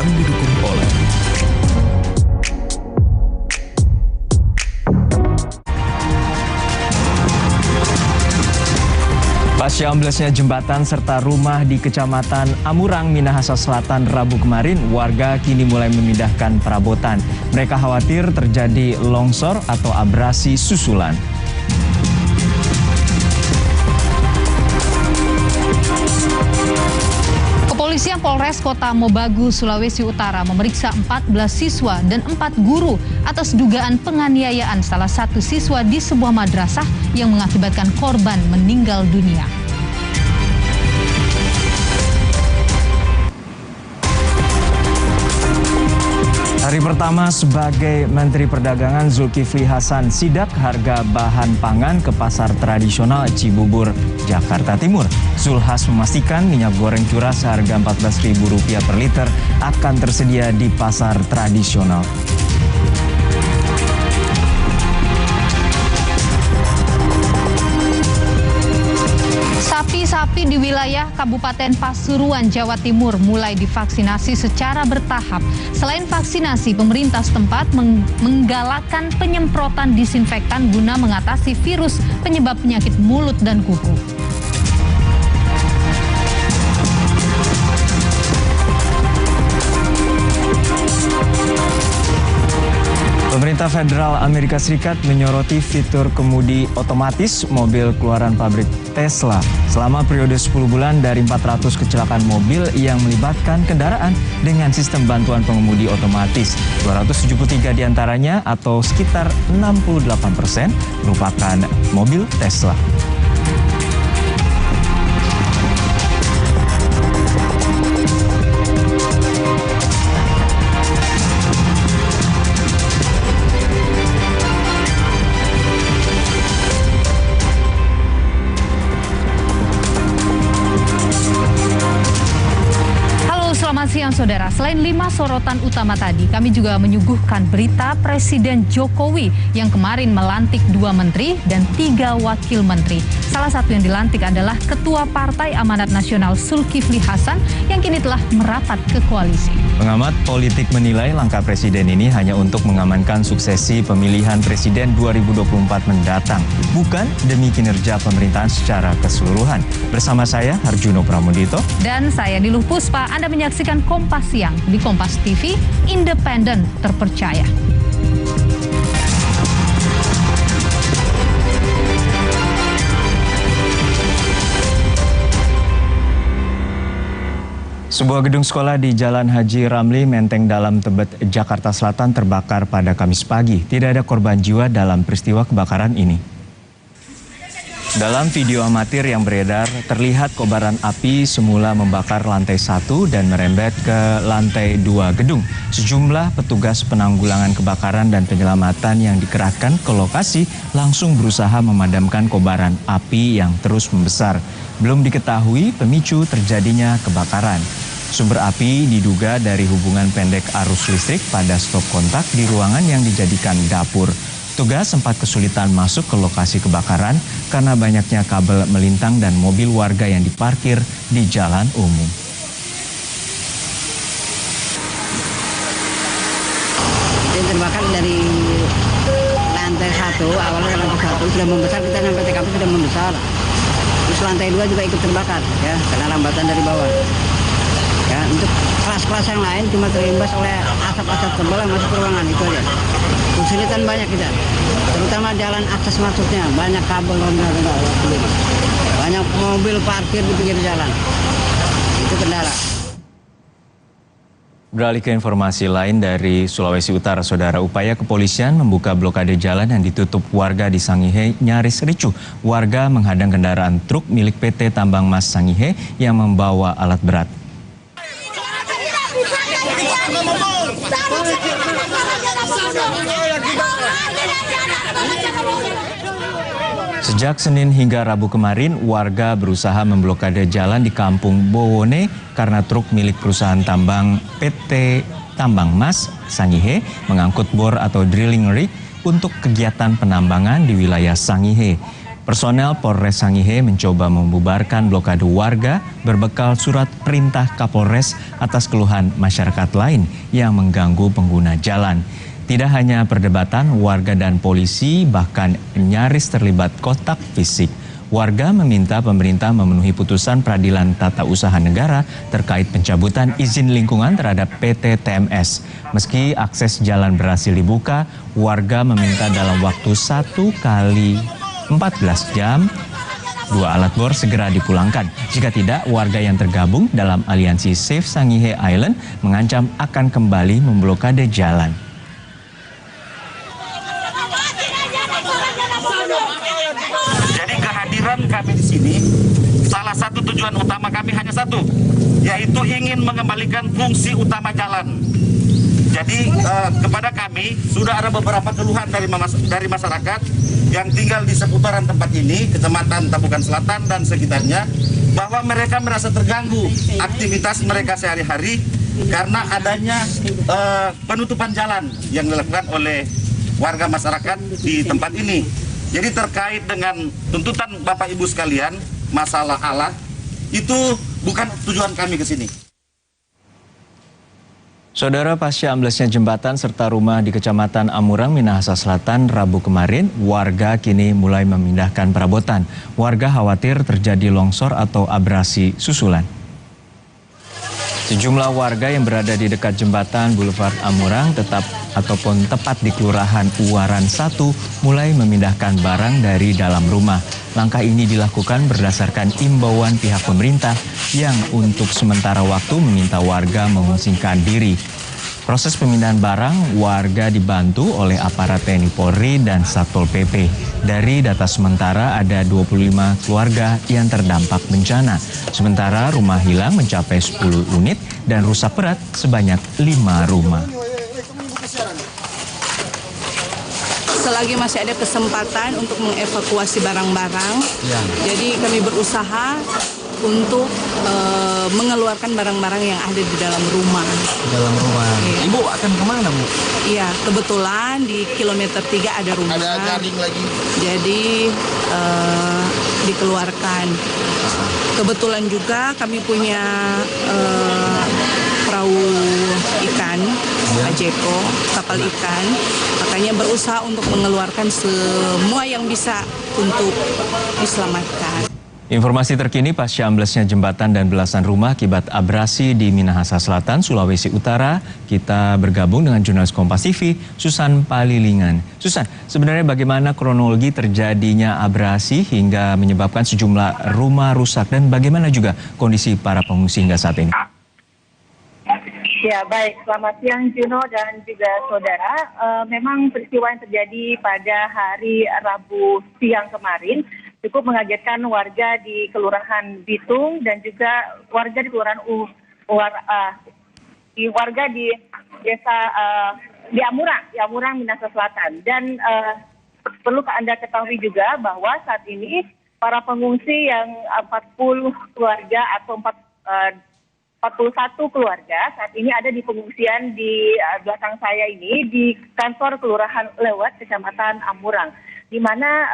kami didukung oleh pasca amblesnya jembatan serta rumah di Kecamatan Amurang, Minahasa Selatan Rabu kemarin, warga kini mulai memindahkan perabotan. Mereka khawatir terjadi longsor atau abrasi susulan. Kepolisian Polres Kota Mobagu, Sulawesi Utara memeriksa 14 siswa dan 4 guru atas dugaan penganiayaan salah satu siswa di sebuah madrasah yang mengakibatkan korban meninggal dunia. Hari pertama sebagai Menteri Perdagangan, Zulkifli Hasan sidak harga bahan pangan ke pasar tradisional Cibubur, Jakarta Timur. Zulhas memastikan minyak goreng curah seharga Rp14.000 per liter akan tersedia di pasar tradisional. Sapi-sapi di wilayah Kabupaten Pasuruan, Jawa Timur mulai divaksinasi secara bertahap. Selain vaksinasi, pemerintah setempat menggalakkan penyemprotan disinfektan guna mengatasi virus penyebab penyakit mulut dan kuku. Pemerintah Federal Amerika Serikat menyoroti fitur kemudi otomatis mobil keluaran pabrik Tesla selama periode 10 bulan dari 400 kecelakaan mobil yang melibatkan kendaraan dengan sistem bantuan pengemudi otomatis. 273 diantaranya atau sekitar 68% merupakan mobil Tesla. Selamat siang saudara, selain 5 sorotan utama tadi, kami juga menyuguhkan berita Presiden Jokowi yang kemarin melantik 2 menteri dan 3 wakil menteri. Salah satu yang dilantik adalah Ketua Partai Amanat Nasional Zulkifli Hasan yang kini telah merapat ke koalisi. Pengamat politik menilai langkah Presiden ini hanya untuk mengamankan suksesi pemilihan Presiden 2024 mendatang, bukan demi kinerja pemerintahan secara keseluruhan. Bersama saya, Harjuno Pramudito. Dan saya Niluh Puspa, Anda menyaksikan Kompas Siang di Kompas TV, independen, terpercaya. Sebuah gedung sekolah di Jalan Haji Ramli, Menteng Dalam, Tebet, Jakarta Selatan terbakar pada Kamis pagi. Tidak ada korban jiwa dalam peristiwa kebakaran ini. Dalam video amatir yang beredar, terlihat kobaran api semula membakar lantai 1 dan merembet ke lantai 2 gedung. Sejumlah petugas penanggulangan kebakaran dan penyelamatan yang dikerahkan ke lokasi langsung berusaha memadamkan kobaran api yang terus membesar. Belum diketahui pemicu terjadinya kebakaran. Sumber api diduga dari hubungan pendek arus listrik pada stop kontak di ruangan yang dijadikan dapur. Petugas sempat kesulitan masuk ke lokasi kebakaran karena banyaknya kabel melintang dan mobil warga yang diparkir di jalan umum. Yang terbakar dari lantai 1, awalnya lantai 1 sudah membesar, kita sampai TKP sudah membesar. Terus lantai 2 juga ikut terbakar, ya, karena lambatan dari bawah. Ya, untuk kelas-kelas yang lain cuma terimbas oleh asap-asap tebal yang masuk ke ruangan, itu aja. Kesulitan banyak kita, terutama jalan akses masuknya, banyak kabel, banyak mobil parkir di pinggir jalan, itu kendala. Beralih ke informasi lain dari Sulawesi Utara, saudara, upaya kepolisian membuka blokade jalan yang ditutup warga di Sangihe nyaris ricuh. Warga menghadang kendaraan truk milik PT Tambang Mas Sangihe yang membawa alat berat. Sejak Senin hingga Rabu kemarin, warga berusaha memblokade jalan di Kampung Bowone karena truk milik perusahaan tambang PT Tambang Mas Sangihe mengangkut bor atau drilling rig untuk kegiatan penambangan di wilayah Sangihe. Personel Polres Sangihe mencoba membubarkan blokade warga berbekal surat perintah Kapolres atas keluhan masyarakat lain yang mengganggu pengguna jalan. Tidak hanya perdebatan, warga dan polisi bahkan nyaris terlibat kontak fisik. Warga meminta pemerintah memenuhi putusan Peradilan Tata Usaha Negara terkait pencabutan izin lingkungan terhadap PT TMS. Meski akses jalan berhasil dibuka, warga meminta dalam waktu 1 kali 14 jam, 2 alat bor segera dipulangkan. Jika tidak, warga yang tergabung dalam aliansi Save Sangihe Island mengancam akan kembali memblokade jalan. Jadi kehadiran kami di sini, salah satu tujuan utama kami hanya satu, yaitu ingin mengembalikan fungsi utama jalan. Jadi kepada kami sudah ada beberapa keluhan dari masyarakat yang tinggal di seputaran tempat ini, Kecamatan Tabukan Selatan dan sekitarnya, bahwa mereka merasa terganggu aktivitas mereka sehari-hari karena adanya penutupan jalan yang dilakukan oleh warga masyarakat di tempat ini. Jadi terkait dengan tuntutan Bapak Ibu sekalian, masalah Allah, itu bukan tujuan kami ke sini. Saudara, pasca amblesnya jembatan serta rumah di Kecamatan Amurang, Minahasa Selatan, Rabu kemarin, warga kini mulai memindahkan perabotan. Warga khawatir terjadi longsor atau abrasi susulan. Sejumlah warga yang berada di dekat jembatan Boulevard Amurang tepat di Kelurahan Uwaran 1 mulai memindahkan barang dari dalam rumah. Langkah ini dilakukan berdasarkan imbauan pihak pemerintah yang untuk sementara waktu meminta warga mengungsikan diri. Proses pemindahan barang warga dibantu oleh aparat TNI Polri dan Satpol PP. Dari data sementara ada 25 keluarga yang terdampak bencana. Sementara rumah hilang mencapai 10 unit dan rusak berat sebanyak 5 rumah. Selagi masih ada kesempatan untuk mengevakuasi barang-barang, jadi kami berusaha untuk mengeluarkan barang-barang yang ada di dalam rumah. Dalam rumah. Ibu akan kemana, Bu? Iya, kebetulan di kilometer 3 ada rumah. Ada jaring lagi. Jadi dikeluarkan. Kebetulan juga kami punya perahu ikan, Ajeko, kapal ikan. Makanya berusaha untuk mengeluarkan semua yang bisa untuk diselamatkan. Informasi terkini pasca amblesnya jembatan dan belasan rumah akibat abrasi di Minahasa Selatan, Sulawesi Utara. Kita bergabung dengan jurnalis Kompas TV, Susan Palilingan. Susan, sebenarnya bagaimana kronologi terjadinya abrasi hingga menyebabkan sejumlah rumah rusak dan bagaimana juga kondisi para pengungsi hingga saat ini? Ya, baik. Selamat siang Juno dan juga saudara. Memang peristiwa yang terjadi pada hari Rabu siang kemarin cukup mengagetkan warga di Kelurahan Bitung dan juga warga di Kelurahan warga di desa di Amurang, Minahasa Selatan. Dan perlu Anda ketahui juga bahwa saat ini para pengungsi yang 40 keluarga atau 41 keluarga saat ini ada di pengungsian di belakang saya ini di kantor Kelurahan Lewat, Kecamatan Amurang, di mana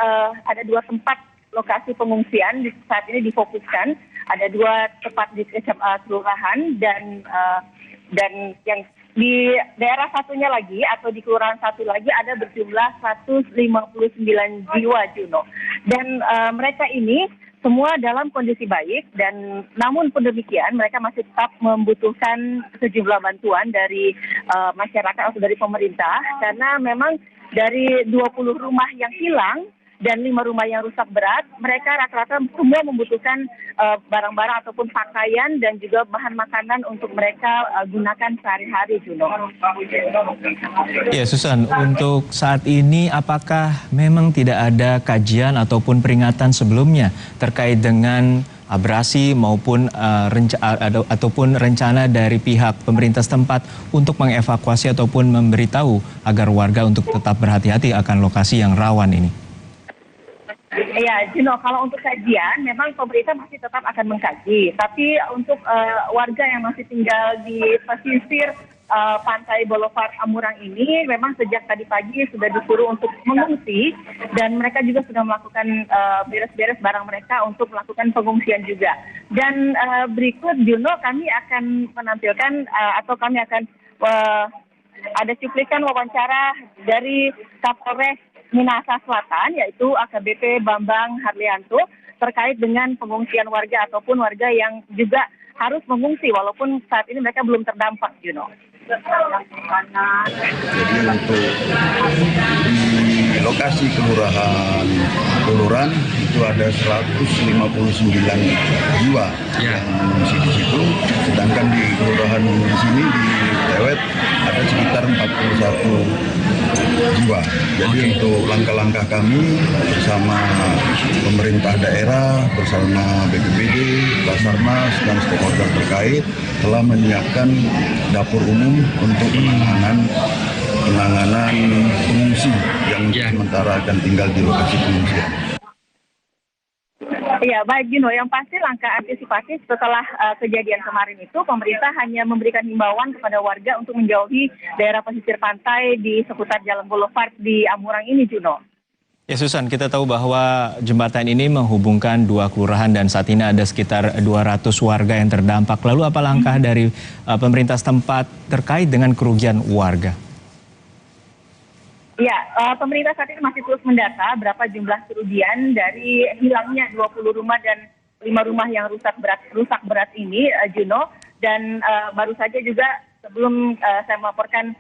ada 2 tempat lokasi pengungsian saat ini difokuskan. Ada 2 tempat di kelurahan dan yang di daerah satunya lagi atau di kelurahan satu lagi ada berjumlah 159 jiwa, Juno. Dan mereka ini semua dalam kondisi baik dan namun pun demikian mereka masih tetap membutuhkan sejumlah bantuan dari masyarakat atau dari pemerintah karena memang dari 20 rumah yang hilang dan 5 rumah yang rusak berat, mereka rata-rata semua membutuhkan barang-barang ataupun pakaian dan juga bahan makanan untuk mereka gunakan sehari-hari, Juno. Ya, Susan, untuk saat ini apakah memang tidak ada kajian ataupun peringatan sebelumnya terkait dengan abrasi maupun ataupun rencana dari pihak pemerintah setempat untuk mengevakuasi ataupun memberitahu agar warga untuk tetap berhati-hati akan lokasi yang rawan ini? Ya, Juno, kalau untuk kajian, memang pemerintah masih tetap akan mengkaji. Tapi untuk warga yang masih tinggal di pesisir pantai Boulevard Amurang ini memang sejak tadi pagi sudah disuruh untuk mengungsi dan mereka juga sudah melakukan beres-beres barang mereka untuk melakukan pengungsian juga. Dan berikut Juno kami akan menampilkan atau kami akan ada cuplikan wawancara dari Kapolres Minahasa Selatan yaitu AKBP Bambang Harlianto terkait dengan pengungsian warga ataupun warga yang juga harus mengungsi walaupun saat ini mereka belum terdampak, Juno. Jadi untuk di lokasi kelurahan Uluran itu ada 159 jiwa yang mengungsi di situ, sedangkan di kelurahan di sini di Lewet ada sekitar 41 jiwa. Jadi untuk langkah-langkah kami bersama pemerintah daerah, bersama BPBD, Basarnas dan stakeholder terkait telah menyiapkan dapur umum untuk penanganan pengungsi yang sementara akan tinggal di lokasi pengungsian. Ya, baik Gino, yang pasti langkah antisipatif setelah kejadian kemarin itu pemerintah hanya memberikan himbauan kepada warga untuk menjauhi daerah pesisir pantai di seputar Jalan Boulevard di Amurang ini, Juno. Ya Susan, kita tahu bahwa jembatan ini menghubungkan dua kelurahan dan saat ini ada sekitar 200 warga yang terdampak. Lalu apa langkah dari pemerintah setempat terkait dengan kerugian warga? Ya, pemerintah saat ini masih terus mendata berapa jumlah kerugian dari hilangnya 20 rumah dan 5 rumah yang rusak berat ini, Juno. Dan baru saja juga sebelum saya melaporkan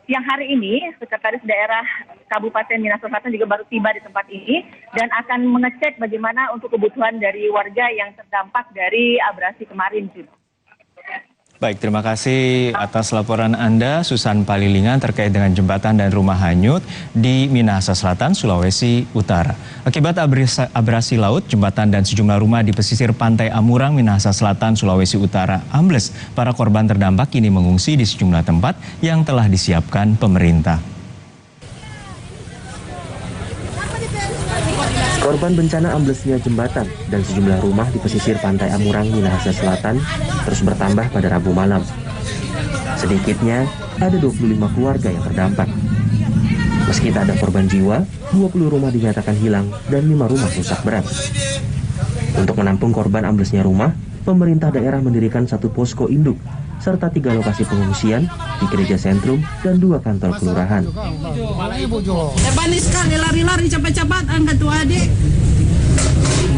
siang hari ini, Sekretaris Daerah Kabupaten Minahasa Selatan juga baru tiba di tempat ini dan akan mengecek bagaimana untuk kebutuhan dari warga yang terdampak dari abrasi kemarin, Juno. Baik, terima kasih atas laporan Anda, Susan Palilingan, terkait dengan jembatan dan rumah hanyut di Minahasa Selatan, Sulawesi Utara. Akibat abrasi laut, jembatan dan sejumlah rumah di pesisir pantai Amurang, Minahasa Selatan, Sulawesi Utara ambles. Para korban terdampak kini mengungsi di sejumlah tempat yang telah disiapkan pemerintah. Korban bencana amblesnya jembatan dan sejumlah rumah di pesisir pantai Amurang, Minahasa Selatan terus bertambah pada Rabu malam. Sedikitnya ada 25 keluarga yang terdampak. Meski tak ada korban jiwa, 20 rumah dinyatakan hilang dan 5 rumah rusak berat. Untuk menampung korban amblesnya rumah, pemerintah daerah mendirikan 1 posko induk serta 3 lokasi pengungsian di gereja sentrum dan 2 kantor kelurahan. Panik sekali, lari-lari cepat-cepat, angkat tuh adik.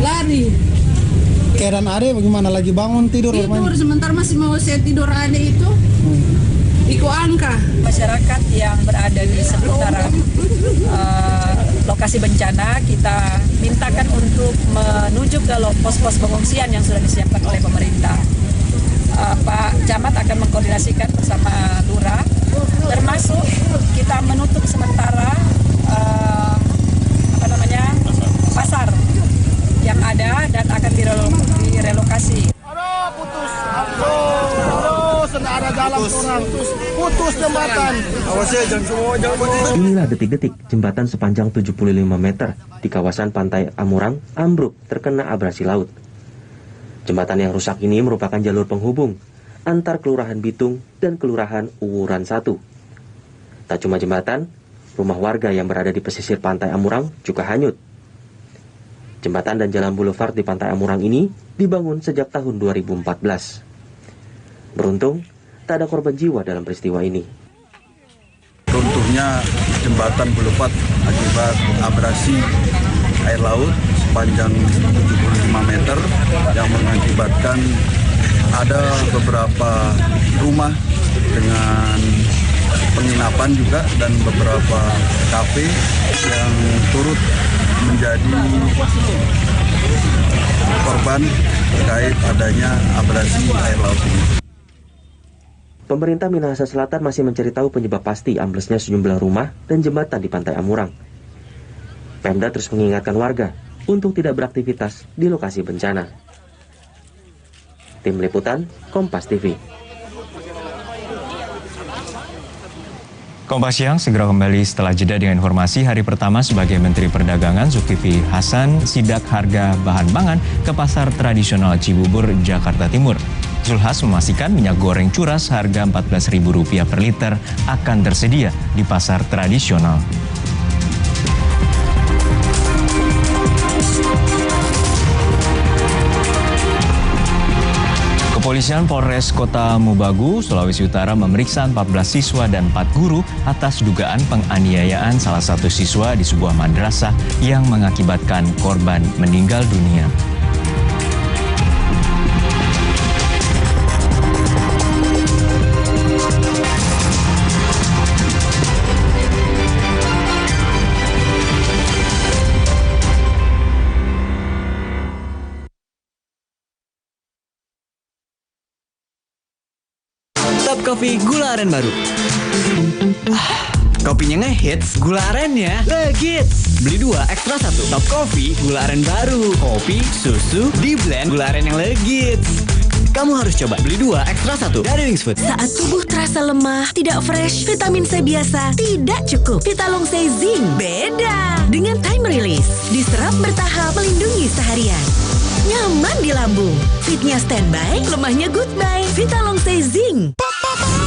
Lari. Keadaan adik bagaimana? Lagi bangun tidur? Tidur, sebentar masih mau saya tidur adik itu. Iku angka. Masyarakat yang berada di seputaran lokasi bencana, kita mintakan untuk menuju ke pos-pos pengungsian yang sudah disiapkan oleh pemerintah. Pak Camat akan mengkoordinasikan bersama Lurah, termasuk kita menutup sementara pasar yang ada dan akan direlokasi. Putus jembatan. Inilah detik-detik jembatan sepanjang 75 meter di kawasan pantai Amurang ambruk terkena abrasi laut. Jembatan yang rusak ini merupakan jalur penghubung antar Kelurahan Bitung dan Kelurahan Uwuran 1. Tak cuma jembatan, rumah warga yang berada di pesisir pantai Amurang juga hanyut. Jembatan dan jalan boulevard di pantai Amurang ini dibangun sejak tahun 2014. Beruntung, tak ada korban jiwa dalam peristiwa ini. Runtuhnya jembatan boulevard akibat abrasi air laut sepanjang 75 meter yang mengakibatkan ada beberapa rumah dengan penginapan juga dan beberapa kafe yang turut menjadi korban terkait adanya abrasi air laut ini. Pemerintah Minahasa Selatan masih mencari tahu penyebab pasti amblesnya sejumlah rumah dan jembatan di pantai Amurang. Pemda terus mengingatkan warga untuk tidak beraktivitas di lokasi bencana. Tim Liputan, Kompas TV. Kompas Siang segera kembali setelah jeda dengan informasi hari pertama sebagai Menteri Perdagangan Zulkifli Hasan sidak harga bahan pangan ke pasar tradisional Cibubur, Jakarta Timur. Zulkifli Hasan memastikan minyak goreng curah seharga Rp14.000 per liter akan tersedia di pasar tradisional. Kepolisian Polres Kota Mubagu, Sulawesi Utara memeriksa 14 siswa dan 4 guru atas dugaan penganiayaan salah satu siswa di sebuah madrasah yang mengakibatkan korban meninggal dunia. Top Coffee gula aren baru. Kopinya ngehits, gula arennya legits. Beli 2 ekstra 1. Top Coffee gula aren baru. Kopi, susu, di blend gula aren yang legits. Kamu harus coba. Beli 2 ekstra 1 dari Wings Food. Saat tubuh terasa lemah, tidak fresh, vitamin C biasa tidak cukup. Vitalong C Zinc beda. Dengan time release, diserap bertahap melindungi seharian. Nyaman di lambung. Fitnya standby, lemahnya goodbye. Vitalong C Zinc.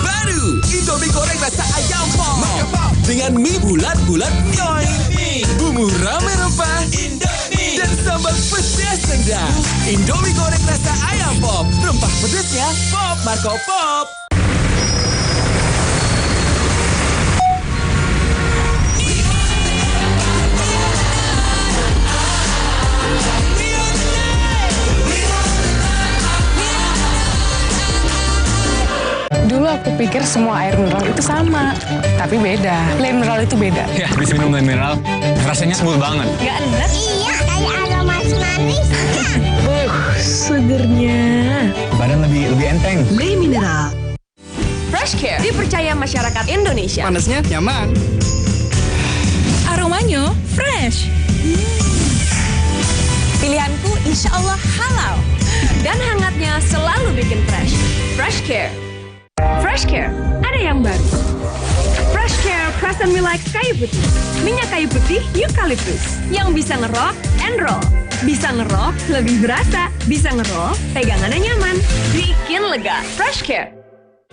Baru Indomie goreng rasa ayam pop dengan mie bulat-bulat yoy, bumbu rame rempah Indomie dan sambal pedas sedap. Indomie goreng rasa ayam pop, rempah pedasnya pop Marco Pop. Dulu aku pikir semua air mineral itu sama, tapi beda. Air mineral itu beda. Ya, habis minum air mineral, rasanya smooth banget. Gak enak? Iya, kayak aroma manis. Segernya. Badan lebih enteng. Air mineral. Fresh Care dipercaya masyarakat Indonesia. Panasnya nyaman. Aromanya fresh. Pilihanku insya Allah halal. Dan hangatnya selalu bikin fresh. Fresh Care. Fresh Care, ada yang baru. Fresh Care Crescent Milk kayu putih. Minyak kayu putih eukaliptus yang bisa ngerok and roll. Bisa ngerok lebih berasa, bisa ngerol pegangannya nyaman. Bikin lega. Fresh Care.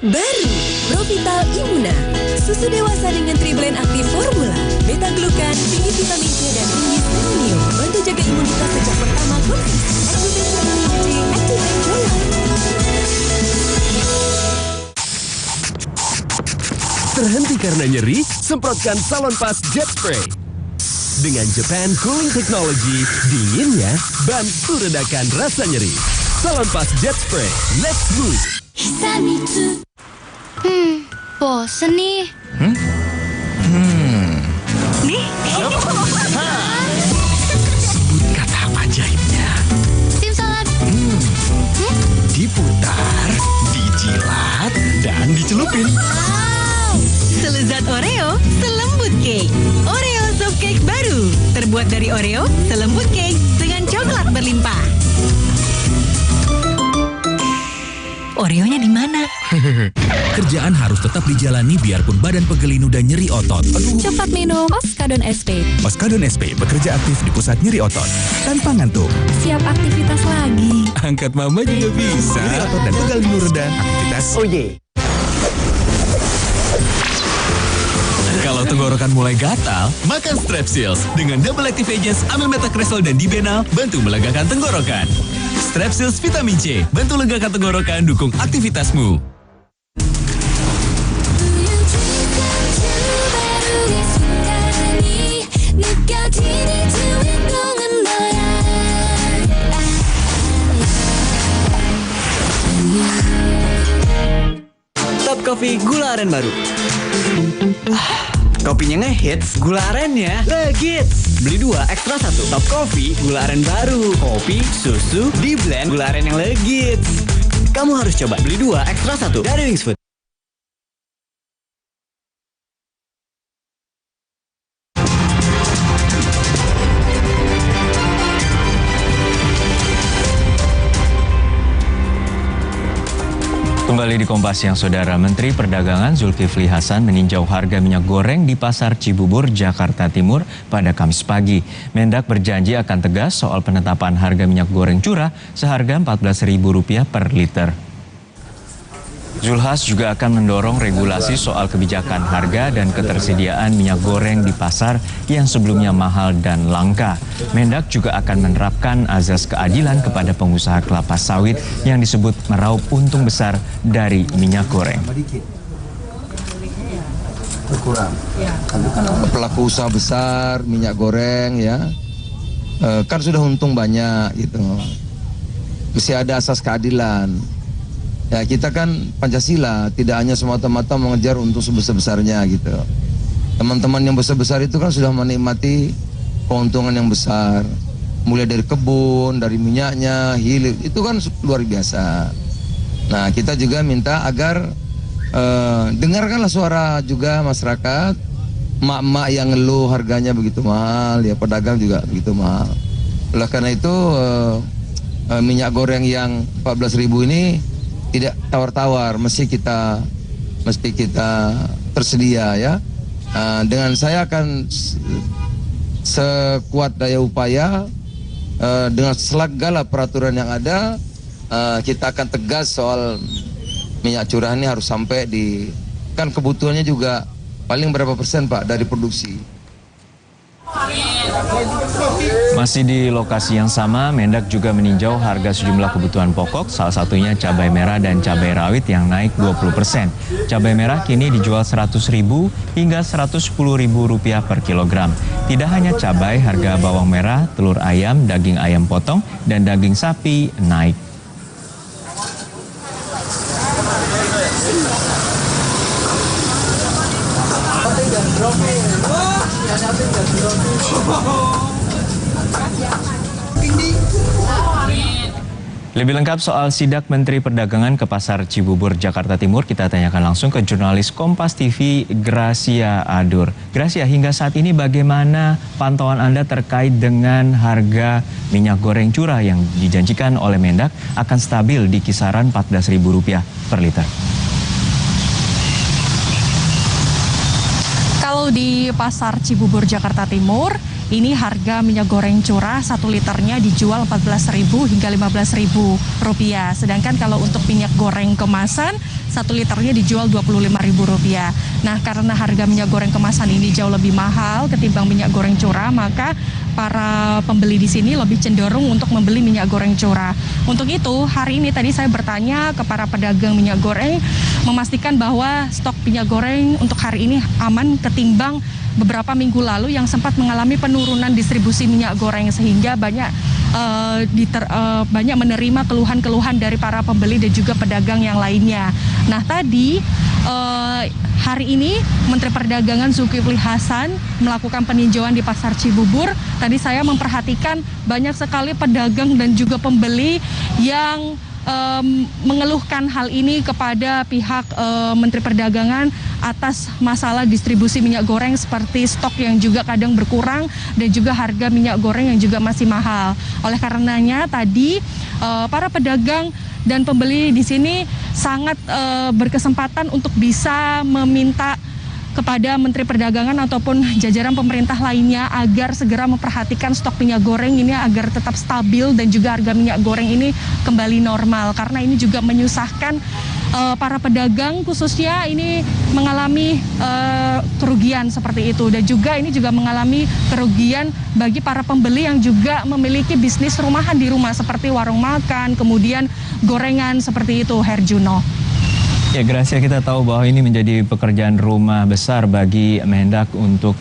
Baru Provital Immuna, susu dewasa dengan triblend aktif formula, beta glukan, tinggi vitamin C dan tinggi selenium, bantu jaga imunitas sejak pertama konsumsi. Activate vitamin C, activate your life. Terhenti karena nyeri? Semprotkan Salonpas Jet Spray. Dengan Japan Cooling Technology, dinginnya bantu redakan rasa nyeri. Salonpas Jet Spray, let's move. Bosen nih. Nih? Sebut kata ajaibnya. Simsalab. Diputar, dijilat, dan dicelupin. Selezat Oreo, selembut cake. Oreo soft cake baru, terbuat dari Oreo, selembut cake dengan coklat berlimpah. Oreonya di mana? Kerjaan harus tetap dijalani biarpun badan pegel dan nyeri otot. Cepat minum Oskadon SP. Oskadon SP bekerja aktif di pusat nyeri otot tanpa ngantuk. Siap aktivitas lagi. Angkat mama juga bisa. Nyeri otot dan pegal linu reda, aktivitas. Oh yeah. Kalau tenggorokan mulai gatal, makan Strepsils. Dengan double active agents amil metacresol dan dibenal, bantu melegakan tenggorokan. Strepsils vitamin C, bantu legakan tenggorokan, dukung aktivitasmu. Top Coffee gula aren baru. Kopinya ngehits, gula arennya legits. Beli 2 ekstra 1. Top Coffee gula aren baru. Kopi, susu, di blend gula aren yang legits. Kamu harus coba. Beli 2 ekstra 1 dari Wings Food. Kembali di Kompas Siang, Saudara. Menteri Perdagangan Zulkifli Hasan meninjau harga minyak goreng di Pasar Cibubur, Jakarta Timur pada Kamis pagi. Mendak berjanji akan tegas soal penetapan harga minyak goreng curah seharga Rp14.000 per liter. Zulhas juga akan mendorong regulasi soal kebijakan harga dan ketersediaan minyak goreng di pasar yang sebelumnya mahal dan langka. Mendak juga akan menerapkan azas keadilan kepada pengusaha kelapa sawit yang disebut meraup untung besar dari minyak goreng. Berkurang. Pelaku usaha besar minyak goreng ya, kan sudah untung banyak gitu. Mesti ada asas keadilan. Ya kita kan Pancasila, tidak hanya semata-mata mengejar untuk sebesar-besarnya gitu. Teman-teman yang besar-besar itu kan sudah menikmati keuntungan yang besar. Mulai dari kebun, dari minyaknya, hilir, itu kan luar biasa. Nah kita juga minta agar dengarkanlah suara juga masyarakat, mak-mak yang ngeluh harganya begitu mahal, ya pedagang juga begitu mahal. Oleh karena itu minyak goreng yang 14.000 ini tidak tawar-tawar, mesti kita tersedia ya. Dengan saya akan sekuat daya upaya dengan segala peraturan yang ada, kita akan tegas soal minyak curah ini harus sampai di, kan kebutuhannya juga paling berapa persen Pak dari produksi. Masih di lokasi yang sama, Mendak juga meninjau harga sejumlah kebutuhan pokok, salah satunya cabai merah dan cabai rawit yang naik 20%. Cabai merah kini dijual Rp100.000 hingga Rp110.000 per kilogram. Tidak hanya cabai, harga bawang merah, telur ayam, daging ayam potong, dan daging sapi naik. Lebih lengkap soal sidak Menteri Perdagangan ke Pasar Cibubur, Jakarta Timur, kita tanyakan langsung ke jurnalis Kompas TV Gracia Adur. Gracia, hingga saat ini bagaimana pantauan Anda terkait dengan harga minyak goreng curah yang dijanjikan oleh Mendak akan stabil di kisaran Rp14.000 per liter? Kalau di Pasar Cibubur, Jakarta Timur, ini harga minyak goreng curah 1 liternya dijual Rp14.000 hingga Rp15.000. Sedangkan kalau untuk minyak goreng kemasan 1 liternya dijual Rp25.000. Nah, karena harga minyak goreng kemasan ini jauh lebih mahal ketimbang minyak goreng curah, maka para pembeli di sini lebih cenderung untuk membeli minyak goreng curah. Untuk itu, hari ini tadi saya bertanya ke para pedagang minyak goreng, memastikan bahwa stok minyak goreng untuk hari ini aman ketimbang beberapa minggu lalu yang sempat mengalami penurunan distribusi minyak goreng, sehingga banyak menerima keluhan-keluhan dari para pembeli dan juga pedagang yang lainnya. Nah, tadi hari ini Menteri Perdagangan Zulkifli Hasan melakukan peninjauan di Pasar Cibubur. Tadi saya memperhatikan banyak sekali pedagang dan juga pembeli yang mengeluhkan hal ini kepada pihak Menteri Perdagangan atas masalah distribusi minyak goreng, seperti stok yang juga kadang berkurang dan juga harga minyak goreng yang juga masih mahal. Oleh karenanya tadi para pedagang dan pembeli di sini sangat berkesempatan untuk bisa meminta kepada Menteri Perdagangan ataupun jajaran pemerintah lainnya agar segera memperhatikan stok minyak goreng ini agar tetap stabil dan juga harga minyak goreng ini kembali normal, karena ini juga menyusahkan para pedagang, khususnya ini mengalami kerugian seperti itu, dan juga ini juga mengalami kerugian bagi para pembeli yang juga memiliki bisnis rumahan di rumah seperti warung makan, kemudian gorengan seperti itu, Herjuno. Ya, Gracia, kita tahu bahwa ini menjadi pekerjaan rumah besar bagi Mendak untuk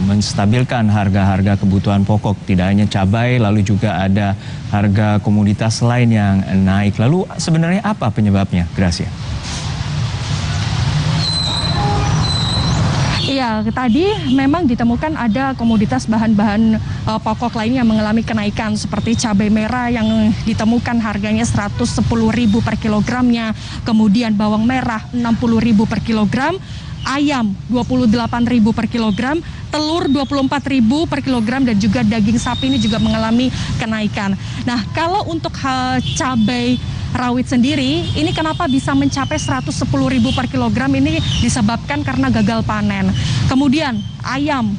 menstabilkan harga-harga kebutuhan pokok. Tidak hanya cabai, lalu juga ada harga komoditas lain yang naik. Lalu sebenarnya apa penyebabnya, Gracia? Iya, tadi memang ditemukan ada komoditas bahan-bahan pokok lainnya yang mengalami kenaikan, seperti cabai merah yang ditemukan harganya Rp110.000 per kilogramnya, kemudian bawang merah Rp60.000 per kilogram, ayam Rp28.000 per kilogram, telur Rp24.000 per kilogram, dan juga daging sapi ini juga mengalami kenaikan. Nah, kalau untuk cabai rawit sendiri, ini kenapa bisa mencapai Rp110.000 per kilogram, ini disebabkan karena gagal panen. Kemudian ayam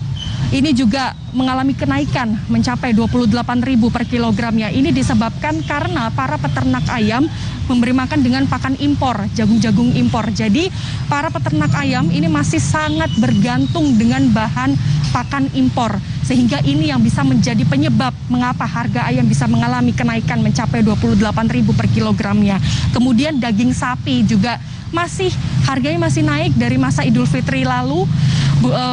ini juga mengalami kenaikan mencapai 28.000 per kilogramnya. Ini disebabkan karena para peternak ayam memberi makan dengan pakan impor, jagung-jagung impor. Jadi para peternak ayam ini masih sangat bergantung dengan bahan pakan impor. Sehingga ini yang bisa menjadi penyebab mengapa harga ayam bisa mengalami kenaikan mencapai 28.000 per kilogramnya. Kemudian daging sapi juga harganya masih naik dari masa Idul Fitri lalu,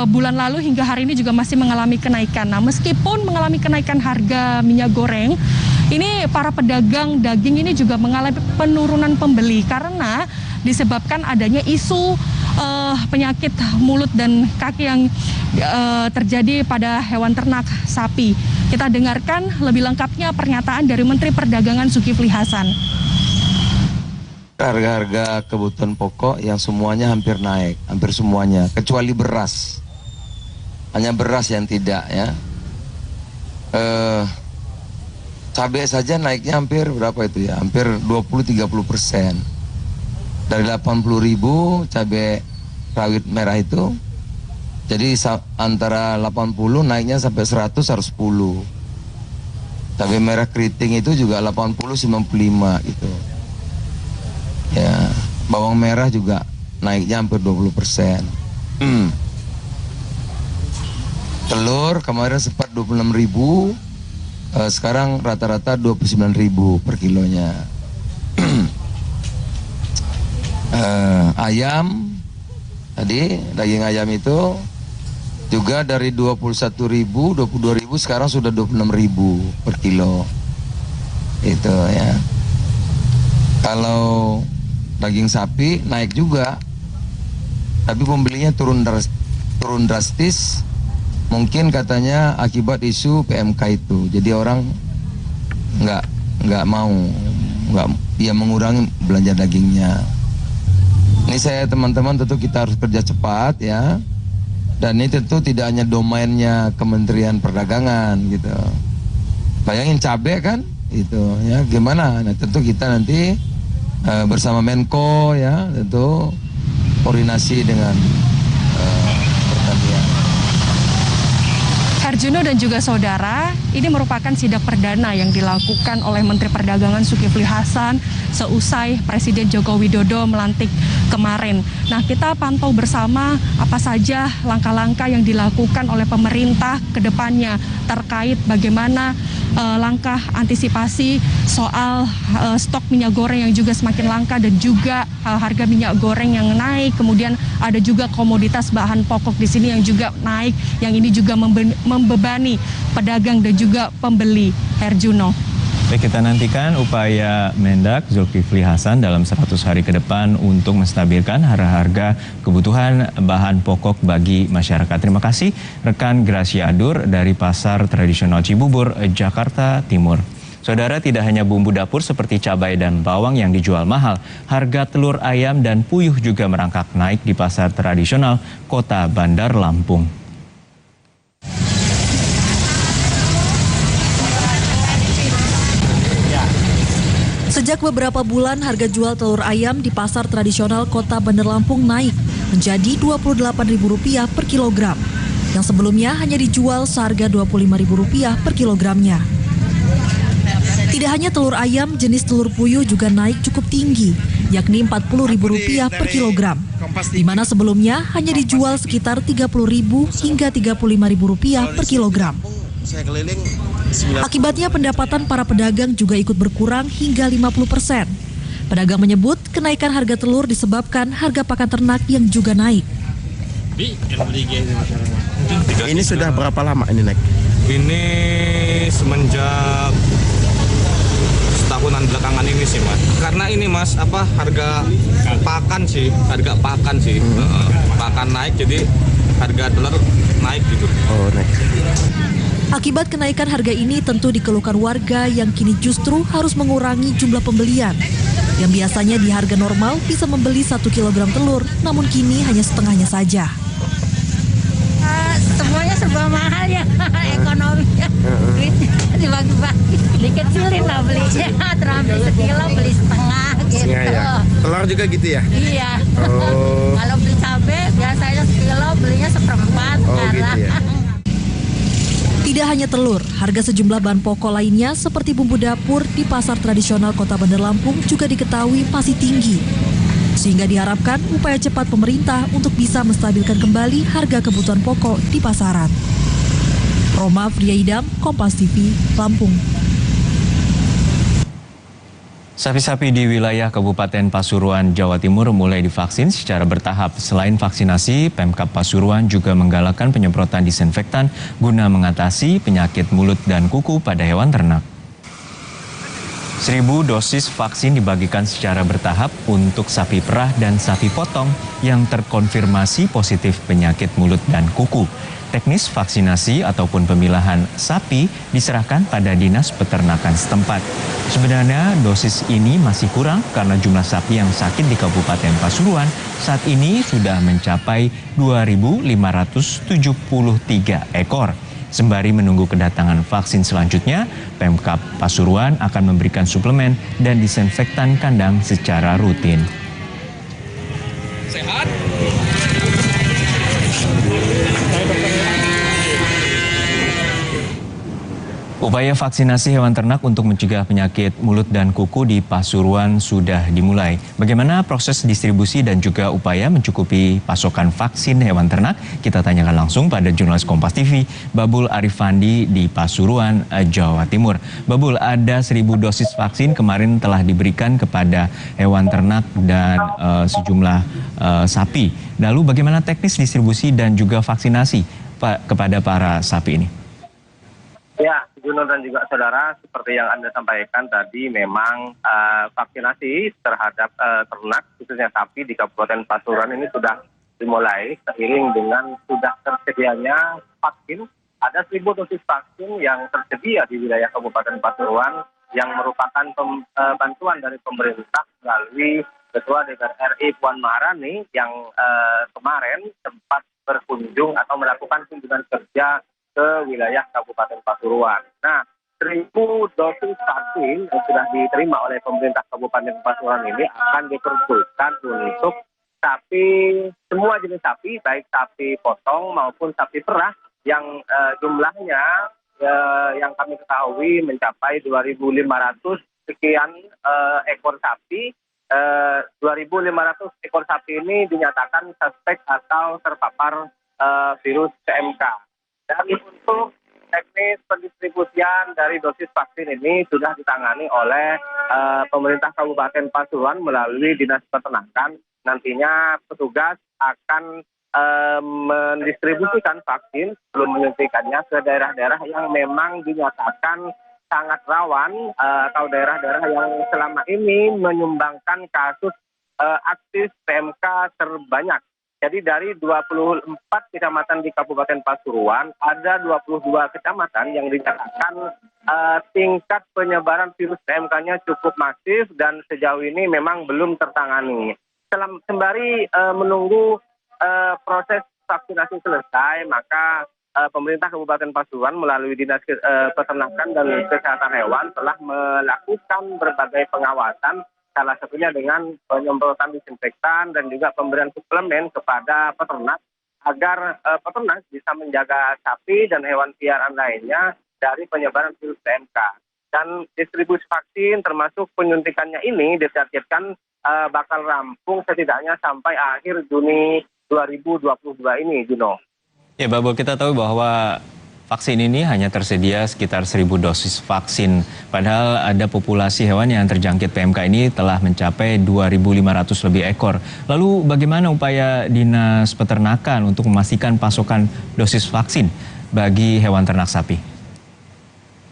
bulan lalu hingga hari ini juga masih mengalami kenaikan. Nah, meskipun mengalami kenaikan harga minyak goreng, ini para pedagang daging ini juga mengalami penurunan pembeli karena disebabkan adanya isu penyakit mulut dan kaki yang terjadi pada hewan ternak sapi. Kita dengarkan lebih lengkapnya pernyataan dari Menteri Perdagangan Zulkifli Hasan. Harga-harga kebutuhan pokok yang semuanya hampir naik, hampir semuanya, kecuali beras. Hanya beras yang tidak ya. Cabai saja naiknya hampir berapa itu ya? Hampir 20-30%. Dari 80.000 cabai rawit merah itu, jadi antara 80 naiknya sampai 100 harus 10. Cabai merah keriting itu juga 80-95 gitu. Ya, bawang merah juga naiknya hampir 20%. Telur kemarin sempat 26.000, sekarang rata-rata 29.000 per kilonya. Ayam tadi, daging ayam itu juga dari 21.000, 22.000 sekarang sudah 26.000 per kilo. Itu ya. Kalau daging sapi naik juga, tapi pembelinya turun drastis. Mungkin katanya akibat isu PMK itu. Jadi orang nggak mau mengurangi belanja dagingnya. Ini saya teman-teman tentu kita harus kerja cepat ya. Dan ini tentu tidak hanya domainnya Kementerian Perdagangan gitu. Bayangin cabai kan, itu ya gimana? Nah tentu kita nanti bersama Menko ya tentu koordinasi dengan pertanian. Herjuno dan juga saudara, ini merupakan sidak perdana yang dilakukan oleh Menteri Perdagangan Zulkifli Hasan seusai Presiden Joko Widodo melantik kemarin. Nah, kita pantau bersama apa saja langkah-langkah yang dilakukan oleh pemerintah ke depannya terkait bagaimana langkah antisipasi soal stok minyak goreng yang juga semakin langka dan juga harga minyak goreng yang naik. Kemudian ada juga komoditas bahan pokok di sini yang juga naik, yang ini juga membebani pedagang dan juga pembeli. Herjuno. Baik, kita nantikan upaya Mendak Zulkifli Hasan dalam 100 hari ke depan untuk menstabilkan harga kebutuhan bahan pokok bagi masyarakat. Terima kasih rekan Gracia Adur dari Pasar Tradisional Cibubur, Jakarta Timur. Saudara, tidak hanya bumbu dapur seperti cabai dan bawang yang dijual mahal, harga telur ayam dan puyuh juga merangkak naik di Pasar Tradisional Kota Bandar Lampung. Sejak beberapa bulan, harga jual telur ayam di Pasar Tradisional Kota Bandar Lampung naik menjadi Rp28.000 per kilogram, yang sebelumnya hanya dijual seharga Rp25.000 per kilogramnya. Tidak hanya telur ayam, jenis telur puyuh juga naik cukup tinggi, yakni Rp40.000 per kilogram, di mana sebelumnya hanya dijual sekitar Rp30.000 hingga Rp35.000 per kilogram. Akibatnya pendapatan para pedagang juga ikut berkurang hingga 50%. Pedagang menyebut kenaikan harga telur disebabkan harga pakan ternak yang juga naik. Ini sudah berapa lama ini naik? Ini semenjak setahunan belakangan ini sih mas. Karena ini mas harga pakan sih. Pakan naik jadi harga telur naik gitu. Oh, naik. Akibat kenaikan harga ini tentu dikeluhkan warga yang kini justru harus mengurangi jumlah pembelian. Yang biasanya di harga normal bisa membeli 1 kilogram telur, namun kini hanya setengahnya saja. Semuanya serba mahal ya, ekonominya. Dibagi-bagi, dikecilin lah belinya, terambil sekilo beli setengah gitu. Ya. Telur juga gitu ya? Iya. Oh. Kalau beli cabai biasanya sekilo belinya seperempat. Oh, gitu ya. hanya telur, harga sejumlah bahan pokok lainnya seperti bumbu dapur di pasar tradisional Kota Bandar Lampung juga diketahui masih tinggi. Sehingga diharapkan upaya cepat pemerintah untuk bisa menstabilkan kembali harga kebutuhan pokok di pasaran. Roma Friaidam, Kompas TV, Lampung. Sapi-sapi di wilayah Kabupaten Pasuruan, Jawa Timur mulai divaksin secara bertahap. Selain vaksinasi, Pemkab Pasuruan juga menggalakkan penyemprotan disinfektan guna mengatasi penyakit mulut dan kuku pada hewan ternak. 1.000 dosis vaksin dibagikan secara bertahap untuk sapi perah dan sapi potong yang terkonfirmasi positif penyakit mulut dan kuku. Teknis vaksinasi ataupun pemilahan sapi diserahkan pada Dinas Peternakan setempat. Sebenarnya dosis ini masih kurang karena jumlah sapi yang sakit di Kabupaten Pasuruan saat ini sudah mencapai 2.573 ekor. Sembari menunggu kedatangan vaksin selanjutnya, Pemkab Pasuruan akan memberikan suplemen dan disinfektan kandang secara rutin. Sehat? Upaya vaksinasi hewan ternak untuk mencegah penyakit mulut dan kuku di Pasuruan sudah dimulai. Bagaimana proses distribusi dan juga upaya mencukupi pasokan vaksin hewan ternak? Kita tanyakan langsung pada jurnalis Kompas TV, Babul Arifandi di Pasuruan, Jawa Timur. Babul, ada 1.000 dosis vaksin kemarin telah diberikan kepada hewan ternak dan sejumlah sapi. Lalu bagaimana teknis distribusi dan juga vaksinasi kepada para sapi ini? Ya, Juno dan juga saudara, seperti yang Anda sampaikan tadi, memang vaksinasi terhadap ternak, khususnya sapi di Kabupaten Pasuruan ini sudah dimulai seiring dengan sudah tersedianya vaksin. Ada 1.000 dosis vaksin yang tersedia di wilayah Kabupaten Pasuruan yang merupakan bantuan dari pemerintah melalui Ketua DPR RI Puan Maharani yang kemarin sempat berkunjung atau melakukan kunjungan kerja ke wilayah Kabupaten Pasuruan. Nah, 1.000 dosis vaksin yang sudah diterima oleh pemerintah Kabupaten Pasuruan ini akan diperuntukkan untuk sapi, semua jenis sapi, baik sapi potong maupun sapi perah yang jumlahnya yang kami ketahui mencapai 2.500 sekian ekor sapi. 2.500 ekor sapi ini dinyatakan suspek atau terpapar virus PMK. Dan untuk teknis pendistribusian dari dosis vaksin ini sudah ditangani oleh pemerintah Kabupaten Pasuruan melalui Dinas Peternakan. Nantinya petugas akan mendistribusikan vaksin sebelum menyuntikannya ke daerah-daerah yang memang dinyatakan sangat rawan atau daerah-daerah yang selama ini menyumbangkan kasus aktif PMK terbanyak. Jadi dari 24 kecamatan di Kabupaten Pasuruan, ada 22 kecamatan yang dinyatakan tingkat penyebaran virus PMK-nya cukup masif dan sejauh ini memang belum tertangani. Sembari menunggu proses vaksinasi selesai, maka pemerintah Kabupaten Pasuruan melalui Dinas Peternakan dan Kesehatan Hewan telah melakukan berbagai pengawasan, salah satunya dengan penyemprotan disinfektan dan juga pemberian suplemen kepada peternak agar peternak bisa menjaga sapi dan hewan piaraan lainnya dari penyebaran virus PMK. Dan distribusi vaksin termasuk penyuntikannya ini ditargetkan bakal rampung setidaknya sampai akhir Juni 2022 ini, Juno. Ya, Babul, kita tahu bahwa vaksin ini hanya tersedia sekitar 1.000 dosis vaksin. Padahal ada populasi hewan yang terjangkit PMK ini telah mencapai 2.500 lebih ekor. Lalu bagaimana upaya Dinas Peternakan untuk memastikan pasokan dosis vaksin bagi hewan ternak sapi?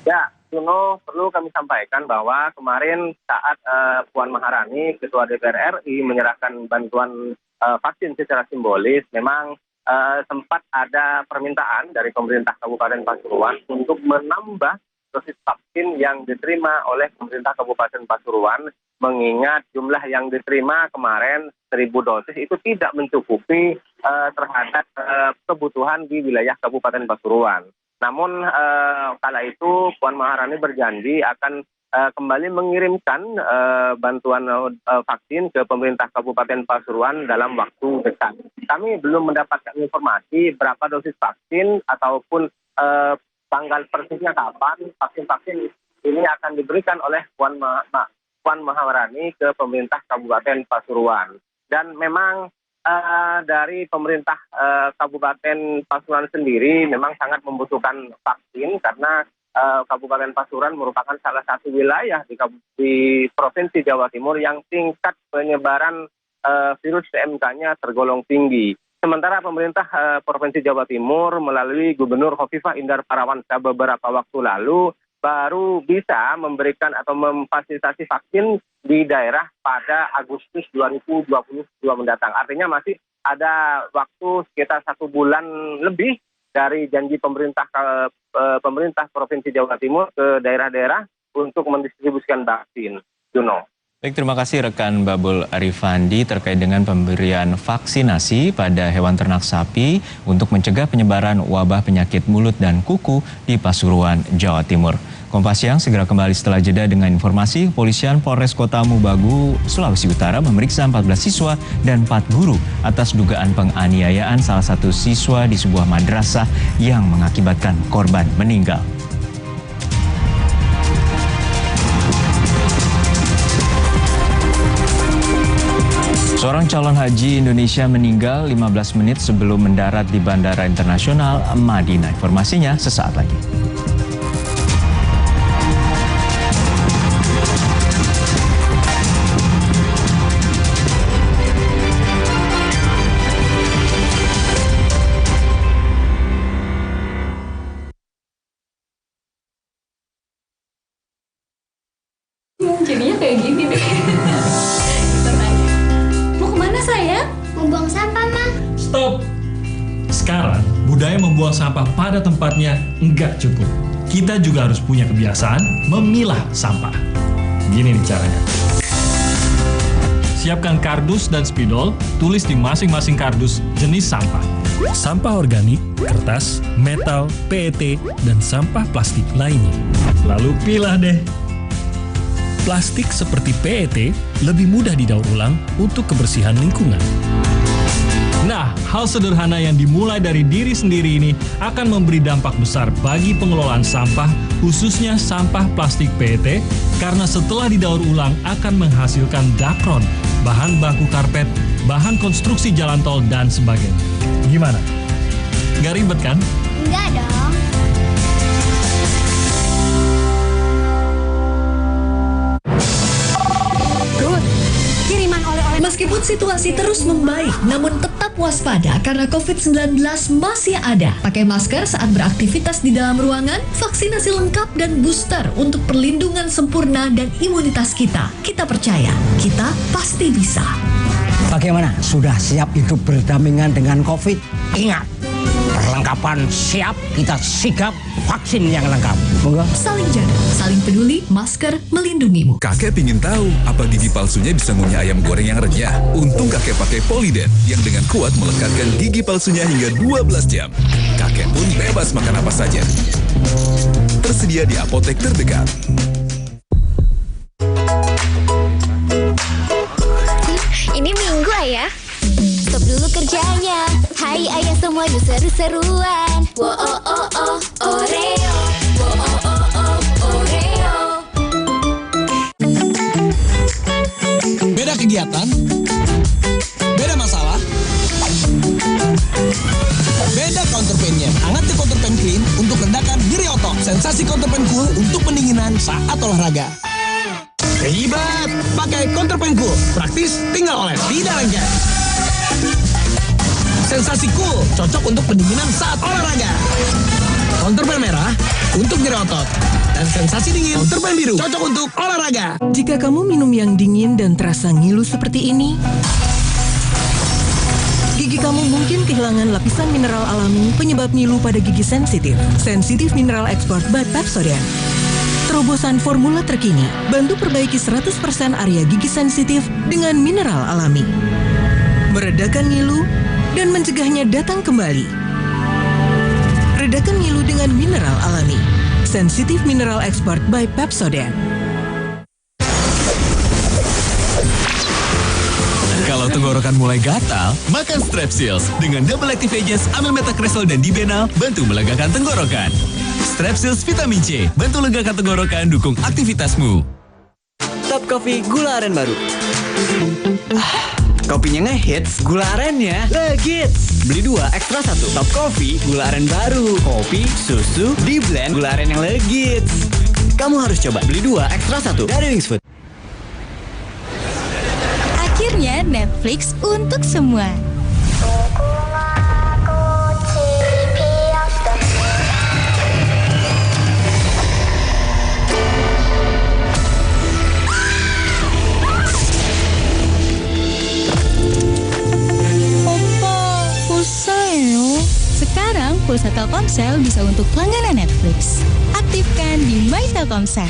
Ya, Juno, perlu kami sampaikan bahwa kemarin saat Puan Maharani, Ketua DPR RI, menyerahkan bantuan vaksin secara simbolis, memang sempat ada permintaan dari pemerintah Kabupaten Pasuruan untuk menambah dosis vaksin yang diterima oleh pemerintah Kabupaten Pasuruan, mengingat jumlah yang diterima kemarin 1.000 dosis itu tidak mencukupi terhadap kebutuhan di wilayah Kabupaten Pasuruan. Namun kala itu Puan Maharani berjanji akan kembali mengirimkan bantuan vaksin ke pemerintah Kabupaten Pasuruan dalam waktu dekat. Kami belum mendapatkan informasi berapa dosis vaksin ataupun tanggal persisnya kapan vaksin-vaksin ini akan diberikan oleh Puan Maharani ke pemerintah Kabupaten Pasuruan. Dan memang dari pemerintah Kabupaten Pasuruan sendiri memang sangat membutuhkan vaksin karena Kabupaten Pasuruan merupakan salah satu wilayah di Provinsi Jawa Timur yang tingkat penyebaran virus PMK-nya tergolong tinggi. Sementara pemerintah Provinsi Jawa Timur melalui Gubernur Khofifah Indar Parawansa beberapa waktu lalu baru bisa memberikan atau memfasilitasi vaksin di daerah pada Agustus 2022 mendatang. Artinya masih ada waktu sekitar 1 bulan lebih dari janji pemerintah Provinsi Jawa Timur ke daerah-daerah untuk mendistribusikan vaksin. Juno. Baik, terima kasih rekan Babul Arifandi terkait dengan pemberian vaksinasi pada hewan ternak sapi untuk mencegah penyebaran wabah penyakit mulut dan kuku di Pasuruan, Jawa Timur. Kompas Siang segera kembali setelah jeda dengan informasi. Kepolisian Polres Kota Mubagu, Sulawesi Utara memeriksa 14 siswa dan 4 guru atas dugaan penganiayaan salah satu siswa di sebuah madrasah yang mengakibatkan korban meninggal. Seorang calon haji Indonesia meninggal 15 menit sebelum mendarat di Bandara Internasional Madinah. Informasinya sesaat lagi. Jadinya kayak gini deh. Mau kemana sayang? Membuang sampah, Ma. Stop! Sekarang, budaya membuang sampah pada tempatnya enggak cukup. Kita juga harus punya kebiasaan memilah sampah. Gini nih caranya. Siapkan kardus dan spidol, tulis di masing-masing kardus jenis sampah. Sampah organik, kertas, metal, PET, dan sampah plastik lainnya. Lalu pilah deh. Plastik seperti PET lebih mudah didaur ulang untuk kebersihan lingkungan. Nah, hal sederhana yang dimulai dari diri sendiri ini akan memberi dampak besar bagi pengelolaan sampah, khususnya sampah plastik PET, karena setelah didaur ulang akan menghasilkan dakron, bahan baku karpet, bahan konstruksi jalan tol, dan sebagainya. Gimana? Gak ribet kan? Enggak dong. Meskipun situasi terus membaik, namun tetap waspada karena COVID-19 masih ada. Pakai masker saat beraktivitas di dalam ruangan, vaksinasi lengkap dan booster untuk perlindungan sempurna dan imunitas kita. Kita percaya, kita pasti bisa. Bagaimana? Sudah siap hidup berdampingan dengan COVID? Ingat, perlengkapan siap, kita sigap, vaksin yang lengkap. Moga. Saling jaga, saling peduli, masker melindungimu. Kakek pingin tahu apa gigi palsunya bisa ngunyah ayam goreng yang renyah. Untung kakek pakai Poliden yang dengan kuat melekatkan gigi palsunya hingga 12 jam. Kakek pun bebas makan apa saja. Tersedia di apotek terdekat. Ini Minggu, Ayah. Stop dulu kerjanya. Hai Ayah semua, yuk seru-seruan. Wo oh oh oh Oreo. Wo oh oh oh Oreo. Beda kegiatan, beda masalah, beda counterpainnya. Hangat di counterpain clean untuk redakan nyeri otot. Sensasi counterpain cool untuk pendinginan saat olahraga. Hebat! Pakai counterpain cool. Praktis, tinggal oles, tidak lengket. Sensasi cool, cocok untuk pendinginan saat olahraga. Counterpain merah untuk nyeri otot. Dan sensasi dingin, counterpain biru, cocok untuk olahraga. Jika kamu minum yang dingin dan terasa ngilu seperti ini, gigi kamu mungkin kehilangan lapisan mineral alami penyebab ngilu pada gigi sensitif. Sensitif Mineral Export by Pepsodent. Terobosan formula terkini, bantu perbaiki 100% area gigi sensitif dengan mineral alami. Meredakan ngilu dan mencegahnya datang kembali. Redakan ngilu dengan mineral alami. Sensitif Mineral Export by Pepsodent. Kalau tenggorokan mulai gatal, makan Strepsils dengan Double Active Agents Amylmetacresol dan Dibenal bantu melegakan tenggorokan. Strepsils Vitamin C, bantu legakan tenggorokan, dukung aktivitasmu. Top Coffee gula aren baru. Kopinya ngehits, gula arennya legits. Beli 2 ekstra 1. Top Coffee gula aren baru. Kopi, susu, di blend gula aren yang legits. Kamu harus coba. Beli 2 ekstra 1 dari Wings Food. Akhirnya Netflix untuk semua. Sekarang pulsa Telkomsel bisa untuk langganan Netflix. Aktifkan di My Telkomsel.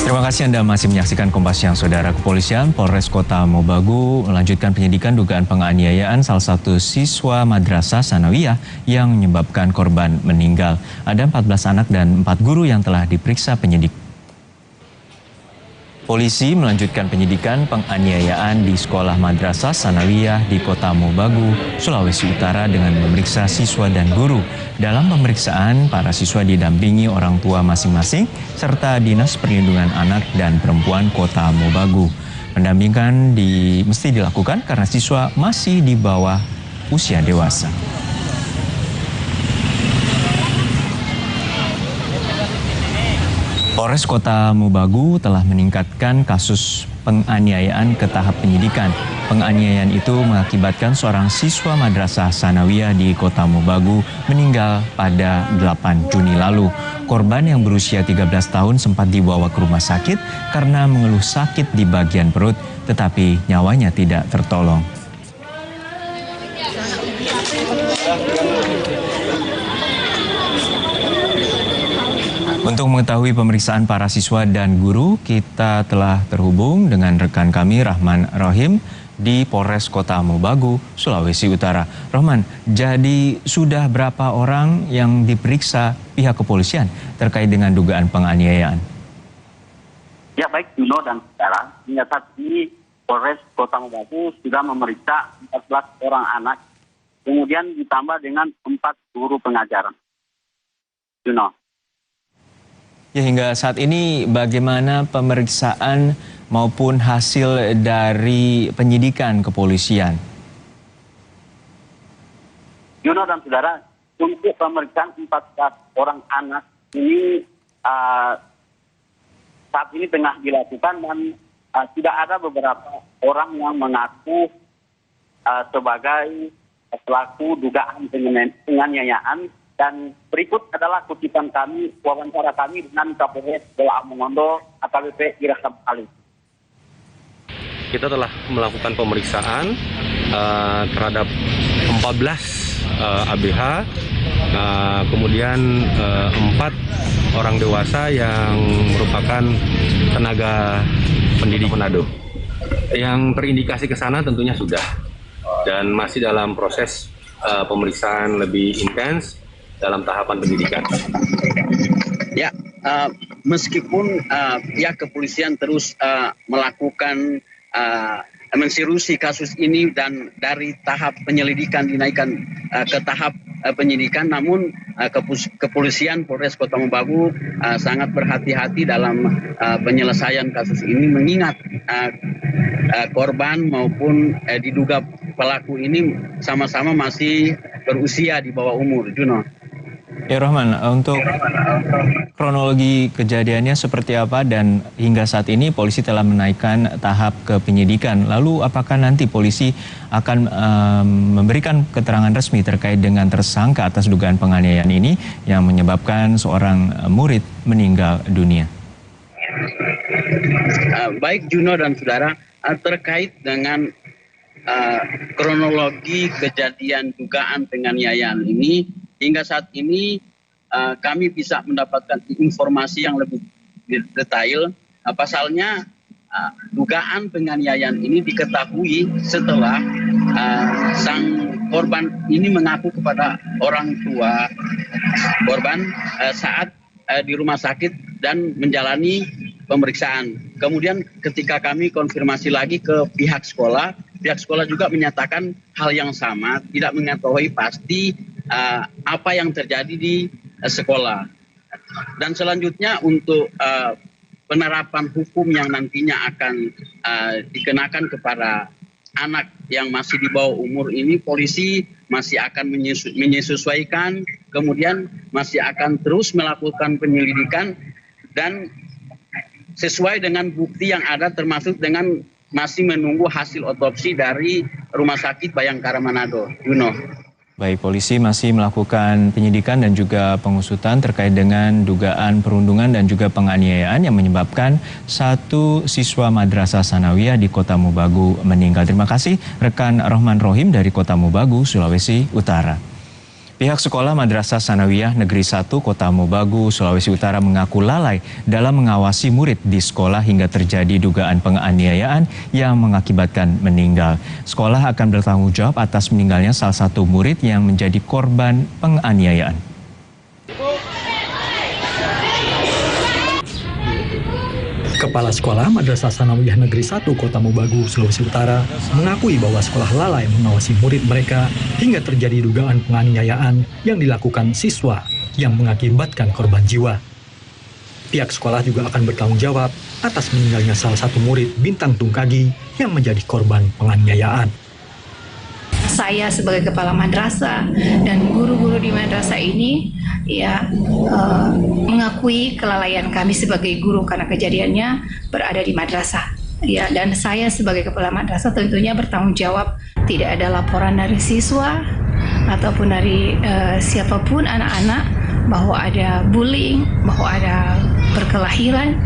Terima kasih Anda masih menyaksikan Kompas Siang, Saudara. Kepolisian Polres Kota Mobagu melanjutkan penyidikan dugaan penganiayaan salah satu siswa Madrasah Sanawiyah yang menyebabkan korban meninggal. Ada 14 anak dan 4 guru yang telah diperiksa penyidik. Polisi melanjutkan penyidikan penganiayaan di sekolah Madrasah Sanawiyah di Kota Mobagu, Sulawesi Utara dengan memeriksa siswa dan guru. Dalam pemeriksaan, para siswa didampingi orang tua masing-masing serta Dinas Perlindungan Anak dan Perempuan Kota Mobagu. Pendampingan mesti dilakukan karena siswa masih di bawah usia dewasa. Polres Kota Mobagu telah meningkatkan kasus penganiayaan ke tahap penyidikan. Penganiayaan itu mengakibatkan seorang siswa Madrasah Sanawiyah di Kota Mobagu meninggal pada 8 Juni lalu. Korban yang berusia 13 tahun sempat dibawa ke rumah sakit karena mengeluh sakit di bagian perut, tetapi nyawanya tidak tertolong. Untuk mengetahui pemeriksaan para siswa dan guru, kita telah terhubung dengan rekan kami Rahman Rohim di Polres Kota Mobagu, Sulawesi Utara. Rahman, jadi sudah berapa orang yang diperiksa pihak kepolisian terkait dengan dugaan penganiayaan? Ya baik, Juno dan saudara, hingga saat ini Polres Kota Mobagu sudah memeriksa 14 orang anak, kemudian ditambah dengan 4 guru pengajar. Juno. Ya, hingga saat ini bagaimana pemeriksaan maupun hasil dari penyidikan kepolisian? Juno dan saudara, untuk pemeriksaan 14 orang anak ini saat ini tengah dilakukan dan tidak ada beberapa orang yang mengaku sebagai pelaku dugaan penganiayaan. Dan berikut adalah kutipan kami, wawancara kami dengan Kapolres Bola Mongondo, AKBP Iraham Ali. Kita telah melakukan pemeriksaan terhadap 14 ABH, kemudian 4 orang dewasa yang merupakan tenaga pendidik Manado. Yang terindikasi ke sana tentunya sudah, dan masih dalam proses pemeriksaan lebih intens dalam tahapan penyidikan. Ya, meskipun pihak kepolisian terus melakukan menserusi kasus ini dan dari tahap penyelidikan dinaikkan ke tahap penyidikan, namun kepolisian Polres Kota Mobagu sangat berhati-hati dalam penyelesaian kasus ini, mengingat korban maupun diduga pelaku ini sama-sama masih berusia di bawah umur. Juno. Ya Rahman, untuk kronologi kejadiannya seperti apa dan hingga saat ini polisi telah menaikkan tahap ke penyidikan. Lalu apakah nanti polisi akan memberikan keterangan resmi terkait dengan tersangka atas dugaan penganiayaan ini yang menyebabkan seorang murid meninggal dunia? Baik Juno dan saudara, terkait dengan kronologi kejadian dugaan penganiayaan ini, hingga saat ini kami bisa mendapatkan informasi yang lebih detail. Pasalnya dugaan penganiayaan ini diketahui setelah sang korban ini mengaku kepada orang tua korban saat di rumah sakit dan menjalani pemeriksaan. Kemudian ketika kami konfirmasi lagi ke pihak sekolah juga menyatakan hal yang sama, tidak mengetahui pasti apa yang terjadi di sekolah. Dan selanjutnya untuk penerapan hukum yang nantinya akan dikenakan kepada anak yang masih di bawah umur ini, polisi masih akan menyesuaikan, kemudian masih akan terus melakukan penyelidikan dan sesuai dengan bukti yang ada, termasuk dengan masih menunggu hasil otopsi dari Rumah Sakit Bayangkara Manado. Baik, polisi masih melakukan penyidikan dan juga pengusutan terkait dengan dugaan perundungan dan juga penganiayaan yang menyebabkan satu siswa Madrasah Sanawiyah di Kota Mobagu meninggal. Terima kasih rekan Rohman Rohim dari Kota Mobagu, Sulawesi Utara. Pihak sekolah Madrasah Sanawiyah Negeri 1 Kota Mobagu, Sulawesi Utara mengaku lalai dalam mengawasi murid di sekolah hingga terjadi dugaan penganiayaan yang mengakibatkan meninggal. Sekolah akan bertanggung jawab atas meninggalnya salah satu murid yang menjadi korban penganiayaan. Kepala Sekolah Madrasah Sanawiyah Negeri 1 Kota Mobagu, Sulawesi Utara mengakui bahwa sekolah lalai mengawasi murid mereka hingga terjadi dugaan penganiayaan yang dilakukan siswa yang mengakibatkan korban jiwa. Pihak sekolah juga akan bertanggung jawab atas meninggalnya salah satu murid Bintang Tungkagi yang menjadi korban penganiayaan. Saya sebagai kepala madrasah dan guru-guru di madrasah ini mengakui kelalaian kami sebagai guru karena kejadiannya berada di madrasah. Dan saya sebagai kepala madrasah tentunya bertanggung jawab. Tidak ada laporan dari siswa ataupun dari siapapun anak-anak bahwa ada bullying, bahwa ada perkelahian,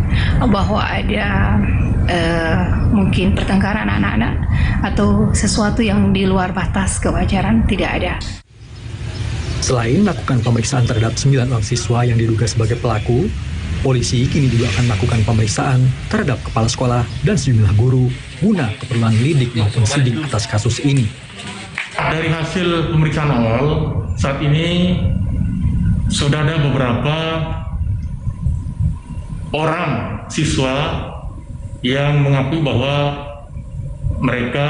bahwa ada mungkin pertengkaran anak-anak atau sesuatu yang di luar batas kewajaran, tidak ada. Selain melakukan pemeriksaan terhadap 9 orang siswa yang diduga sebagai pelaku, polisi kini juga akan melakukan pemeriksaan terhadap kepala sekolah dan sejumlah guru guna keperluan lidik maupun sidik atas kasus ini. Dari hasil pemeriksaan awal, saat ini sudah ada beberapa orang siswa yang mengakui bahwa mereka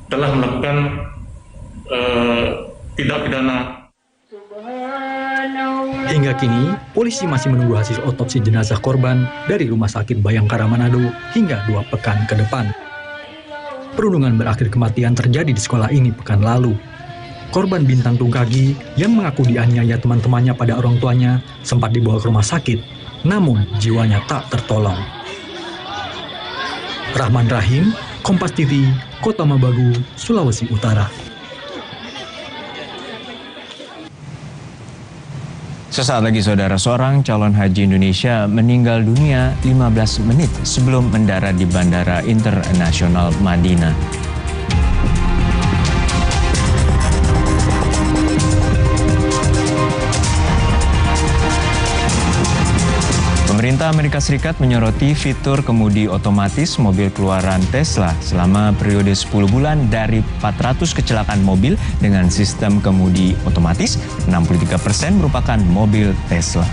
telah melakukan tindak pidana. Hingga kini, polisi masih menunggu hasil otopsi jenazah korban dari Rumah Sakit Bayangkara Manado hingga 2 pekan ke depan. Perundungan berakhir kematian terjadi di sekolah ini pekan lalu. Korban Bintang Tungkagi yang mengaku dianiaya teman-temannya pada orang tuanya sempat dibawa ke rumah sakit, namun jiwanya tak tertolong. Rahman Rahim, Kompas TV, Kota Mobagu, Sulawesi Utara. Sesaat lagi saudara, seorang calon haji Indonesia meninggal dunia 15 menit sebelum mendarat di Bandara Internasional Madinah. Pemerintah Amerika Serikat menyoroti fitur kemudi otomatis mobil keluaran Tesla selama periode 10 bulan. Dari 400 kecelakaan mobil dengan sistem kemudi otomatis, 63% merupakan mobil Tesla.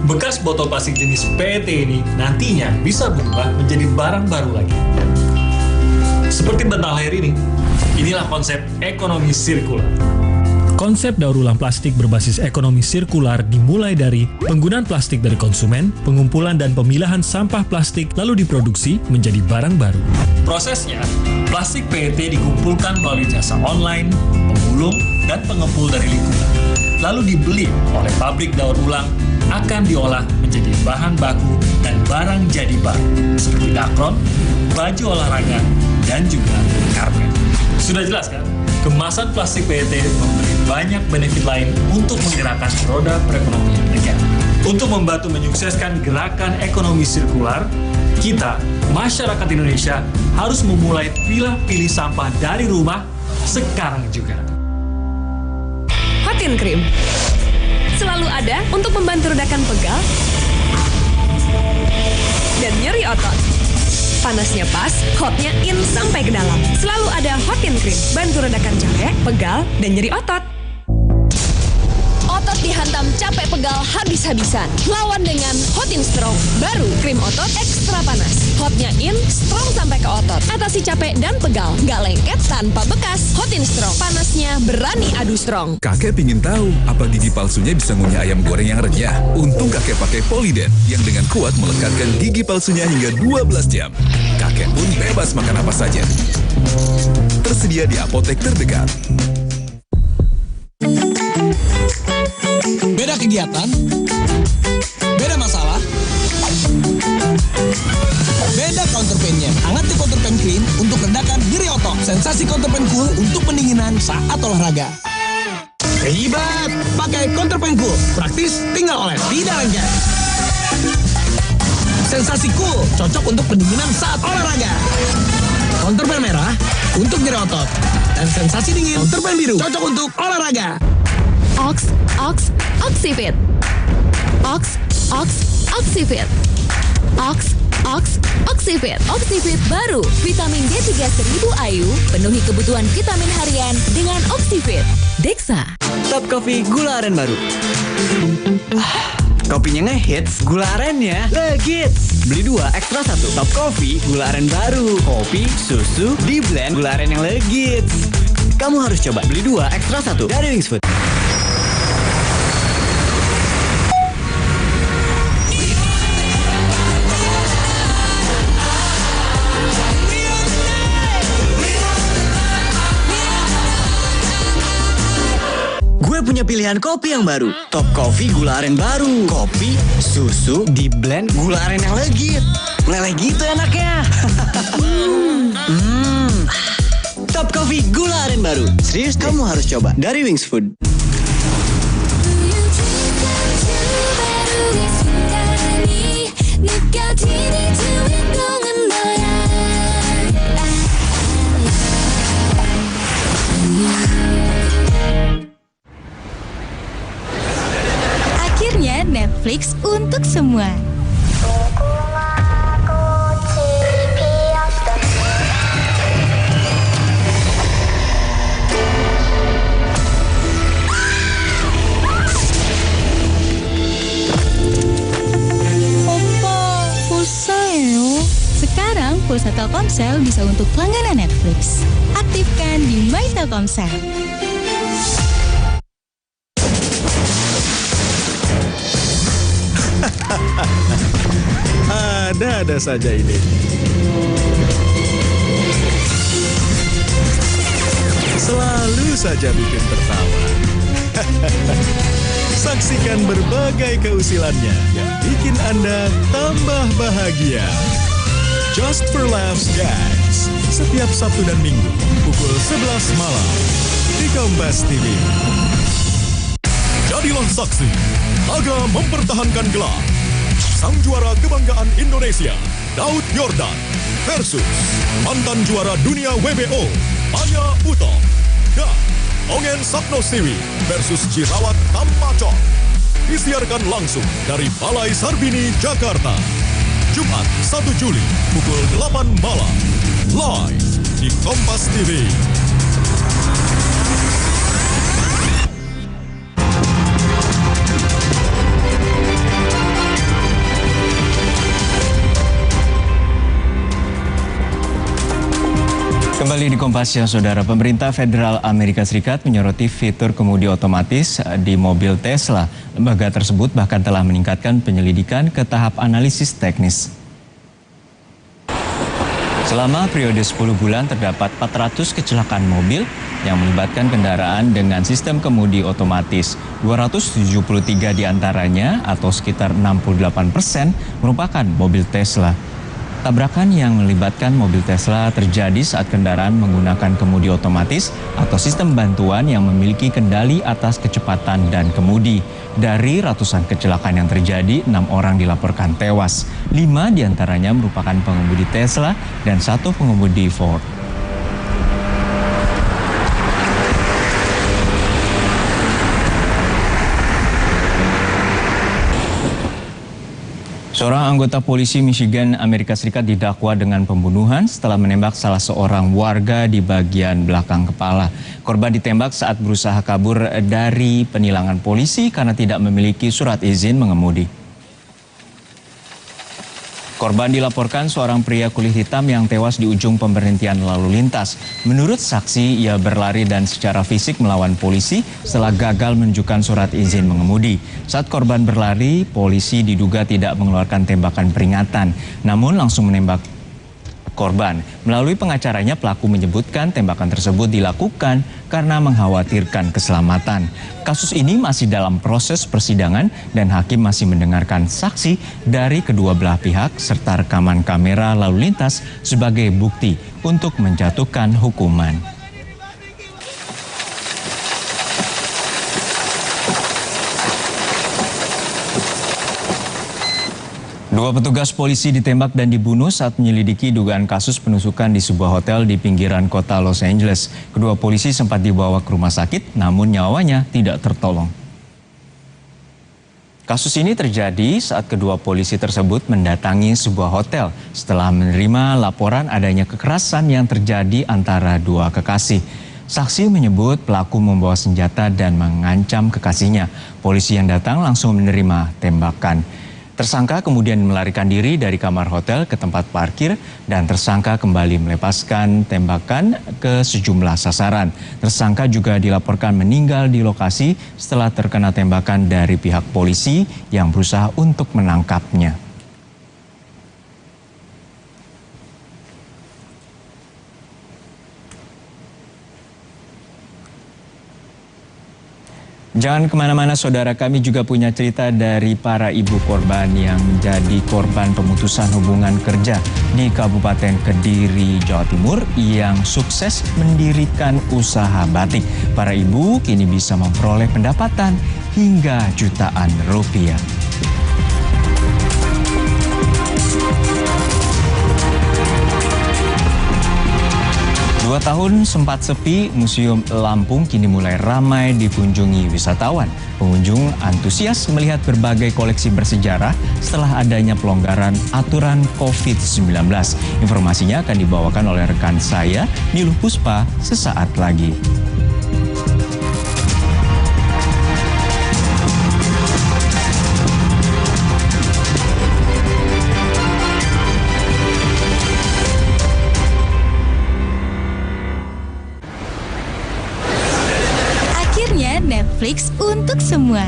Bekas botol plastik jenis PET ini nantinya bisa berubah menjadi barang baru lagi. Seperti bantal air ini, inilah konsep ekonomi sirkular. Konsep daur ulang plastik berbasis ekonomi sirkular dimulai dari penggunaan plastik dari konsumen, pengumpulan dan pemilahan sampah plastik lalu diproduksi menjadi barang baru. Prosesnya, plastik PET dikumpulkan melalui jasa online, pemulung, dan pengepul dari lingkungan. Lalu dibeli oleh pabrik daur ulang, akan diolah menjadi bahan baku dan barang jadi baru seperti dakron, baju olahraga, dan juga karpet. Sudah jelas kan? Kemasan plastik PET memberi banyak benefit lain untuk menggerakkan roda perekonomian negara. Untuk membantu menyukseskan gerakan ekonomi sirkular, kita, masyarakat Indonesia, harus memulai pilih sampah dari rumah sekarang juga. Hotin Cream selalu ada untuk membantu redakan pegal dan nyeri otot. Panasnya pas, hotnya in sampai ke dalam. Selalu ada Hotin Cream, bantu redakan capek, pegal, dan nyeri otot. Otot dihantam capek pegal habis-habisan. Lawan dengan Hotin Strong, baru krim otot ekstra panas. Hotnya in, strong sampai ke otot. Atasi capek dan pegal, nggak lengket tanpa bekas. Hotin Strong, panasnya berani adu strong. Kakek pingin tahu apa gigi palsunya bisa ngunyah ayam goreng yang renyah. Untung kakek pakai Polydent yang dengan kuat melekatkan gigi palsunya hingga 12 jam. Kakek pun bebas makan apa saja. Tersedia di apotek terdekat. Beda kegiatan, beda masalah, beda counterpain-nya. Angkat counterpain clean untuk redakan nyeri otot. Sensasi counterpain cool untuk pendinginan saat olahraga. Hebat! Pakai counterpain cool. Praktis, tinggal oles, tidak lengket. Sensasi cool, cocok untuk pendinginan saat olahraga. Counterpain merah untuk nyeri otot. Dan sensasi dingin, counterpain biru, cocok untuk olahraga. Oxyfit. Oxyfit. Oxyfit. Oxyfit baru. Vitamin D3 1000 IU. Penuhi kebutuhan vitamin harian dengan Oxyfit. Dexa. Top Coffee gula aren baru. Kopinya ngehits, gula arennya legits. Beli 2 ekstra 1 Top Coffee gula aren baru. Kopi, susu, di blend gula aren yang legits. Kamu harus coba. Beli 2 ekstra 1 dari Wings Food. Gue punya pilihan kopi yang baru. Top Coffee gula aren baru. Kopi, susu, di blend gula aren yang legit. Meleleh gitu enaknya. Top Coffee gula aren baru. Serius, kamu harus coba. Dari Wings Food. Akhirnya Netflix untuk semua. Opa, pulsa ya. Sekarang pulsa Telkomsel bisa untuk langganan Netflix. Aktifkan di My Telkomsel. Ada saja ide. Selalu saja bikin tertawa. Saksikan berbagai keusilannya yang bikin Anda tambah bahagia. Just for Laughs Guys, setiap Sabtu dan Minggu pukul 11 malam di Kompas TV. Jadilah saksi, laga mempertahankan gelar. Sang juara kebanggaan Indonesia, Daud Yordan, versus mantan juara dunia WBO, Maya Uto, dan Ongen Sapnosiwi versus Jirawat Tampacok. Disiarkan langsung dari Balai Sarbini, Jakarta. Jumat 1 Juli pukul 8 malam. Live di Kompas TV. Kembali di Kompas ya Saudara, pemerintah federal Amerika Serikat menyoroti fitur kemudi otomatis di mobil Tesla. Lembaga tersebut bahkan telah meningkatkan penyelidikan ke tahap analisis teknis. Selama periode 10 bulan terdapat 400 kecelakaan mobil yang melibatkan kendaraan dengan sistem kemudi otomatis. 273 diantaranya atau sekitar 68% merupakan mobil Tesla. Tabrakan yang melibatkan mobil Tesla terjadi saat kendaraan menggunakan kemudi otomatis atau sistem bantuan yang memiliki kendali atas kecepatan dan kemudi. Dari ratusan kecelakaan yang terjadi, 6 orang dilaporkan tewas. 5 diantaranya merupakan pengemudi Tesla dan 1 pengemudi Ford. Seorang anggota polisi Michigan, Amerika Serikat didakwa dengan pembunuhan setelah menembak salah seorang warga di bagian belakang kepala. Korban ditembak saat berusaha kabur dari penilangan polisi karena tidak memiliki surat izin mengemudi. Korban dilaporkan seorang pria kulit hitam yang tewas di ujung pemberhentian lalu lintas. Menurut saksi, ia berlari dan secara fisik melawan polisi setelah gagal menunjukkan surat izin mengemudi. Saat korban berlari, polisi diduga tidak mengeluarkan tembakan peringatan, namun langsung menembak korban. Melalui pengacaranya, pelaku menyebutkan tembakan tersebut dilakukan karena mengkhawatirkan keselamatan. Kasus ini masih dalam proses persidangan dan hakim masih mendengarkan saksi dari kedua belah pihak serta rekaman kamera lalu lintas sebagai bukti untuk menjatuhkan hukuman. Dua petugas polisi ditembak dan dibunuh saat menyelidiki dugaan kasus penusukan di sebuah hotel di pinggiran kota Los Angeles. Kedua polisi sempat dibawa ke rumah sakit, namun nyawanya tidak tertolong. Kasus ini terjadi saat kedua polisi tersebut mendatangi sebuah hotel setelah menerima laporan adanya kekerasan yang terjadi antara dua kekasih. Saksi menyebut pelaku membawa senjata dan mengancam kekasihnya. Polisi yang datang langsung menerima tembakan. Tersangka kemudian melarikan diri dari kamar hotel ke tempat parkir dan tersangka kembali melepaskan tembakan ke sejumlah sasaran. Tersangka juga dilaporkan meninggal di lokasi setelah terkena tembakan dari pihak polisi yang berusaha untuk menangkapnya. Jangan kemana-mana saudara, kami juga punya cerita dari para ibu korban yang menjadi korban pemutusan hubungan kerja di Kabupaten Kediri, Jawa Timur yang sukses mendirikan usaha batik. Para ibu kini bisa memperoleh pendapatan hingga jutaan rupiah. 2 tahun sempat sepi, Museum Lampung kini mulai ramai dikunjungi wisatawan. Pengunjung antusias melihat berbagai koleksi bersejarah setelah adanya pelonggaran aturan COVID-19. Informasinya akan dibawakan oleh rekan saya, Niluh Puspa, sesaat lagi. Netflix untuk semua.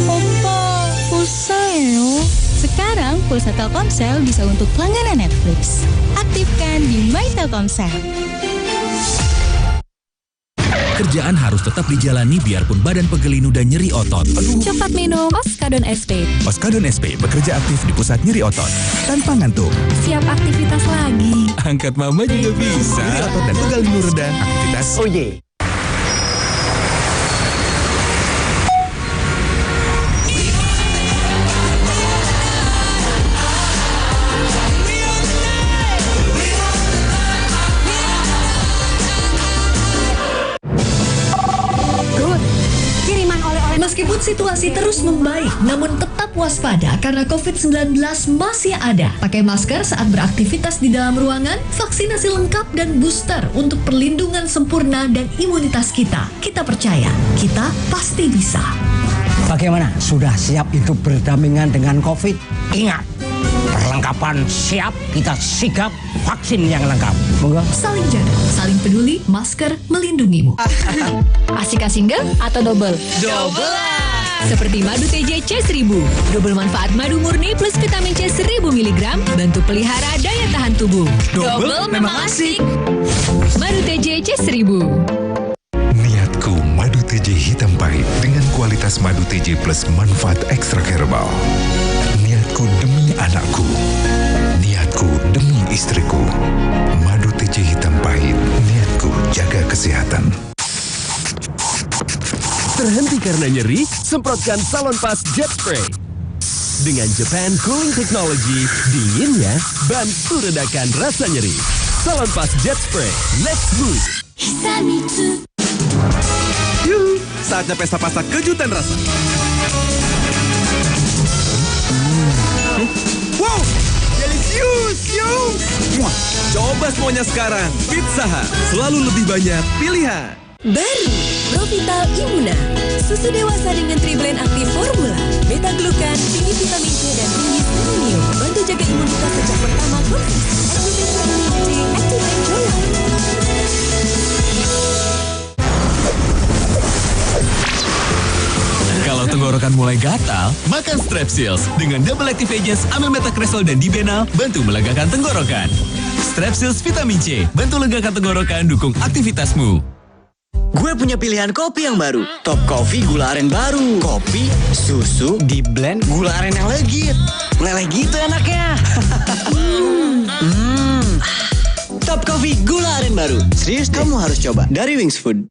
Opa, pulsa ya? Sekarang pulsa Telkomsel bisa untuk langganan Netflix. Aktifkan di My Telkomsel. Kerjaan harus tetap dijalani biarpun badan pegel dan nyeri otot. Cepat minum Oskadon SP. Oskadon SP bekerja aktif di pusat nyeri otot tanpa ngantuk. Siap aktivitas lagi. Angkat mama juga bisa. Nyeri otot dan pegal dulu reda. Aktivitas. Oh yeah. Meskipun situasi terus membaik, namun tetap waspada karena COVID-19 masih ada. Pakai masker saat beraktivitas di dalam ruangan, vaksinasi lengkap dan booster untuk perlindungan sempurna dan imunitas kita. Kita percaya, kita pasti bisa. Bagaimana? Sudah siap hidup berdampingan dengan COVID? Ingat, perlengkapan siap, kita sigap, vaksin yang lengkap. Moga. Saling jaga, saling peduli, masker melindungimu. Asik single atau double? Double lah! Seperti madu TJ C1000. Double manfaat madu murni plus vitamin C 1000 mg, bantu pelihara daya tahan tubuh. Double memang asik. Madu TJ C1000. Niatku madu TJ hitam pahit dengan kualitas madu TJ plus manfaat ekstra herbal. Niatku demi anakku. Niatku demi istriku. Madu TJ hitam pahit. Niatku jaga kesehatan. Terhenti karena nyeri? Semprotkan Salonpas Jet Spray. Dengan Japan Cooling Technology, dinginnya bantu redakan rasa nyeri. Salonpas Jet Spray, let's move. Yuhu, saatnya pesta pasta kejutan rasa. Wow, delicious, yo! Coba semuanya sekarang. Pizza Hut, selalu lebih banyak pilihan. Baru, Provital Immuna. Susu dewasa dengan triblend aktif formula. Beta-glukan, tinggi vitamin C dan tinggi selenium. Bantu jaga imunitas sejak pertama konsumsi. Activate your life. Kalau tenggorokan mulai gatal, makan Strepsils. Dengan double active agents amel metacresol dan dibenal, bantu melegakan tenggorokan. Strepsils vitamin C, bantu legakan tenggorokan, dukung aktivitasmu. Gue punya pilihan kopi yang baru. Top Coffee gula aren baru. Kopi, susu, di blend gula aren yang legit. Meleleh gitu enaknya. Top Coffee gula aren baru. Serius, kamu harus coba. Dari Wings Food.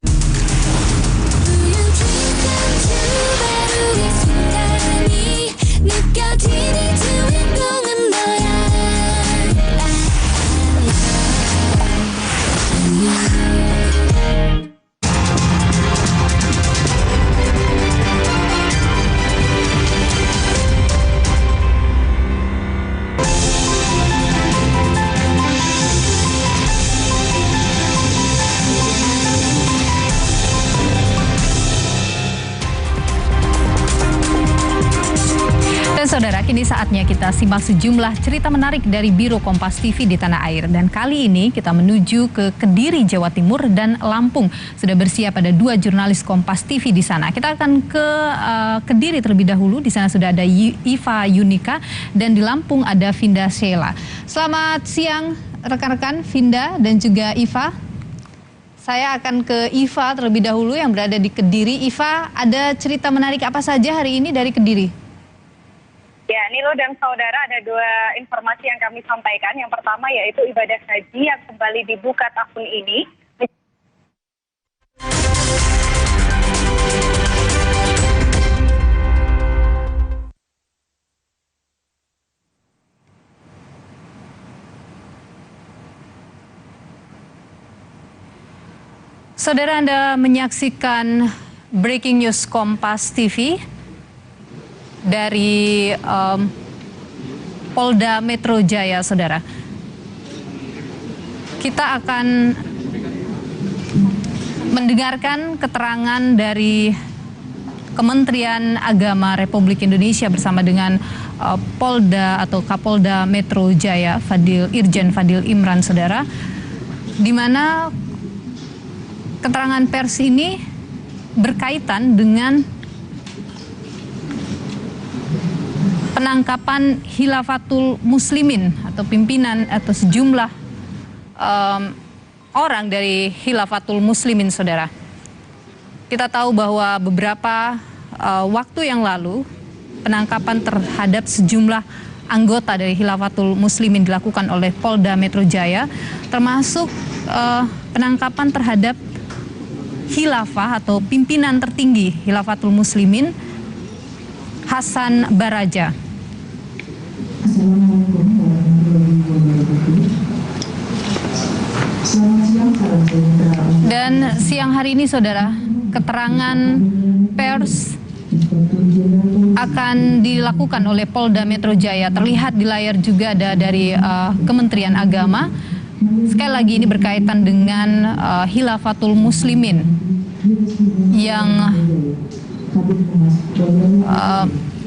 Saudara, kini saatnya kita simak sejumlah cerita menarik dari Biro Kompas TV di tanah air. Dan kali ini kita menuju ke Kediri, Jawa Timur dan Lampung. Sudah bersiap ada 2 jurnalis Kompas TV di sana. Kita akan ke Kediri terlebih dahulu. Di sana sudah ada Iva Yunika dan di Lampung ada Vinda Sheila. Selamat siang rekan-rekan Vinda dan juga Iva. Saya akan ke Iva terlebih dahulu yang berada di Kediri. Iva, ada cerita menarik apa saja hari ini dari Kediri? Ya, Nilo dan saudara, ada 2 informasi yang kami sampaikan. Yang pertama yaitu ibadah haji yang kembali dibuka tahun ini. Saudara, Anda menyaksikan Breaking News Kompas TV dari Polda Metro Jaya, saudara. Kita akan mendengarkan keterangan dari Kementerian Agama Republik Indonesia bersama dengan Polda atau Kapolda Metro Jaya, Irjen Fadil Imran, saudara, di mana keterangan pers ini berkaitan dengan penangkapan Khilafatul Muslimin atau pimpinan atau sejumlah orang dari Khilafatul Muslimin, saudara. Kita tahu bahwa beberapa waktu yang lalu penangkapan terhadap sejumlah anggota dari Khilafatul Muslimin dilakukan oleh Polda Metro Jaya, termasuk penangkapan terhadap khilafah atau pimpinan tertinggi Khilafatul Muslimin, Hasan Baraja. Dan siang hari ini, saudara, keterangan pers akan dilakukan oleh Polda Metro Jaya. Terlihat di layar juga ada dari Kementerian Agama. Sekali lagi ini berkaitan dengan Khilafatul Muslimin yang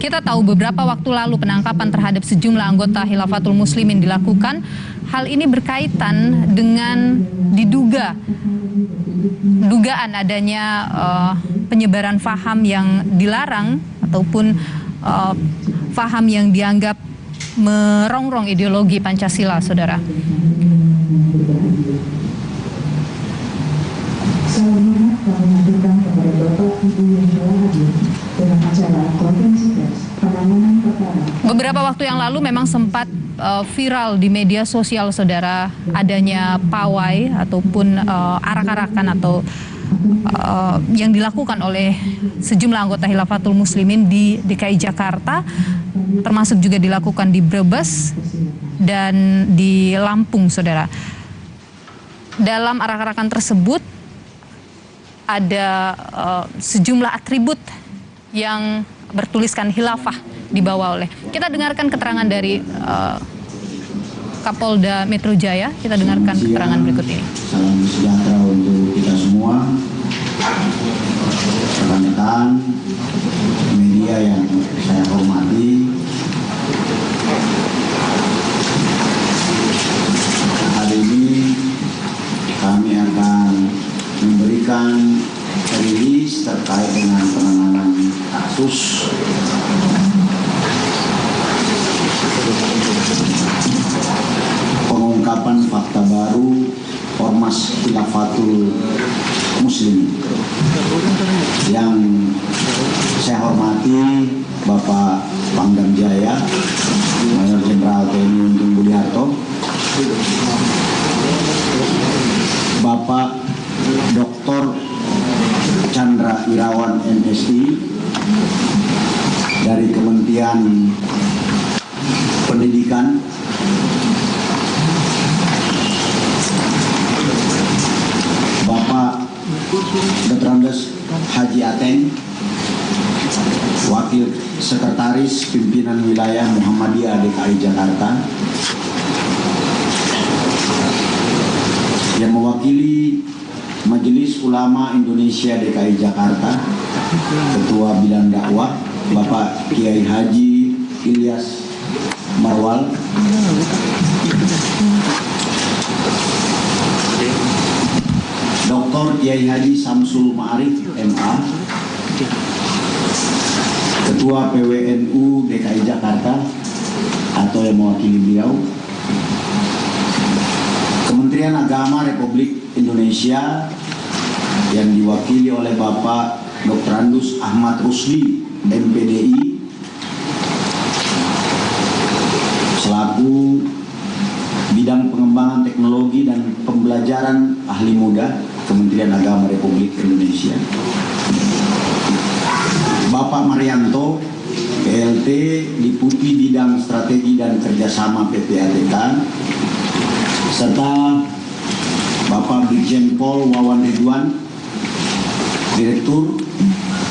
kita tahu beberapa waktu lalu penangkapan terhadap sejumlah anggota Khilafatul Muslimin dilakukan. Hal ini berkaitan dengan dugaan adanya penyebaran faham yang dilarang ataupun faham yang dianggap merongrong ideologi Pancasila, saudara. Beberapa waktu yang lalu memang sempat viral di media sosial, saudara, adanya pawai ataupun arak-arakan atau yang dilakukan oleh sejumlah anggota Khilafatul Muslimin di DKI Jakarta termasuk juga dilakukan di Brebes dan di Lampung, saudara. Dalam arak-arakan tersebut ada sejumlah atribut yang bertuliskan khilafah dibawa oleh. Kita dengarkan keterangan dari Kapolda Metro Jaya. Kita dengarkan keterangan berikut ini. Salam sejahtera untuk kita semua, rekan-rekan media yang saya hormati. Hari ini kami akan memberikan rilis terkait dengan penanganan kasus pengungkapan fakta baru Ormas Khilafatul Muslimin yang saya hormati Bapak Pangdam Jaya Mayor Jenderal TNI Untung Budiharto, Bapak Dr. Chandra Irawan MSI dari Kementerian Pendidikan, Bapak Dr. Andes Haji Ateng, Wakil Sekretaris Pimpinan Wilayah Muhammadiyah DKI Jakarta, yang mewakili Majelis Ulama Indonesia DKI Jakarta, Ketua Bidang Dakwah Bapak Kiai Haji Ilyas Marwal, Dr. Kiai Haji Samsul Ma'arif MA, Ketua PWNU DKI Jakarta atau yang mewakili beliau, Kementerian Agama Republik Indonesia yang diwakili oleh Bapak Dr. Andus Ahmad Rusli MPDI selaku Bidang Pengembangan Teknologi dan Pembelajaran Ahli Muda Kementerian Agama Republik Indonesia, Bapak Marianto PLT Deputi Bidang Strategi dan Kerjasama PPATK, serta Bapak Brigjen Pol Wawan Ridwan, Direktur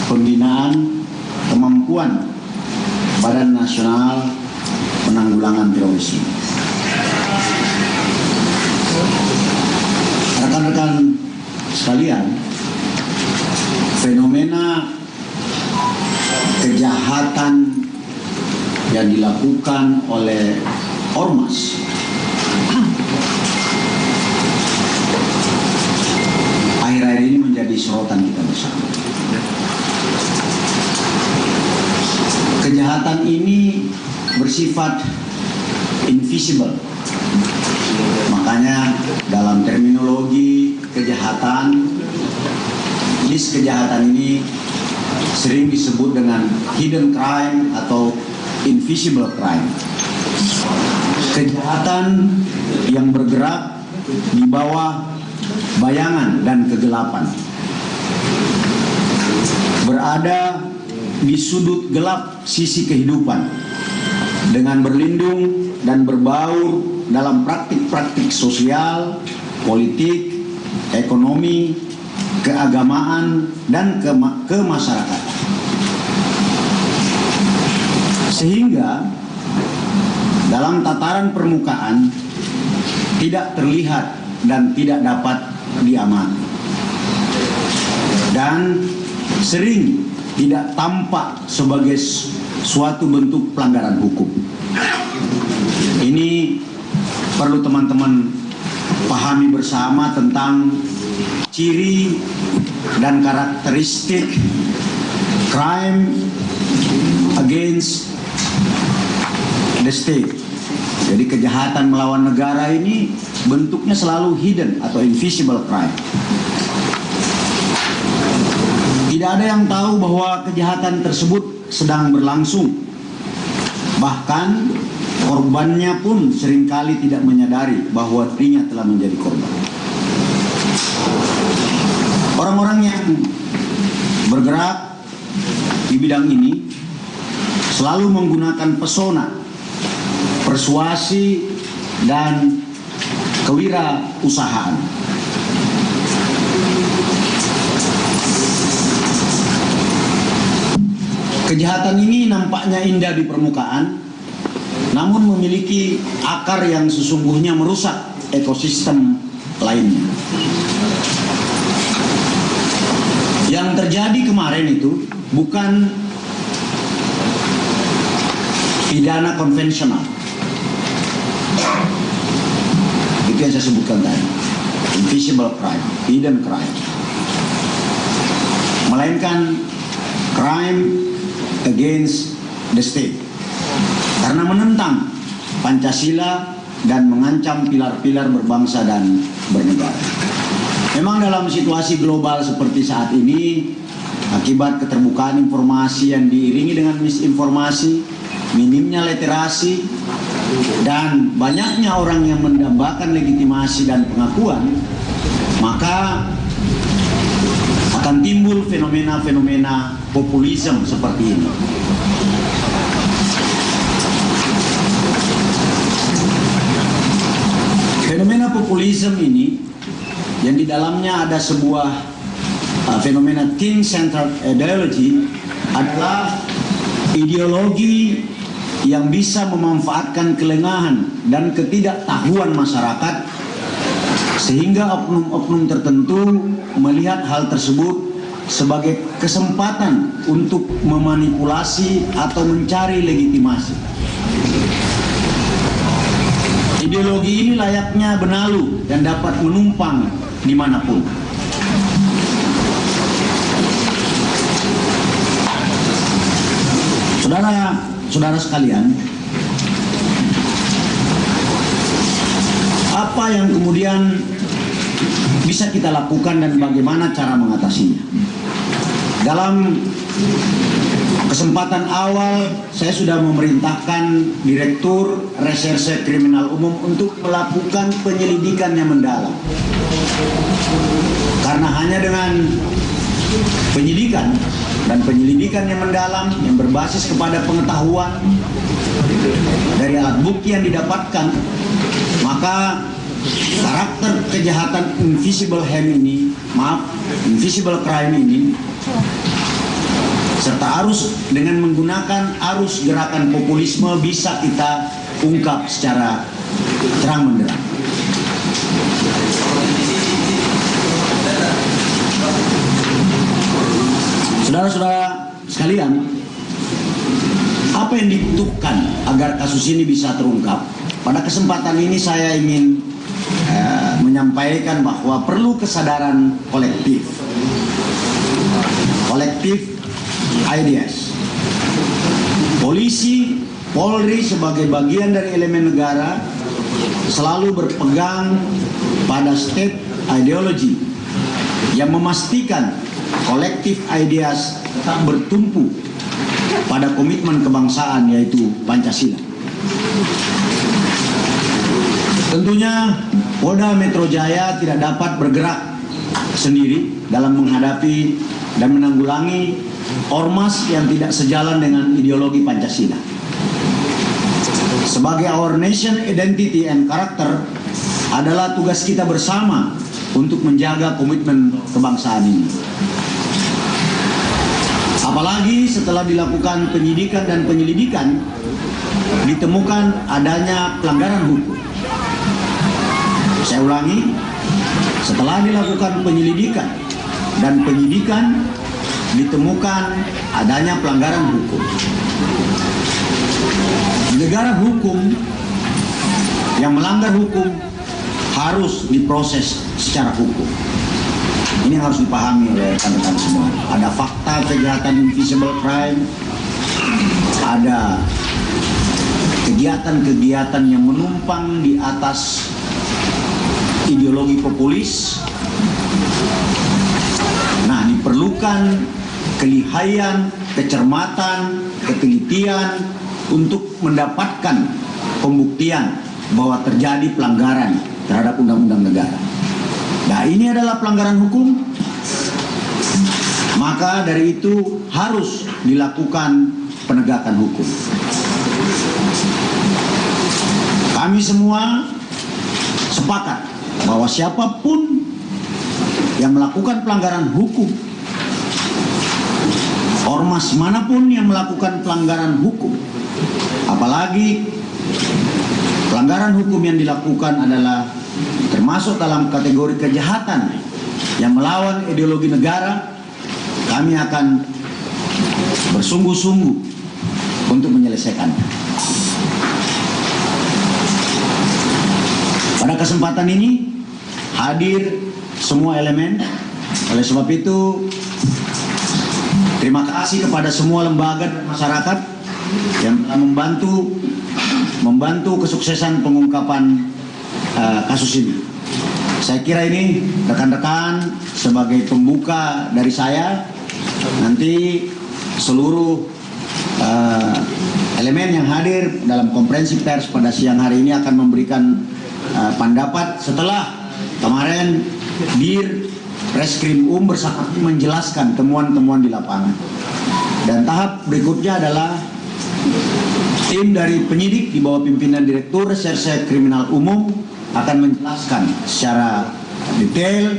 Pembinaan Kemampuan Badan Nasional Penanggulangan Terorisme. Rekan-rekan sekalian, fenomena kejahatan yang dilakukan oleh ormas akhir-akhir ini menjadi sorotan kita bersama. Kejahatan ini bersifat invisible. Makanya dalam terminologi kejahatan, jenis kejahatan ini sering disebut dengan hidden crime atau invisible crime. Kejahatan yang bergerak di bawah bayangan dan kegelapan, berada di sudut gelap sisi kehidupan, dengan berlindung dan berbaur dalam praktik-praktik sosial, politik, ekonomi, keagamaan, dan kemasyarakatan. Sehingga dalam tataran permukaan tidak terlihat dan tidak dapat diamati, dan sering tidak tampak sebagai suatu bentuk pelanggaran hukum. Ini perlu teman-teman pahami bersama tentang ciri dan karakteristik crime against the state. Jadi kejahatan melawan negara ini bentuknya selalu hidden atau invisible crime. Tidak ada yang tahu bahwa kejahatan tersebut sedang berlangsung. Bahkan korbannya pun seringkali tidak menyadari bahwa dirinya telah menjadi korban. Orang-orang yang bergerak di bidang ini selalu menggunakan pesona, persuasi, dan kewirausahaan. Kejahatan ini nampaknya indah di permukaan, namun memiliki akar yang sesungguhnya merusak ekosistem lainnya. Yang terjadi kemarin itu bukan pidana konvensional. Itu yang saya sebutkan tadi. Invisible crime, hidden crime. Melainkan crime against the state. Karena menentang Pancasila dan mengancam pilar-pilar berbangsa dan bernegara. Memang dalam situasi global seperti saat ini, akibat keterbukaan informasi yang diiringi dengan misinformasi, minimnya literasi, dan banyaknya orang yang mendambakan legitimasi dan pengakuan, maka akan timbul fenomena-fenomena populisme seperti ini. Fenomena populisme ini yang di dalamnya ada sebuah fenomena king-centered ideology adalah ideologi yang bisa memanfaatkan kelengahan dan ketidaktahuan masyarakat sehingga oknum-oknum tertentu melihat hal tersebut sebagai kesempatan untuk memanipulasi atau mencari legitimasi. Ideologi ini layaknya benalu dan dapat menumpang dimanapun. Saudara sekalian, apa yang kemudian bisa kita lakukan dan bagaimana cara mengatasinya? Dalam kesempatan awal, saya sudah memerintahkan Direktur Reserse Kriminal Umum untuk melakukan penyelidikan yang mendalam. Karena hanya dengan penyidikan dan penyelidikan yang mendalam yang berbasis kepada pengetahuan dari alat bukti yang didapatkan, maka karakter kejahatan invisible crime ini serta dengan menggunakan arus gerakan populisme bisa kita ungkap secara terang benderang. Saudara-saudara sekalian, apa yang dibutuhkan agar kasus ini bisa terungkap? Pada kesempatan ini saya ingin menyampaikan bahwa perlu kesadaran kolektif ideas. Polisi, Polri sebagai bagian dari elemen negara selalu berpegang pada state ideology yang memastikan kolektif ideas tetap bertumpu pada komitmen kebangsaan, yaitu Pancasila. Tentunya Polda Metro Jaya tidak dapat bergerak sendiri dalam menghadapi dan menanggulangi ormas yang tidak sejalan dengan ideologi Pancasila. Sebagai our nation identity and character, adalah tugas kita bersama untuk menjaga komitmen kebangsaan ini. Apalagi setelah dilakukan penyidikan dan penyelidikan, ditemukan adanya pelanggaran hukum. Saya ulangi, setelah dilakukan penyelidikan dan penyidikan, ditemukan adanya pelanggaran hukum. Negara hukum yang melanggar hukum harus diproses secara hukum. Ini harus dipahami oleh rekan-rekan semua. Ada fakta kejahatan invisible crime, ada kegiatan-kegiatan yang menumpang di atas ideologi populis. Nah, diperlukan kelihayan, kecermatan, ketelitian untuk mendapatkan pembuktian bahwa terjadi pelanggaran terhadap undang-undang negara. Nah, ini adalah pelanggaran hukum. Maka dari itu harus dilakukan penegakan hukum. Kami semua sepakat bahwa siapapun yang melakukan pelanggaran hukum, ormas manapun yang melakukan pelanggaran hukum, apalagi pelanggaran hukum yang dilakukan adalah termasuk dalam kategori kejahatan yang melawan ideologi negara, kami akan bersungguh-sungguh untuk menyelesaikannya. Pada kesempatan ini hadir semua elemen. Oleh sebab itu, terima kasih kepada semua lembaga dan masyarakat yang telah membantu kesuksesan pengungkapan kasus ini. Saya kira ini rekan-rekan sebagai pembuka dari saya, nanti seluruh elemen yang hadir dalam konferensi pers pada siang hari ini akan memberikan pendapat setelah kemarin Dir Reskrim bersama menjelaskan temuan-temuan di lapangan. Dan tahap berikutnya adalah tim dari penyidik di bawah pimpinan Direktur Reserse Kriminal Umum akan menjelaskan secara detail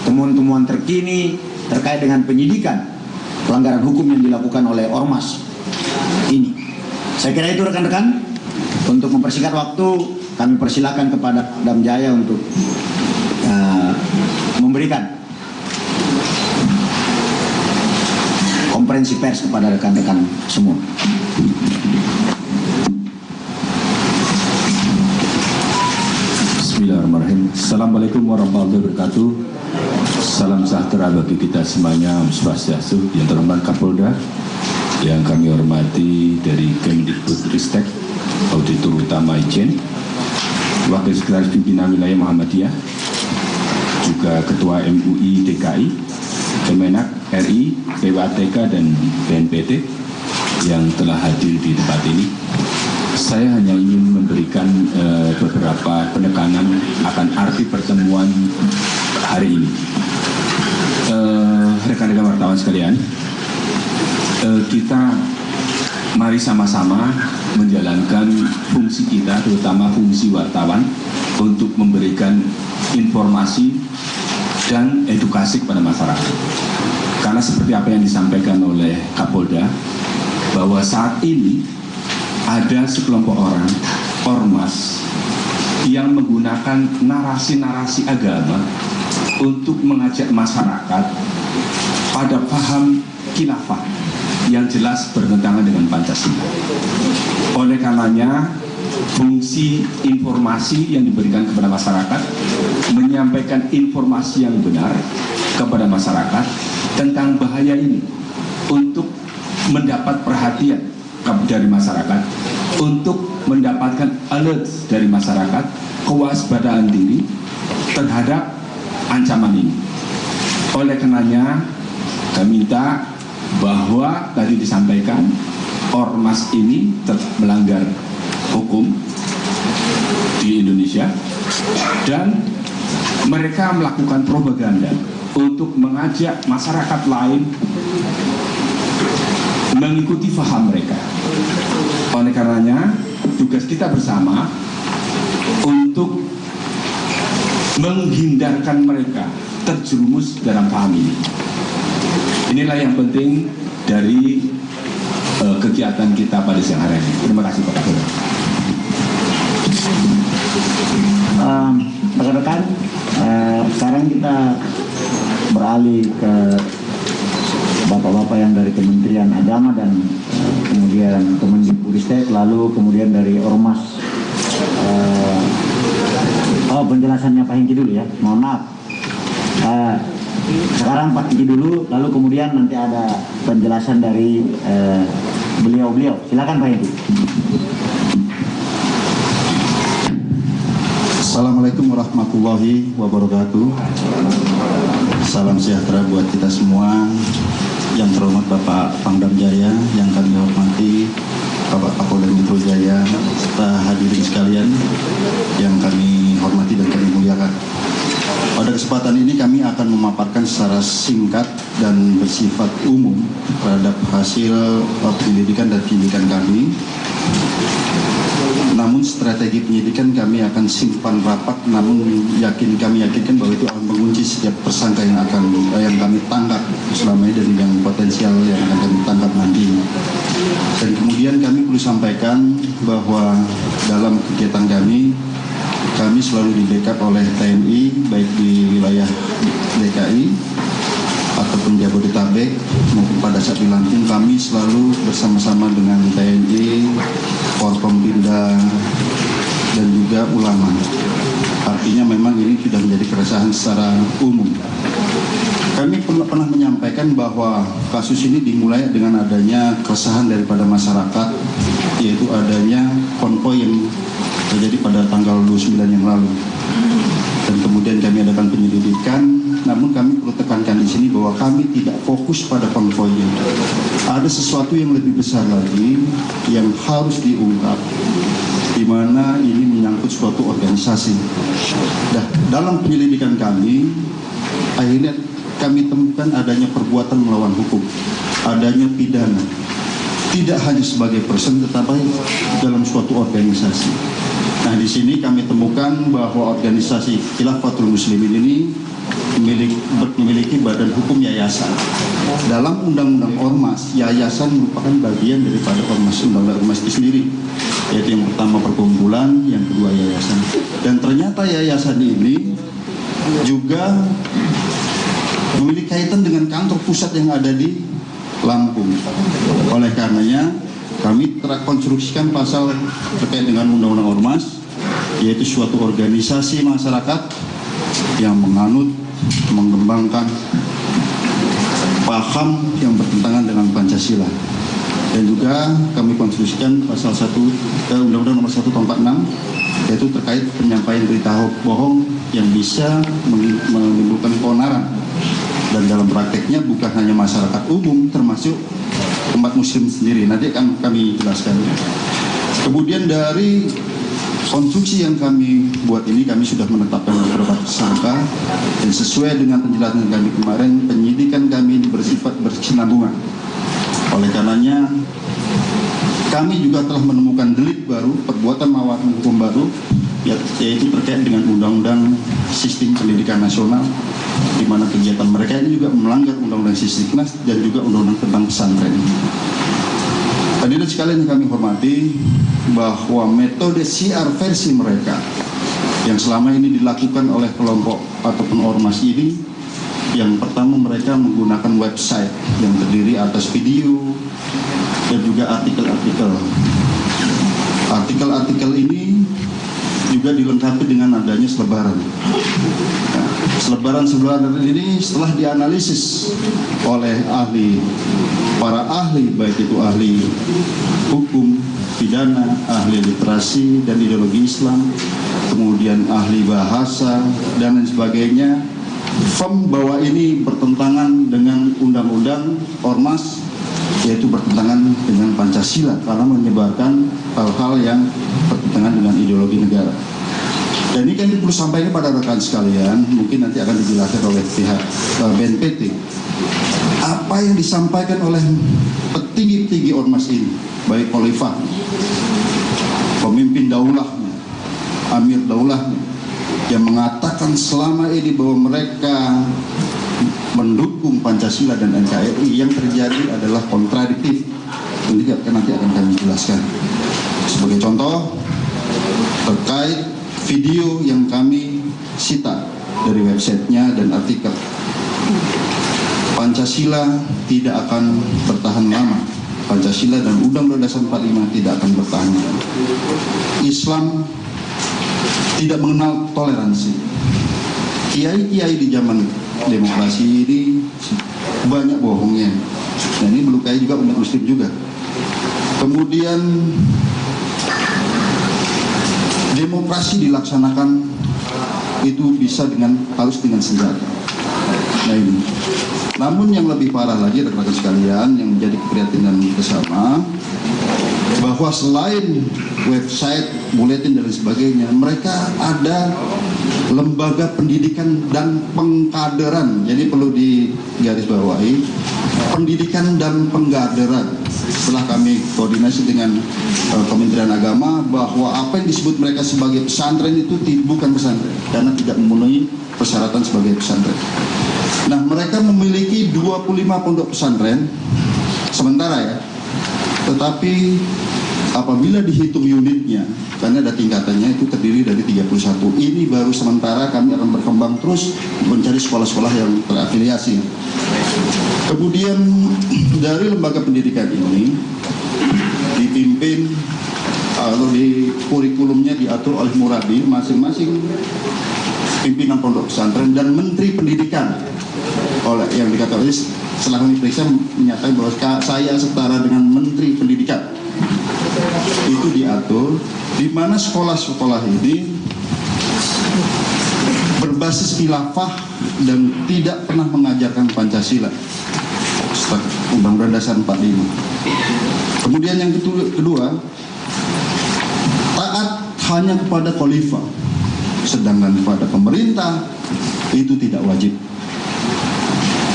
temuan-temuan terkini terkait dengan penyidikan pelanggaran hukum yang dilakukan oleh ormas ini. Saya kira itu rekan-rekan. Untuk mempersingkat waktu, kami persilakan kepada Pangdam Jaya untuk memberikan konferensi pers kepada rekan-rekan semua. Bismillahirrahmanirrahim. Assalamualaikum warahmatullahi wabarakatuh. Salam sejahtera bagi kita semuanya, Om Swastiastu. Yang terhormat Kapolda, yang kami hormati dari Kemdikbudristek, Auditor Utama Ijen, Wakil Sekretaris Pimpinan Wilayah Muhammadiyah, juga Ketua MUI DKI, Kemenak RI, PWATK dan BNPT yang telah hadir di tempat ini. Saya hanya ingin memberikan beberapa penekanan akan arti pertemuan hari ini. Rekan-rekan wartawan sekalian, kita mari sama-sama menjalankan fungsi kita, terutama fungsi wartawan, untuk memberikan informasi dan edukasi kepada masyarakat. Karena seperti apa yang disampaikan oleh Kapolda, bahwa saat ini ada sekelompok orang, ormas, yang menggunakan narasi-narasi agama untuk mengajak masyarakat pada paham khilafah yang jelas bertentangan dengan Pancasila. Oleh karenanya, fungsi informasi yang diberikan kepada masyarakat, menyampaikan informasi yang benar kepada masyarakat tentang bahaya ini, untuk mendapat perhatian dari masyarakat, untuk mendapatkan alert dari masyarakat, kewaspadaan diri terhadap ancaman ini. Oleh karenanya, kami minta bahwa tadi disampaikan ormas ini melanggar hukum di Indonesia dan mereka melakukan propaganda untuk mengajak masyarakat lain mengikuti faham mereka. Oleh karenanya, tugas kita bersama untuk menghindarkan mereka terjerumus dalam paham ini. Inilah yang penting dari kegiatan kita pada siang hari ini. Terima kasih Pak Kapolda. Rekan-rekan, sekarang kita beralih ke bapak-bapak yang dari Kementerian Agama dan kemudian Kemendikbudristek, lalu kemudian dari Ormas. Penjelasannya Pak Hengki dulu ya, mohon maaf. Sekarang Pak Hengki dulu, lalu kemudian nanti ada penjelasan dari beliau-beliau. Silakan Pak Hengki. Assalamualaikum warahmatullahi wabarakatuh. Salam sejahtera buat kita semua. Yang terhormat Bapak Pangdam Jaya, yang kami hormati Bapak Kapolda Metro Jaya, serta hadirin sekalian yang kami hormati dan kami muliakan. Pada kesempatan ini kami akan memaparkan secara singkat dan bersifat umum terhadap hasil penyelidikan dan penyidikan kami. Namun strategi penyidikan kami akan simpan rapat, namun kami yakinkan bahwa itu akan mengunci setiap tersangka yang kami tangkap selama ini dan yang potensial yang akan kami tangkap nanti. Dan kemudian kami perlu sampaikan bahwa dalam kegiatan kami selalu di-backup oleh TNI, baik di wilayah DKI ataupun Jabodetabek maupun pada saat di Lampung. Kami selalu bersama-sama dengan TNI, Forkompimda, dan juga ulama. Artinya memang ini sudah menjadi keresahan secara umum. Kami pernah menyampaikan bahwa kasus ini dimulai dengan adanya keresahan daripada masyarakat, yaitu adanya konvoi yang terjadi pada tanggal 29 yang lalu. Dan kemudian kami adakan penyelidikan, namun kami perlu tekankan di sini bahwa kami tidak fokus pada konvoinya. Ada sesuatu yang lebih besar lagi yang harus diungkap, di mana ini menyangkut suatu organisasi. Dalam penyelidikan kami, akhirnya kami temukan adanya perbuatan melawan hukum, adanya pidana. Tidak hanya sebagai person, tetapi dalam suatu organisasi. Nah, di sini kami temukan bahwa organisasi Khilafatul Muslimin ini memiliki badan hukum yayasan. Dalam Undang-Undang Ormas, yayasan merupakan bagian daripada ormas, Undang-Undang Ormas itu sendiri, yaitu yang pertama perkumpulan, yang kedua yayasan. Dan ternyata yayasan ini juga memiliki kaitan dengan kantor pusat yang ada di Lampung. Oleh karenanya, kami terkonstruksikan pasal terkait dengan Undang-Undang Ormas, yaitu suatu organisasi masyarakat yang menganut, mengembangkan paham yang bertentangan dengan Pancasila. Dan juga kami konstruksikan pasal 1 Undang-Undang Nomor 1 Tahun 46, yaitu terkait penyampaian berita bohong yang bisa menimbulkan keonaran. Dan dalam prakteknya bukan hanya masyarakat umum, termasuk umat muslim sendiri. Nanti akan kami jelaskan. Kemudian dari konstruksi yang kami buat ini, kami sudah menetapkan beberapa tersangka, dan sesuai dengan penjelasan kami kemarin, penyidikan kami bersifat berkesinambungan. Oleh karenanya, kami juga telah menemukan delik baru, perbuatan melawan hukum baru, yaitu terkait dengan Undang-Undang Sistem Pendidikan Nasional, di mana kegiatan mereka ini juga melanggar Undang-Undang Sisdiknas dan juga Undang-Undang tentang pesantren. Hadirin sekalian yang kami hormati, bahwa metode siar versi mereka yang selama ini dilakukan oleh kelompok ataupun ormas ini, yang pertama mereka menggunakan website yang terdiri atas video dan juga artikel-artikel. Artikel-artikel ini juga dilengkapi dengan adanya selebaran. Selebaran ini setelah dianalisis oleh para ahli, baik itu ahli hukum, pidana, ahli literasi dan ideologi Islam, kemudian ahli bahasa dan lain sebagainya, firm bahwa ini bertentangan dengan Undang-Undang Ormas, yaitu bertentangan dengan Pancasila karena menyebarkan hal-hal yang bertentangan dengan ideologi negara. Dan ini kan perlu sampaikan kepada rekan sekalian, mungkin nanti akan dijelaskan oleh pihak BNPT. Apa yang disampaikan oleh petinggi-petinggi ormas ini, baik khalifah, pemimpin daulahnya, amir daulahnya, yang mengatakan selama ini bahwa mereka mendukung Pancasila dan NKRI, yang terjadi adalah kontradiktif. Nanti akan kami jelaskan. Sebagai contoh, terkait video yang kami sita dari websitenya dan artikel, Pancasila tidak akan bertahan lama. Pancasila dan Undang-Undang Dasar 45 tidak akan bertahan lama. Islam tidak mengenal toleransi. Kiai-kiai di zaman demokrasi ini banyak bohongnya. Dan ini melukai juga umat muslim juga. Kemudian demokrasi dilaksanakan itu bisa harus dengan senjata. Nah ini. Namun yang lebih parah lagi rekan-rekan sekalian yang menjadi keprihatinan bersama, bahwa selain website, buletin dan sebagainya, mereka ada lembaga pendidikan dan pengkaderan. Jadi perlu digarisbawahi, pendidikan dan pengkaderan. Setelah kami koordinasi dengan Kementerian Agama bahwa apa yang disebut mereka sebagai pesantren itu bukan pesantren karena tidak memenuhi persyaratan sebagai pesantren. Nah, mereka memiliki 25 pondok pesantren sementara ya. Tetapi apabila dihitung unitnya, karena ada tingkatannya, itu terdiri dari 31. Ini baru sementara, kami akan berkembang terus mencari sekolah-sekolah yang terafiliasi. Kemudian dari lembaga pendidikan ini dipimpin atau di kurikulumnya diatur oleh murabbi masing-masing pimpinan pondok pesantren dan menteri pendidikan. Oleh yang dikatakan setelah kami periksa menyatakan bahwa saya setara dengan menteri pendidikan. Itu diatur di mana sekolah-sekolah ini berbasis khilafah dan tidak pernah mengajarkan Pancasila. Undang-Undang Dasar 45. Kemudian yang kedua, taat hanya kepada khalifah, sedangkan kepada pemerintah itu tidak wajib.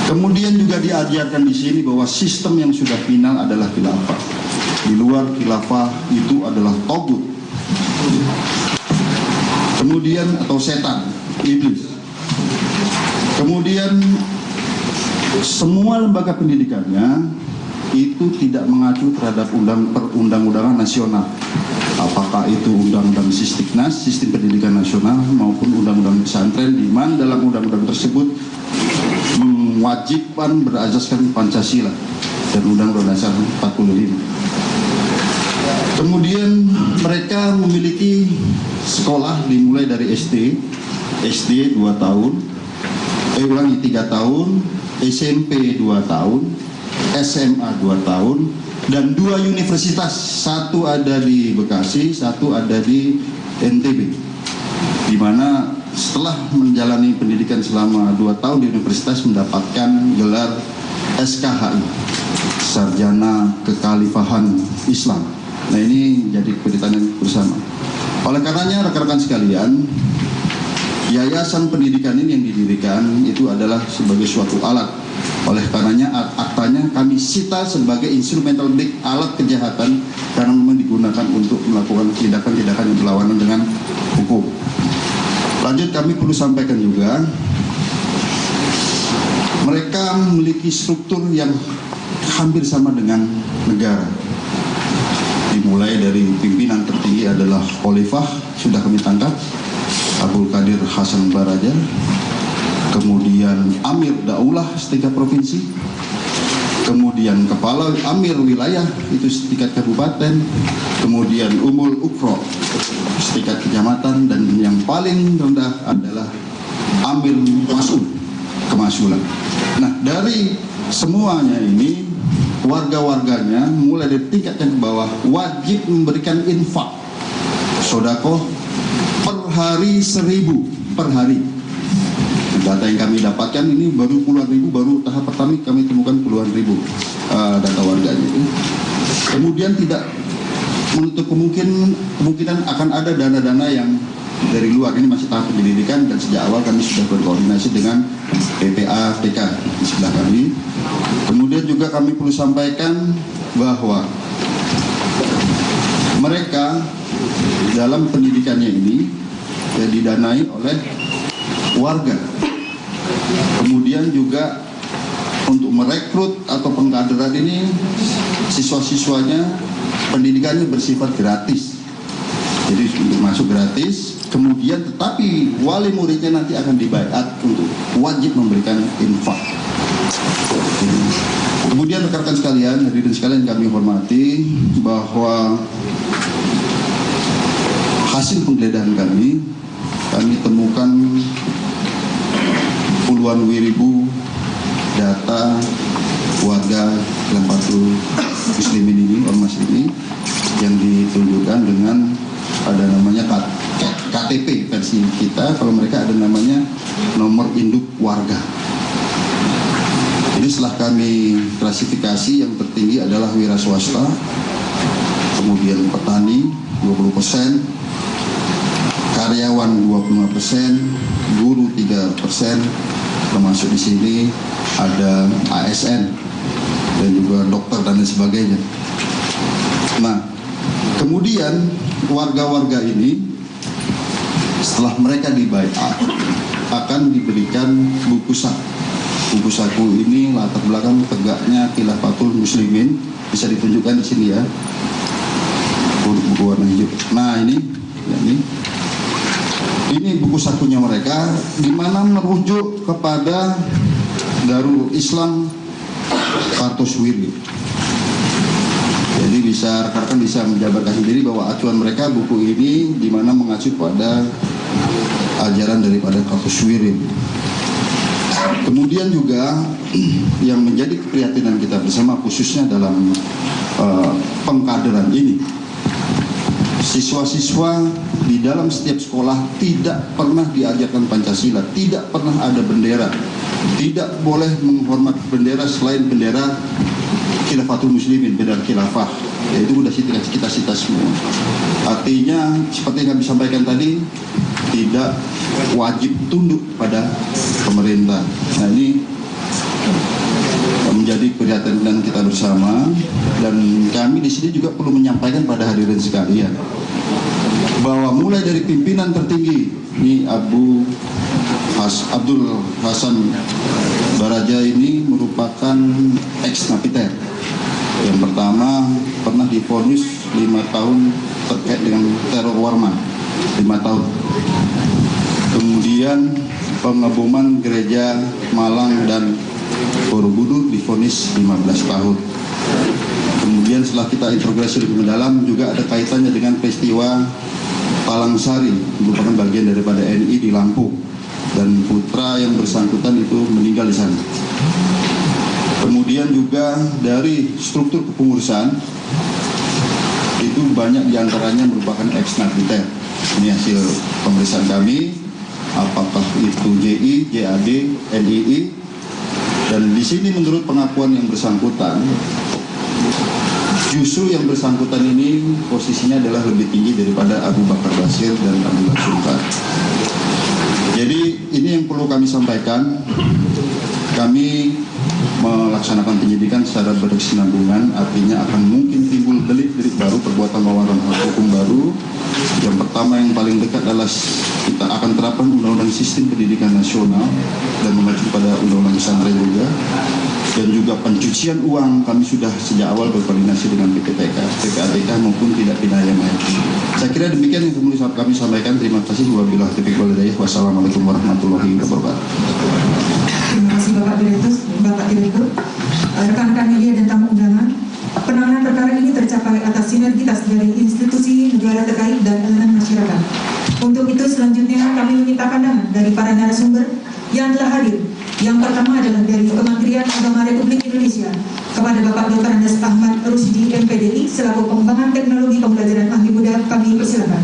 Kemudian juga diajarkan di sini bahwa sistem yang sudah final adalah khilafah. Di luar khilafah itu adalah togut. Kemudian atau setan, iblis. Kemudian semua lembaga pendidikannya itu tidak mengacu terhadap perundang-undangan nasional. Apakah itu Undang-Undang Sistiknas, Sistem Pendidikan Nasional, maupun Undang-Undang Pesantren, di mana dalam undang-undang tersebut mewajibkan berasaskan Pancasila dan Undang-Undang Dasar 45. Kemudian mereka memiliki sekolah dimulai dari SD 2 tahun, 3 tahun, SMP 2 tahun, SMA 2 tahun, dan 2 universitas, satu ada di Bekasi, satu ada di NTB, di mana setelah menjalani pendidikan selama 2 tahun di universitas mendapatkan gelar SKHI, Sarjana Kekhalifahan Islam. Nah, ini jadi perhatian bersama. Oleh karenanya rekan-rekan sekalian, yayasan pendidikan ini yang didirikan itu adalah sebagai suatu alat. Oleh karenanya aktanya kami sita sebagai instrumental big, alat kejahatan, karena memang digunakan untuk melakukan tindakan-tindakan yang berlawanan dengan hukum. Lanjut, kami perlu sampaikan juga mereka memiliki struktur yang hampir sama dengan negara. Dimulai dari pimpinan tertinggi adalah Khalifah, sudah kami tangkap, Abdul Qadir Hasan Baraja, kemudian Amir Daulah setingkat provinsi, kemudian Kepala Amir Wilayah itu setingkat kabupaten, kemudian Umul Ukro setingkat kecamatan, dan yang paling rendah adalah Amir Mas'ud Kemasulan. Nah, dari semuanya ini warga-warganya mulai dari tingkat yang ke bawah wajib memberikan infak sodakoh per hari 1.000 per hari. Data yang kami dapatkan ini baru puluhan ribu, baru tahap pertama kami temukan puluhan ribu data warganya itu. Kemudian tidak menutup kemungkinan akan ada dana-dana yang dari luar. Ini masih tahap pendidikan dan sejak awal kami sudah berkoordinasi dengan PPATK di sebelah kami. Kemudian juga kami perlu sampaikan bahwa mereka dalam pendidikannya ini didanai oleh warga. Kemudian juga untuk merekrut atau pengkaderan ini siswa-siswanya pendidikannya bersifat gratis. Jadi untuk masuk gratis, kemudian tetapi wali muridnya nanti akan dibaiat untuk wajib memberikan infak. Kemudian rekan-rekan sekalian, hadirin sekalian kami hormati bahwa hasil penggeledahan kami temukan puluhan ribu data warga Lampatul Muslimin ini, ormas ini, yang ditunjukkan dengan ada namanya KTP versi kita, kalau mereka ada namanya nomor induk warga. Jadi setelah kami klasifikasi, yang tertinggi adalah wira swasta, kemudian petani 20%, karyawan 25%, guru 3%, termasuk di sini ada ASN dan juga dokter dan lain sebagainya. Nah, kemudian warga-warga ini setelah mereka dibaiat akan diberikan buku saku. Buku saku ini latar belakang tegaknya Khilafatul Muslimin, bisa ditunjukkan di sini ya, buku warna hijau. Nah ini buku sakunya mereka, di mana merujuk kepada Darul Islam Kartosuwiryo. Jadi rekan-rekan bisa menjabarkan sendiri bahwa acuan mereka buku ini di mana mengacu pada ajaran daripada Kartosuwiryo. Kemudian juga yang menjadi keprihatinan kita bersama khususnya dalam pengkaderan ini, siswa-siswa di dalam setiap sekolah tidak pernah diajarkan Pancasila, tidak pernah ada bendera, tidak boleh menghormati bendera selain bendera Khilafatul Muslimin, bendera khilafah, yaitu sudah kita semua. Artinya seperti yang kami sampaikan tadi, tidak wajib tunduk pada pemerintah. Nah ini menjadi perhatian kita bersama, dan kami di sini juga perlu menyampaikan pada hadirin sekalian bahwa mulai dari pimpinan tertinggi ini Abdul Hasan Baraja ini merupakan ex-napiter. Yang pertama pernah divonis 5 tahun terkait dengan teror Warman, 5 tahun. Kemudian pengeboman gereja Malang dan Borobudur divonis 15 tahun. Kemudian setelah kita interogasi lebih mendalam juga ada kaitannya dengan peristiwa Palangsari, merupakan bagian daripada NI di Lampung, dan putra yang bersangkutan itu meninggal di sana. Kemudian juga dari struktur kepengurusan itu banyak diantaranya merupakan ex-napiter. Ini hasil pemeriksaan kami, apakah itu JI, JAD, NII, dan di sini menurut pengakuan yang bersangkutan, justru yang bersangkutan ini posisinya adalah lebih tinggi daripada Abu Bakar Basir dan Abdullah Sultan. Jadi ini yang perlu kami sampaikan. Kami melaksanakan penyidikan secara berkesinambungan, artinya akan mungkin timbul delik-delik baru, perbuatan melawan hukum baru. Yang pertama yang paling dekat adalah kita akan terapkan Undang-Undang Sistem Pendidikan Nasional dan mengacu pada Undang-Undang Pesantren juga. Dan juga pencucian uang kami sudah sejak awal berkoordinasi dengan PPATK maupun tindak pidana yang lain. Saya kira demikian yang kemudian kami sampaikan. Terima kasih. Wabillahi taufiq wal hidayah. Wassalamualaikum warahmatullahi wabarakatuh. Terima kasih Bapak Direktur, rekan-rekan media dan tamu undangan. Penanganan perkara ini tercapai atas sinergitas dari institusi negara terkait dan elemen masyarakat. Untuk itu selanjutnya kami meminta pandangan dari para narasumber yang telah hadir. Yang pertama adalah dari Kementerian Agama Republik Indonesia kepada Bapak Dr. Andes Ahmad Rusdi MPDI selaku Pengembangan Teknologi Pembelajaran Ahli Muda. Kami persilakan.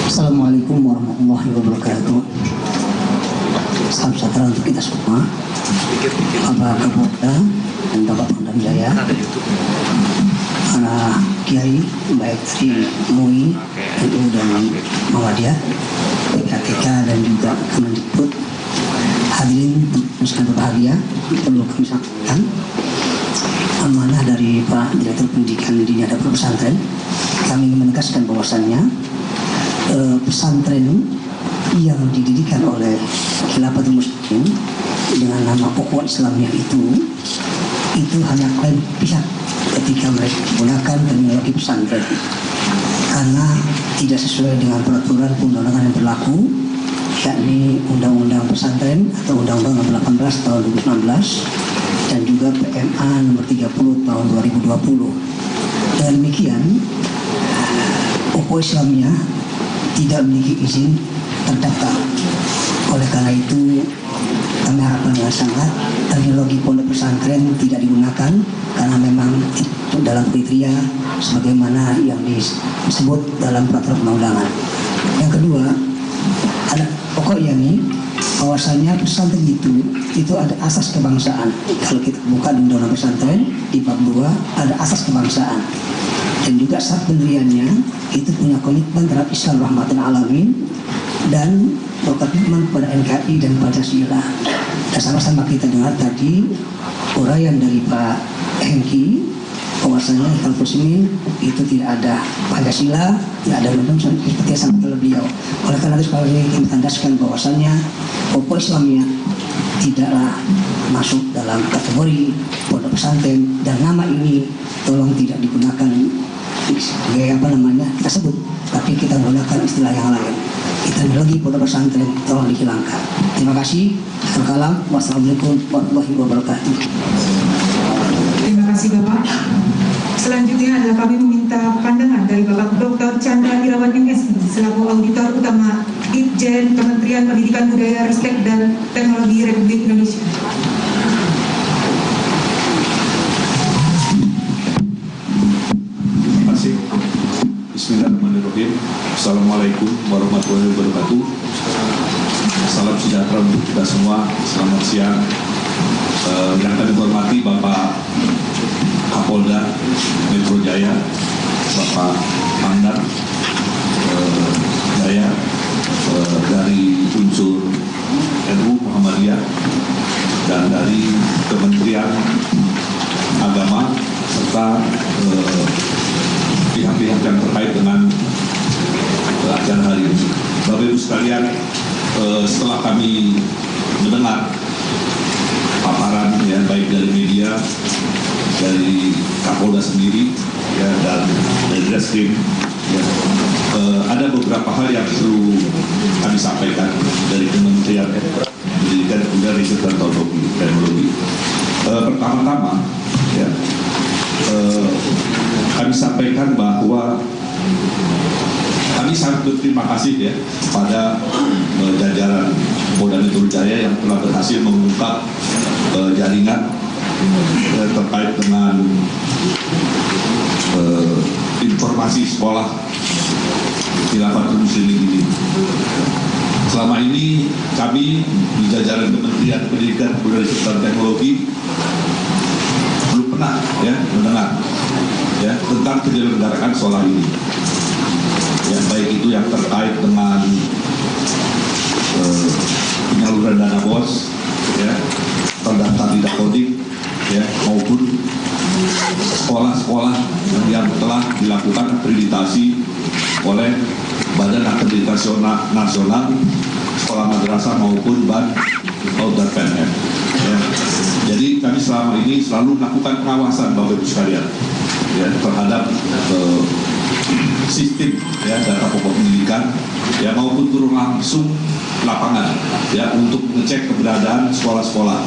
Assalamualaikum warahmatullahi wabarakatuh. Salam sejahtera untuk kita semua. Bapak Kapolda dan Bapak Pangdam Jaya, anak Kiai baik Sri MUI, NU dan Muhammadiyah, PKTK dan juga Kemendikbud, hadirin muslim berbahagia, perlu kami sampaikan amanah dari Pak Direktur Pendidikan Dini Adab Pesantren. Kami menegaskan bahwasannya pesantren yang didirikan oleh Khilafatul Muslimin dengan nama pokok Islamnya itu hanya klaim pihak ketika mereka menggunakan terminologi pesantren, karena tidak sesuai dengan peraturan perundang-undangan yang berlaku, yakni Undang-Undang Pesantren atau Undang-Undang Nomor 18 Tahun 2016 dan juga PMA Nomor 30 Tahun 2020. Dengan demikian, pokok Islamnya tidak memiliki izin terdaftar. Oleh karena itu, kami harapkan dengan sangat terminologi pondok pesantren tidak digunakan karena memang itu dalam kriteria sebagaimana yang disebut dalam peraturan perundang-undangan. Yang kedua, ada pokok yakni bahwasanya pesantren itu ada asas kebangsaan. Kalau kita buka di undang-undang pesantren di bab 2 ada asas kebangsaan. Dan juga saat pendiriannya itu punya komitmen terhadap Islam rahmatan alamin dan berkomitmen pada NKRI dan Pancasila. Dan sama-sama kita dengar tadi uraian dari Pak Hengki bahwasanya kampus ini itu tidak ada Pancasila, tidak ada undang-undang seperti yang sampai oleh beliau. Oleh karena itu sekali lagi kita tandaskan bahwasanya pokok Islamnya tidaklah masuk dalam kategori pondok pesantren dan nama ini tolong tidak digunakan sebagai kita sebut, tapi kita menggunakan istilah yang lain. Kita lagi pondok pesantren tolong dihilangkan. Terima kasih. Wassalamualaikum warahmatullahi wabarakatuh. Terima kasih Bapak. Selanjutnya adalah kami meminta pandangan dari Bapak Dr. Chandra Irawan MSI selaku Auditor Utama Ditjen Kementerian Pendidikan Budaya Ristek dan Teknologi Republik Indonesia. Terima kasih. Bismillahirrahmanirrahim. Assalamualaikum warahmatullahi wabarakatuh. Salam sejahtera untuk kita semua. Selamat siang. Yang kami hormati Bapak Kapolda Metro Jaya, Bapak Pangdam Jaya dari unsur NU Muhammadiyah dan dari Kementerian Agama serta pihak-pihak yang terkait dengan acara hari ini. Bapak Ibu sekalian, setelah kami mendengar paparan ya baik dari media, dari Kapolda sendiri ya dan dari Reskrim ya, ada beberapa hal yang perlu kami sampaikan dari Kementerian Pendidikan Budaya Riset dan Teknologi. Pertama-tama ya kami sampaikan bahwa kami sangat berterima kasih ya pada jajaran Polda Metro Jaya yang telah berhasil mengungkap jaringan terkait dengan informasi sekolah Khilafatul Muslimin ini. Selama ini kami di jajaran Kementerian Pendidikan Budaya Riset dan Teknologi belum pernah ya mendengar ya tentang penyelenggaraan sekolah ini. Ya, baik itu yang terkait dengan penyaluran dana BOS, ya, terdaftar di Dapodik, ya, maupun sekolah-sekolah yang telah dilakukan akreditasi oleh Badan Akreditasi Nasional, Sekolah Madrasah maupun BAN dan PNM. Ya. Jadi kami selama ini selalu melakukan pengawasan Bapak Ibu sekalian ya, terhadap sistem ya data pokok pendidikan ya maupun turun langsung lapangan ya untuk mengecek keberadaan sekolah-sekolah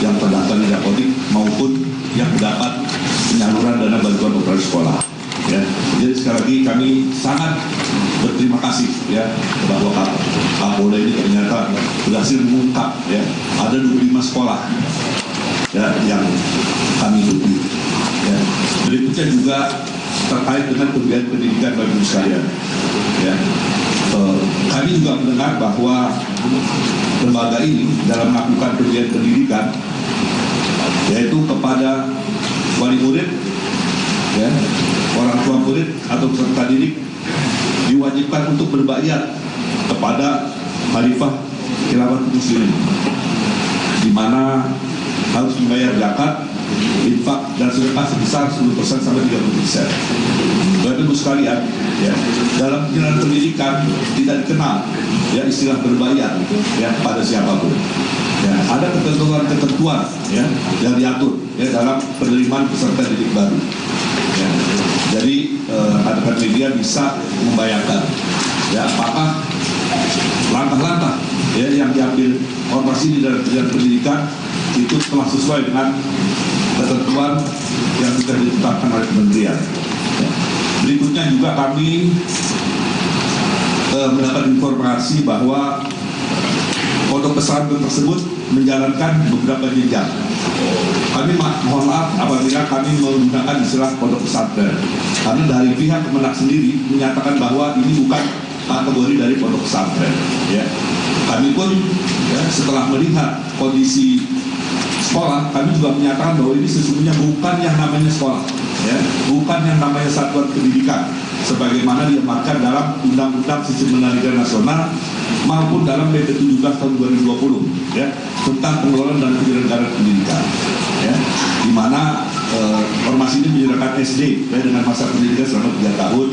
yang terdaftar di Dapodik maupun yang mendapat penyaluran dana bantuan operasi sekolah ya. Jadi sekali lagi kami sangat berterima kasih ya bahwa Kapolda ini ternyata berhasil mengungkap ya ada 25 sekolah ya yang kami ikuti ya. Berikutnya juga terkait dengan kegiatan pendidikan bagi sekalian. Ya. Kami juga mendengar bahwa lembaga ini dalam melakukan kegiatan pendidikan yaitu kepada wali murid, ya, orang tua murid atau peserta didik diwajibkan untuk berbayar kepada Khalifah Khilafatul Muslimin, di mana harus membayar zakat, infak dan sedekah sebesar 10% sampai 30%. Bapak Ibu sekalian, ya, dalam pendidikan pendidikan tidak dikenal ya istilah berbayar ya pada siapapun. Ya, ada ketentuan ya yang diatur ya dalam penerimaan peserta didik baru. Ya, jadi rekan-rekan media bisa membayangkan ya apakah langkah-langkah ya yang diambil ormas ini dalam pendidikan itu telah sesuai dengan ketentuan yang sudah ditetapkan oleh kementerian. Berikutnya juga kami mendapat informasi bahwa pondok pesantren tersebut menjalankan beberapa jenjang. Kami mohon maaf apabila kami menggunakan istilah pondok pesantren, karena dari pihak Kemenak sendiri menyatakan bahwa ini bukan kategori dari pondok pesantren. Ya. Kami pun ya, setelah melihat kondisi sekolah, kami juga menyatakan bahwa ini sesungguhnya bukan yang namanya sekolah, ya, bukan yang namanya satuan pendidikan, sebagaimana diamankan dalam Undang-Undang Sistem Pendidikan Nasional maupun dalam PP 17 tahun 2020, ya, tentang pengelolaan dan penyelenggaraan pendidikan, ya, di mana ormas ini menyediakan SD ya, dengan masa pendidikan selama 3 tahun.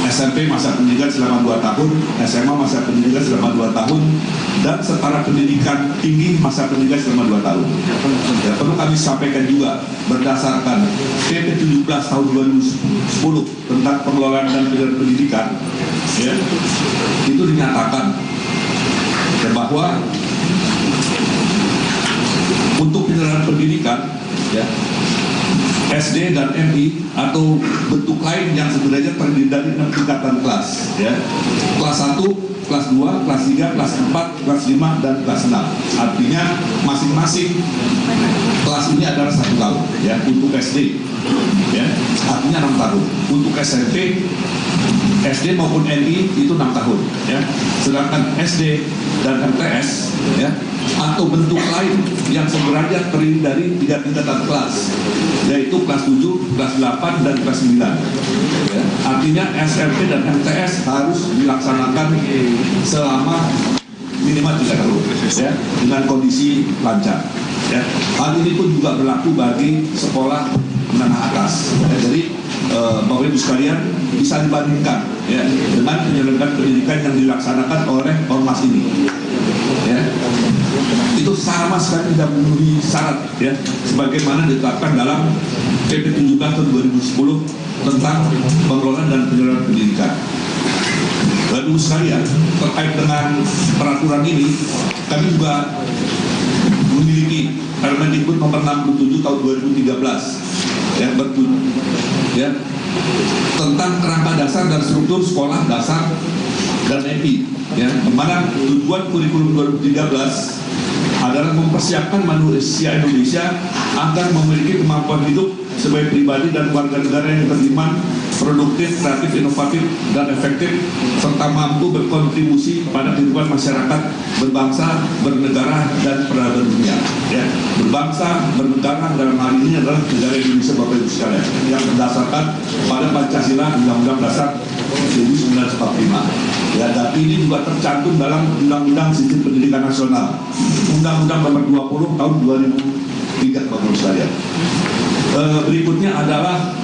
SMP masa pendidikan selama 2 tahun, SMA masa pendidikan selama 2 tahun, dan setara pendidikan tinggi masa pendidikan selama 2 tahun. Ya, perlu kami sampaikan juga berdasarkan PP 17 tahun 2010 tentang pengelolaan dan penyelenggaraan pendidikan, ya, itu dinyatakan ya, bahwa untuk penyelenggaraan pendidikan, ya, SD dan MI atau bentuk lain yang sebenarnya terdiri dari 6 tingkatan kelas, ya. Kelas 1, kelas 2, kelas 3, kelas 4, kelas 5, dan kelas 6. Artinya masing-masing kelas ini adalah 1 tahun, ya, untuk SD, ya, artinya 6 tahun. Untuk SMP, SD maupun MI itu 6 tahun, ya. Sedangkan SD dan MTS, ya, atau bentuk lain yang sebenarnya terdiri dari 3 tingkatan kelas, yaitu kelas 7, kelas 8, dan kelas 9. Ya, artinya SMP dan MTS harus dilaksanakan selama minimal 3 tahun, ya, dengan kondisi lancar. Ya. Hal ini pun juga berlaku bagi sekolah menengah atas. Ya, jadi Bapak Ibu sekalian bisa dibandingkan, ya, dengan penyelenggaraan pendidikan yang dilaksanakan oleh ormas ini. Ya, itu sama sekali tidak memenuhi syarat, ya, sebagaimana ditetapkan dalam PP 17 tahun 2010 tentang pengelolaan dan penyelenggaraan pendidikan. Bapak Ibu sekalian, terkait dengan peraturan ini, kami juga memiliki Permendikbud nomor 67 tahun 2013 yang ya, tentang kerangka dasar dan struktur sekolah dasar dan MI, ya, di mana tujuan kurikulum 2013 adalah mempersiapkan manusia Indonesia agar memiliki kemampuan hidup sebagai pribadi dan warga negara yang beriman, produktif, kreatif, inovatif, dan efektif, serta mampu berkontribusi pada kehidupan masyarakat, berbangsa, bernegara, dan peradaban dunia. Ya, berbangsa, bernegara dalam hal ini adalah negara Indonesia, Bapak Ibu sekalian, yang berdasarkan pada Pancasila Undang-Undang Dasar 1945. Ya, dan ini juga tercantum dalam Undang-Undang Sistem Pendidikan Nasional, Undang-Undang Nomor 20 tahun 2003, Bapak Ibu sekalian. Berikutnya adalah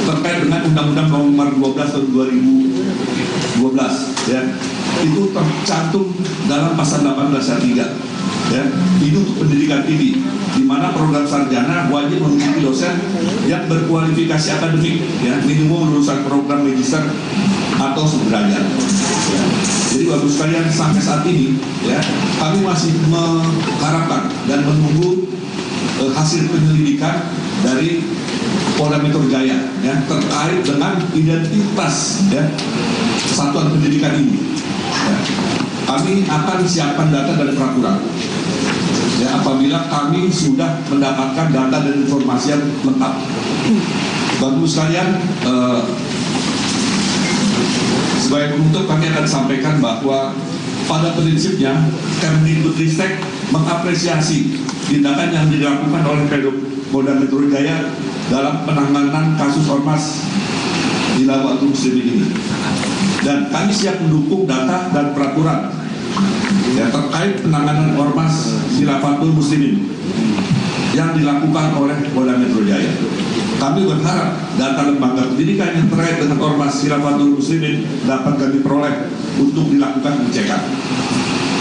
terkait dengan Undang-Undang Nomor 12 tahun 2012, ya, itu tercantum dalam pasal 18 ayat 3, ya, itu untuk pendidikan tinggi, di mana program sarjana wajib memiliki dosen yang berkualifikasi akademik, ya, minimum lulusan program magister atau sederajat. Ya. Jadi Bapak sekalian, sampai saat ini, ya, kami masih mengharapkan dan menunggu hasil penyelidikan dari Polda Metro Jaya, ya, terkait dengan identitas, ya, satuan pendidikan ini. Ya. Kami akan siapkan data dari peraturan, ya, apabila kami sudah mendapatkan data dan informasi yang lengkap. Bapak sekalian, sebagai penutup kami akan sampaikan bahwa pada prinsipnya Kemdikbudristek mengapresiasi tindakan yang dilakukan oleh Polda Metro Jaya dalam penanganan kasus ormas Khilafatul Muslimin ini, dan kami siap mendukung data dan peraturan, ya, terkait penanganan ormas Khilafatul Muslimin yang dilakukan oleh Polda Metro Jaya. Kami berharap data lembaga pendidikan yang terkait dengan ormas Khilafatul Muslimin dapat kami peroleh untuk dilakukan pengecekan.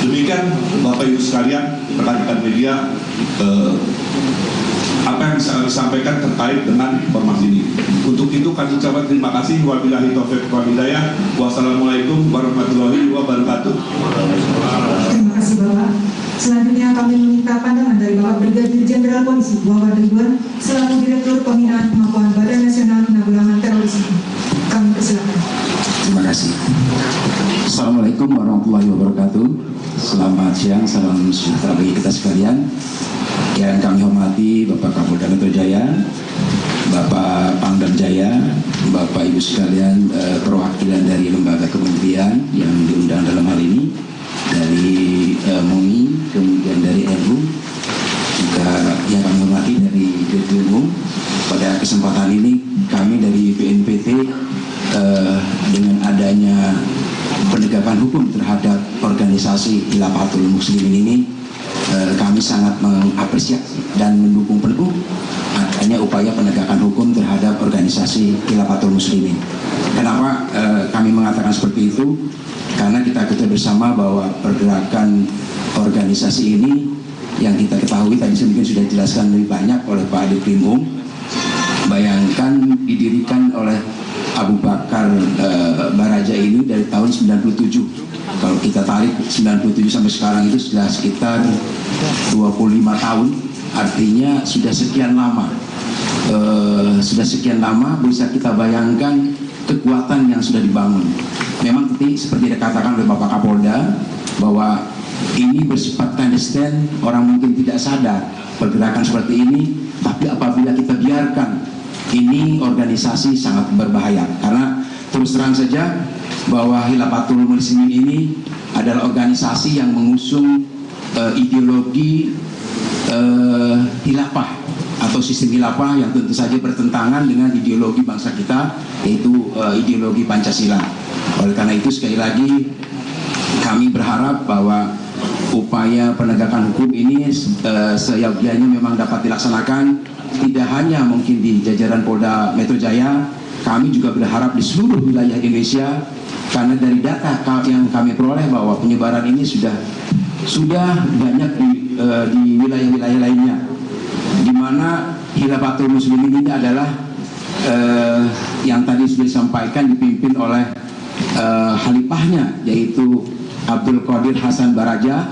Demikian Bapak Ibu sekalian, rekan-rekan media, apa yang bisa kami sampaikan terkait dengan informasi ini. Untuk itu kami ucapkan terima kasih. Wabillahi taufiq wal hidayah. Wassalamualaikum warahmatullahi wabarakatuh. Terima kasih Bapak. Selanjutnya kami meminta pandangan dari Bapak Brigadir Jenderal Polisi Wawan Ridwan selaku Direktur Pembinaan Kemampuan Badan Nasional Penanggulangan Terorisme. Kami persilakan. Terima kasih. Assalamualaikum warahmatullahi wabarakatuh. Selamat siang, salam sejahtera bagi kita sekalian. Yang kami hormati Bapak Kapolda Metro Jaya, Bapak Pangdam Jaya, Bapak Ibu sekalian, perwakilan dari lembaga kementerian yang diundang dalam hal ini, dari MUI, kemudian dari NU, juga yang kami hormati dari Direktur Umum. Pada kesempatan ini kami dari BNPT dengan adanya penegakan hukum terhadap organisasi Khilafatul Muslimin ini, kami sangat mengapresiasi dan mendukung penuh adanya upaya penegakan hukum terhadap organisasi Khilafatul Muslimin. Kenapa kami mengatakan seperti itu? Karena kita ketahui bersama bahwa pergerakan organisasi ini yang kita ketahui tadi mungkin sudah dijelaskan lebih banyak oleh Pak Direktur Umum. Bayangkan didirikan oleh Abu Bakar Baraja ini dari tahun 97. Kalau kita tarik 97 sampai sekarang itu sudah sekitar 25 tahun. Artinya sudah sekian lama. Bisa kita bayangkan kekuatan yang sudah dibangun. Memang seperti dikatakan oleh Bapak Kapolda bahwa ini bersifat konsisten, orang mungkin tidak sadar pergerakan seperti ini, tapi apabila kita biarkan, ini organisasi sangat berbahaya. Karena terus terang saja bahwa Khilafatul Muslimin ini adalah organisasi yang mengusung ideologi khilafah atau sistem khilafah yang tentu saja bertentangan dengan ideologi bangsa kita, yaitu ideologi Pancasila. Oleh karena itu sekali lagi kami berharap bahwa upaya penegakan hukum ini seyogianya memang dapat dilaksanakan, tidak hanya mungkin di jajaran Polda Metro Jaya, kami juga berharap di seluruh wilayah Indonesia, karena dari data yang kami peroleh bahwa penyebaran ini sudah banyak di wilayah-wilayah lainnya, di mana Khilafatul Muslimin ini adalah yang tadi sudah disampaikan dipimpin oleh Khalifahnya, yaitu Abdul Qadir Hasan Baraja.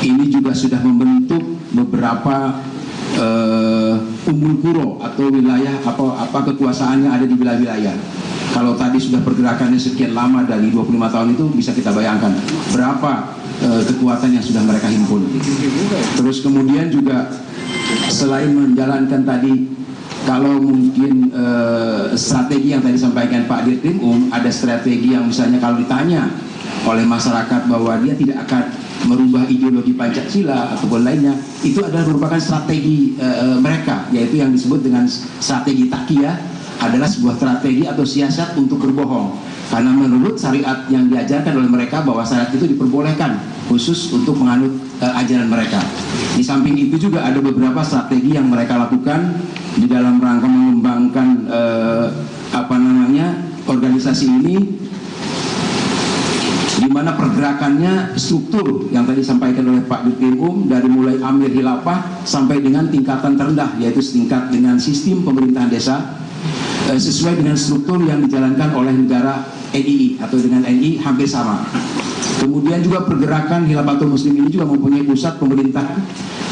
Ini juga sudah membentuk beberapa umul qura atau wilayah apa kekuasaan yang ada di wilayah-wilayah. Kalau tadi sudah pergerakannya sekian lama dari 25 tahun itu, bisa kita bayangkan berapa kekuatan yang sudah mereka himpun. Terus kemudian juga selain menjalankan tadi, kalau mungkin strategi yang tadi disampaikan Pak Direktur Umum, ada strategi yang misalnya kalau ditanya oleh masyarakat bahwa dia tidak akan merubah ideologi Pancasila ataupun lainnya, itu adalah merupakan strategi mereka, yaitu yang disebut dengan strategi takiyah, adalah sebuah strategi atau siasat untuk berbohong. Karena menurut syariat yang diajarkan oleh mereka bahwa syariat itu diperbolehkan khusus untuk menganut ajaran mereka. Di samping itu juga ada beberapa strategi yang mereka lakukan di dalam rangka mengembangkan organisasi ini, di mana pergerakannya struktur yang tadi disampaikan oleh Pak Direktur Umum, dari mulai Amir Khilafah sampai dengan tingkatan terendah, yaitu setingkat dengan sistem pemerintahan desa, sesuai dengan struktur yang dijalankan oleh negara NII atau dengan NII hampir sama. Kemudian juga pergerakan Khilafatul Muslimin ini juga mempunyai pusat pemerintah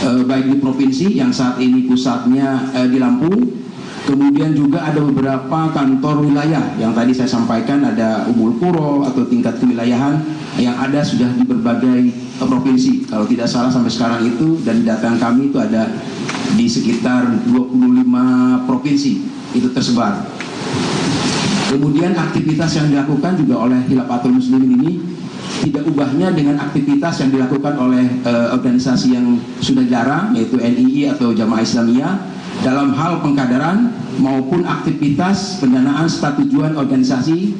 baik di provinsi yang saat ini pusatnya di Lampung. Kemudian juga ada beberapa kantor wilayah yang tadi saya sampaikan, ada umul qura atau tingkat kewilayahan yang ada sudah di berbagai provinsi. Kalau tidak salah sampai sekarang itu, dan data kami itu ada di sekitar 25 provinsi itu tersebar. Kemudian aktivitas yang dilakukan juga oleh Khilafatul Muslimin ini tidak ubahnya dengan aktivitas yang dilakukan oleh organisasi yang sudah jarang, yaitu NII atau Jamaah Islamiyah, dalam hal pengkaderan maupun aktivitas pendanaan serta tujuan organisasi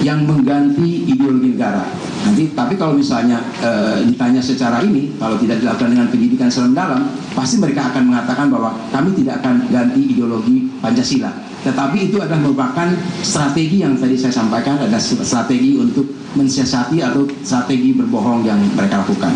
yang mengganti ideologi negara. Nanti, tapi kalau misalnya ditanya secara ini, kalau tidak dilakukan dengan pendidikan secara dalam, pasti mereka akan mengatakan bahwa kami tidak akan ganti ideologi Pancasila. Tetapi itu adalah merupakan strategi yang tadi saya sampaikan, ada strategi untuk mensiasati atau strategi berbohong yang mereka lakukan.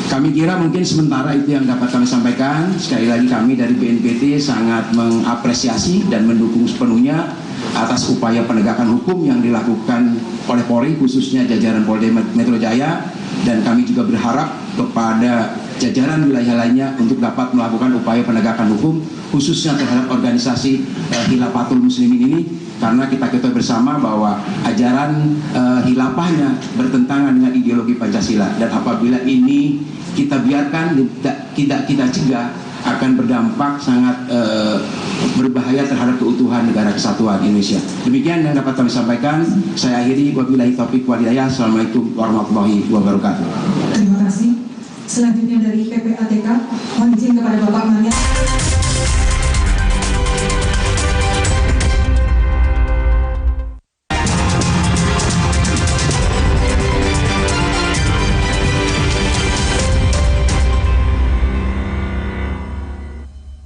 Kami kira mungkin sementara itu yang dapat kami sampaikan. Sekali lagi kami dari BNPT sangat mengapresiasi dan mendukung sepenuhnya atas upaya penegakan hukum yang dilakukan oleh Polri, khususnya jajaran Polda Metro Jaya, dan kami juga berharap kepada jajaran wilayah lainnya untuk dapat melakukan upaya penegakan hukum khususnya terhadap organisasi Khilafatul Muslimin ini, karena kita ketahui bersama bahwa ajaran khilafahnya bertentangan dengan ideologi Pancasila, dan apabila ini kita biarkan, tidak kita cegah, akan berdampak sangat berbahaya terhadap keutuhan negara kesatuan Indonesia. Demikian yang dapat kami sampaikan. Saya akhiri, wabillahi taufiq wal hidayah. Assalamualaikum warahmatullahi wabarakatuh. Terima kasih. Selanjutnya dari PPATK, mohon izin kepada Bapak Maria.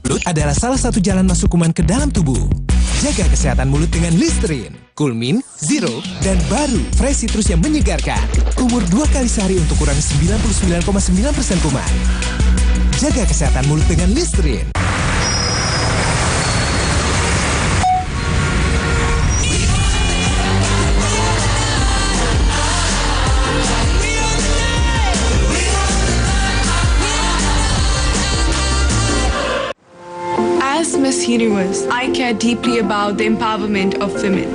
Mulut adalah salah satu jalan masuk kuman ke dalam tubuh. Jaga kesehatan mulut dengan Listerine, Coolmin, Zero, dan baru Fresh Citrus yang menyegarkan. Umur 2 kali sehari untuk kurangi 99,9% kuman. Jaga kesehatan mulut dengan Listerine. As Miss Universe, I care deeply about the empowerment of women.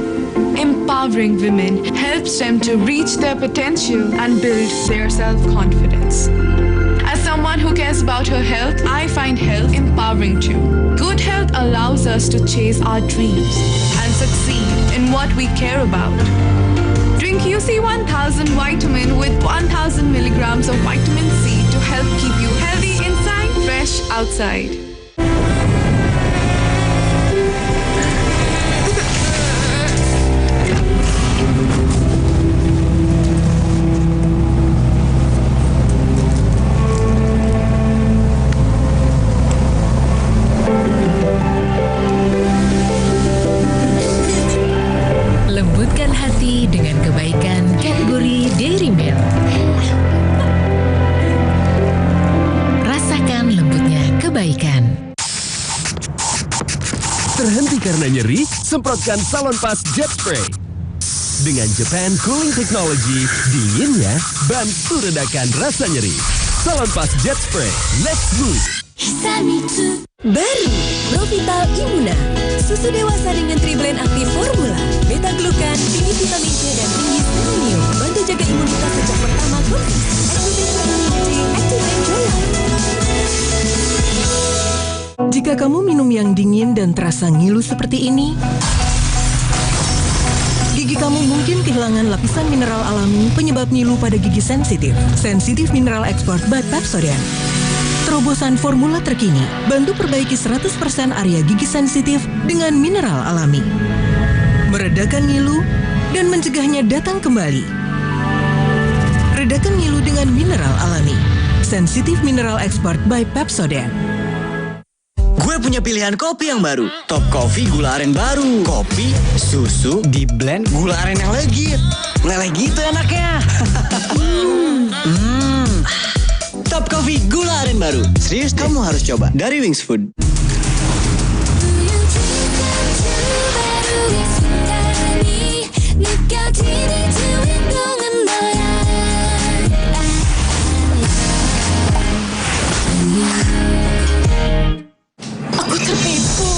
Empowering women helps them to reach their potential and build their self-confidence. As someone who cares about her health, I find health empowering too. Good health allows us to chase our dreams and succeed in what we care about. Drink UC 1000 vitamin with 1000 milligrams of vitamin C to help keep you healthy inside, fresh outside. Lembutkan hati dengan kebaikan Cadbury Dairy Milk. Rasakan lembutnya kebaikan. Terhenti karena nyeri? Semprotkan Salon Pas Jet Spray. Dengan Japan Cooling Technology, dinginnya bantu redakan rasa nyeri. Salon Pas Jet Spray, let's move. Baru Provital Immuna, susu dewasa dengan triblend aktif formula, beta-glukan, tinggi vitamin C dan tinggi selenium, bantu jaga imunitas sejak pertama Jika kamu minum yang dingin dan terasa ngilu seperti ini, gigi kamu mungkin kehilangan lapisan mineral alami penyebab ngilu pada gigi sensitif. Sensitif Mineral Export by Pepsodent. Terobosan formula terkini, bantu perbaiki 100% area gigi sensitif dengan mineral alami. Meredakan ngilu dan mencegahnya datang kembali. Redakan ngilu dengan mineral alami. Sensitif Mineral Export by Pepsodent. Gue punya pilihan kopi yang baru. Top Coffee gula aren baru. Kopi, susu, di blend gula aren yang legit. Meleleh gitu enaknya. Top Coffee gula aren baru. Serius, kamu harus coba. Dari Wings Food. Aku tertipu.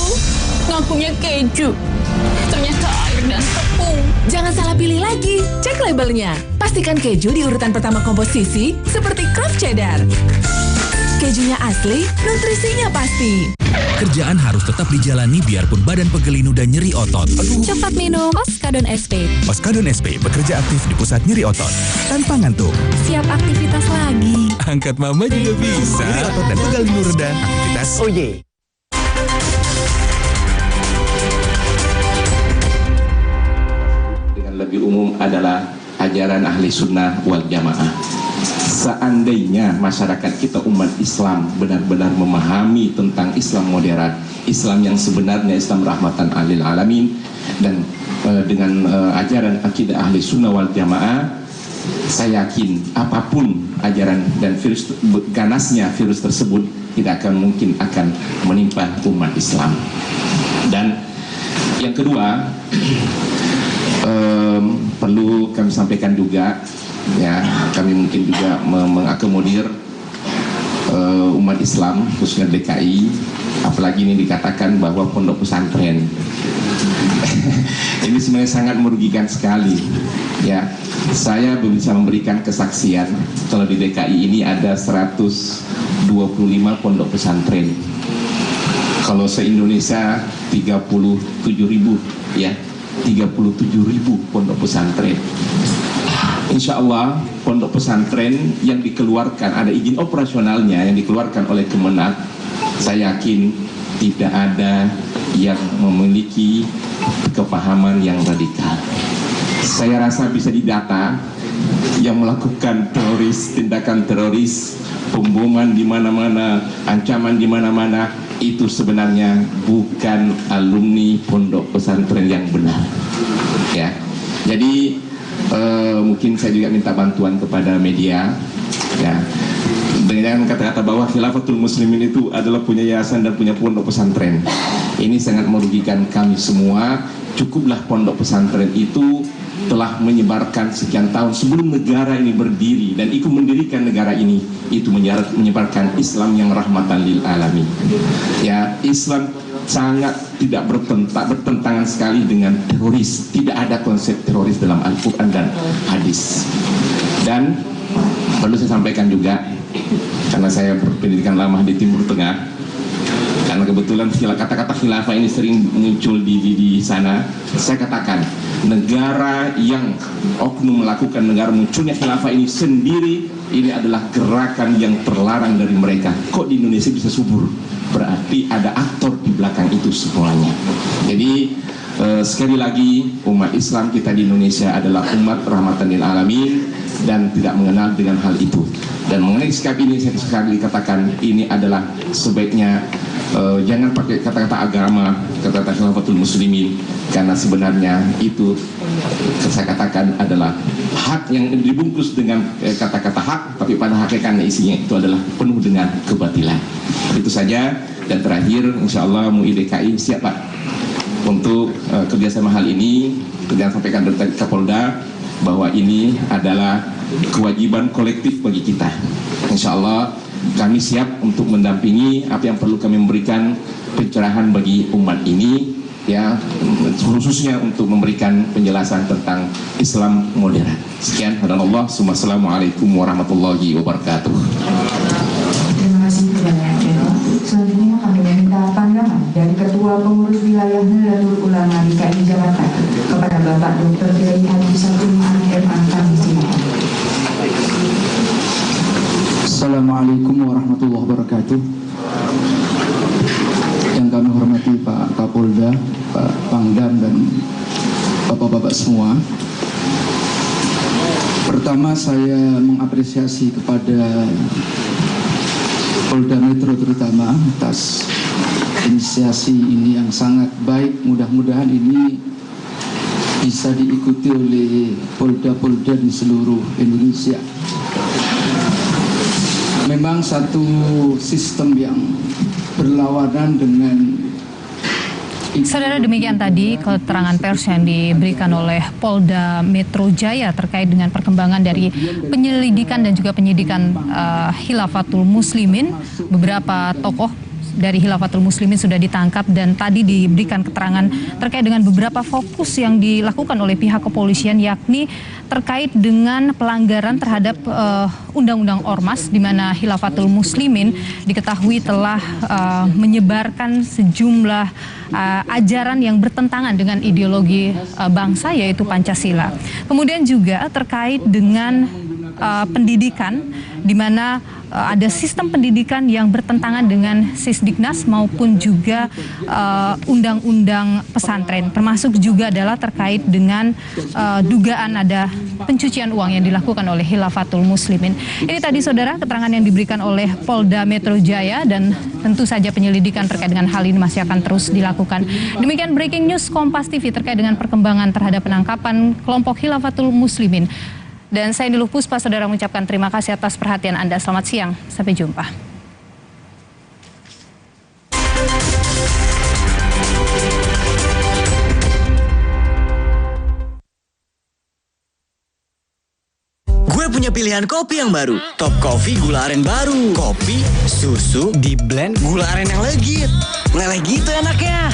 Ngakunya keju. Ternyata air dan tepung. Jangan salah pilih lagi. Cek labelnya. Pastikan keju di urutan pertama komposisi seperti Kraft Cheddar. Kejunya asli, nutrisinya pasti. Kerjaan harus tetap dijalani biarpun badan pegel dan nyeri otot. Cepat minum Oskadon SP. Oskadon SP bekerja aktif di pusat nyeri otot. Tanpa ngantuk. Siap aktivitas lagi. Angkat mama juga bisa. Nyeri otot dan pegal linu reda. Aktivitas. Oh yeah. Dengan lebih umum adalah ajaran ahli sunnah wal jamaah. Seandainya masyarakat kita umat Islam benar-benar memahami tentang Islam moderat, Islam yang sebenarnya Islam rahmatan lil alamin, dan dengan ajaran akidah ahli sunnah wal jamaah, saya yakin apapun ajaran dan virus ganasnya virus tersebut tidak akan mungkin akan menimpa umat Islam. Dan yang kedua, perlu kami sampaikan juga, ya, kami mungkin juga mengakomodir umat Islam khususnya DKI, apalagi ini dikatakan bahwa pondok pesantren. Ini sebenarnya sangat merugikan sekali, ya. Saya bisa memberikan kesaksian kalau di DKI ini ada 120 25 pondok pesantren. Kalau se-Indonesia 37.000 ya, 37.000 pondok pesantren. Insya Allah pondok pesantren yang dikeluarkan, ada izin operasionalnya yang dikeluarkan oleh Kemenak, saya yakin tidak ada yang memiliki kepahaman yang radikal. Saya rasa bisa didata yang melakukan teroris, tindakan teroris, pemboman di mana-mana, ancaman di mana-mana, itu sebenarnya bukan alumni pondok pesantren yang benar. Ya, jadi mungkin saya juga minta bantuan kepada media, ya, dengan kata-kata bahwa Khilafatul Muslimin itu adalah punya yayasan dan punya pondok pesantren. Ini sangat merugikan kami semua. Cukuplah pondok pesantren itu telah menyebarkan sekian tahun sebelum negara ini berdiri dan ikut mendirikan negara ini, itu menyebarkan Islam yang rahmatan lil alamin. Ya, Islam sangat tidak bertentangan sekali dengan teroris. Tidak ada konsep teroris dalam Al-Quran dan hadis. Dan perlu saya sampaikan juga, karena saya berpendidikan lama di Timur Tengah, karena kebetulan kata-kata khilafah ini sering muncul di sana, saya katakan negara yang oknum melakukan negara munculnya khilafah ini sendiri, ini adalah gerakan yang terlarang dari mereka. Kok di Indonesia bisa subur? Berarti ada aktor di belakang itu semuanya. Jadi sekali lagi, umat Islam kita di Indonesia adalah umat rahmatan lil alamin dan tidak mengenal dengan hal itu. Dan mengenai sikap ini, saya sekali katakan ini adalah sebaiknya jangan pakai kata-kata agama, kata-kata Khilafatul Muslimin, karena sebenarnya itu saya katakan adalah hak yang dibungkus dengan kata-kata hak, tapi pada hakikatnya isinya itu adalah penuh dengan kebatilan. Itu saja. Dan terakhir, insya Allah MUI DKI siap Pak untuk kerjasama hal ini. Dan sampaikan dari Kapolda bahwa ini adalah kewajiban kolektif bagi kita. Insya Allah kami siap untuk mendampingi apa yang perlu kami memberikan pencerahan bagi umat ini, ya, khususnya untuk memberikan penjelasan tentang Islam modern. Sekian, hadallah, assalamualaikum warahmatullahi wabarakatuh. Terima kasih kepada selanjutnya kami meminta pandangan dari Ketua Pengurus Wilayah Nahdlatul Ulama DKI Jakarta kepada Bapak Dr. Kiai Haji Saiful MA. Kami silakan. Assalamualaikum warahmatullahi wabarakatuh. Yang kami hormati Pak Kapolda, Pak Pangdam, dan Bapak-Bapak semua. Pertama, saya mengapresiasi kepada Polda Metro terutama atas inisiasi ini yang sangat baik. Mudah-mudahan ini bisa diikuti oleh polda-polda di seluruh Indonesia. Memang satu sistem yang berlawanan dengan. Saudara, demikian tadi keterangan pers yang diberikan oleh Polda Metro Jaya terkait dengan perkembangan dari penyelidikan dan juga penyidikan Khilafatul Muslimin. Beberapa tokoh dari Khilafatul Muslimin sudah ditangkap dan tadi diberikan keterangan terkait dengan beberapa fokus yang dilakukan oleh pihak kepolisian, yakni terkait dengan pelanggaran terhadap Undang-Undang Ormas, di mana Khilafatul Muslimin diketahui telah menyebarkan sejumlah ajaran yang bertentangan dengan ideologi bangsa, yaitu Pancasila. Kemudian juga terkait dengan pendidikan, di mana ada sistem pendidikan yang bertentangan dengan Sisdiknas maupun juga undang-undang pesantren, termasuk juga adalah terkait dengan dugaan ada pencucian uang yang dilakukan oleh Khilafatul Muslimin. Ini tadi saudara keterangan yang diberikan oleh Polda Metro Jaya, dan tentu saja penyelidikan terkait dengan hal ini masih akan terus dilakukan. Demikian breaking news Kompas TV terkait dengan perkembangan terhadap penangkapan kelompok Khilafatul Muslimin. Dan saya Niluh Puspa, saudara, mengucapkan terima kasih atas perhatian Anda. Selamat siang, sampai jumpa. Gue punya pilihan kopi yang baru. Top Coffee gula aren baru. Kopi, susu, di blend gula aren yang legit. Meleleh gitu enaknya.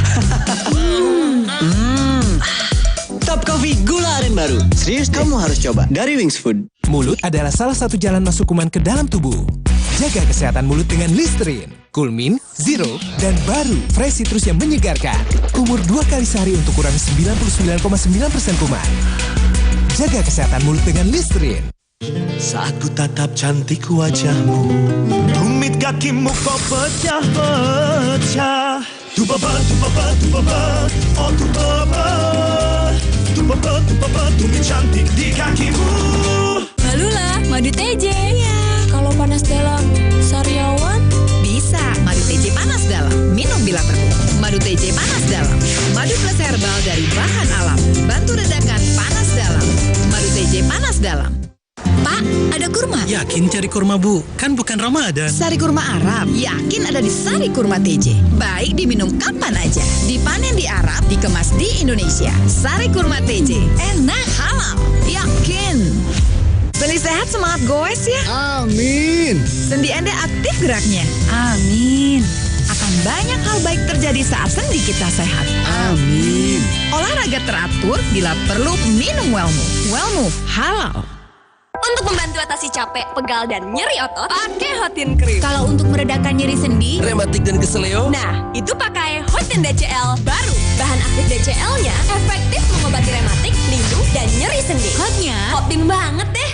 Top Coffee gula aren baru. Serius, kamu harus coba. Dari Wings Food. Mulut adalah salah satu jalan masuk kuman ke dalam tubuh. Jaga kesehatan mulut dengan Listerine, Kulmin, Zero, dan baru Fresh Citrus yang menyegarkan. Kumur 2 kali sehari untuk kurangi 99,9% kuman. Jaga kesehatan mulut dengan Listerine. Saat ku tatap cantik wajahmu, rumit kakimu kau pecah-pecah. Tupapa, oh tupapa, tumit cantik di kakimu. Balula, madu TJ. Iya. Kalau panas dalam, sariawan? Bisa, madu TJ panas dalam. Minum bila perlu. Madu TJ panas dalam. Madu plus herbal dari bahan alam. Bantu redakan panas dalam. Madu TJ panas dalam. Pak, ada kurma. Yakin cari kurma, Bu? Kan bukan Ramadan. Sari kurma Arab, yakin ada di Sari Kurma TJ. Baik diminum kapan aja. Dipanen di Arab, dikemas di Indonesia. Sari Kurma TJ, enak, halal, yakin. Beli sehat semangat goes ya. Amin. Sendi Anda aktif geraknya. Amin. Akan banyak hal baik terjadi saat sendi kita sehat. Amin. Olahraga teratur, bila perlu minum Wellmove. Wellmove halal. Untuk membantu atasi capek, pegal, dan nyeri otot, pakai Hotin Cream. Kalau untuk meredakan nyeri sendi, rematik dan keseleo, nah, itu pakai Hotin DCL baru. Bahan aktif DCL-nya efektif mengobati rematik, lindung, dan nyeri sendi. Hotnya Hotin banget deh.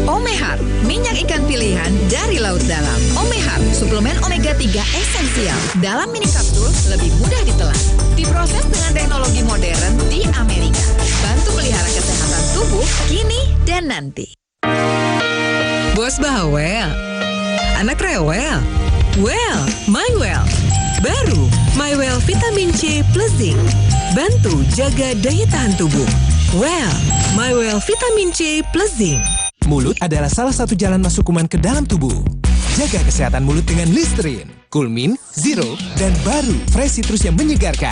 Omehar, minyak ikan pilihan dari laut dalam. Omehar, suplemen omega 3 esensial. Dalam mini kapsul, lebih mudah ditelan. Diproses dengan teknologi modern di Amerika. Bantu pelihara kesehatan tubuh, kini dan nanti. Bos bawel, anak rewel, well, my well. Baru, my well vitamin C plus zinc. Bantu jaga daya tahan tubuh. Well, my well vitamin C plus zinc. Mulut adalah salah satu jalan masuk kuman ke dalam tubuh. Jaga kesehatan mulut dengan Listerine, Kulmin, Zero, dan baru Fresh Citrus yang menyegarkan.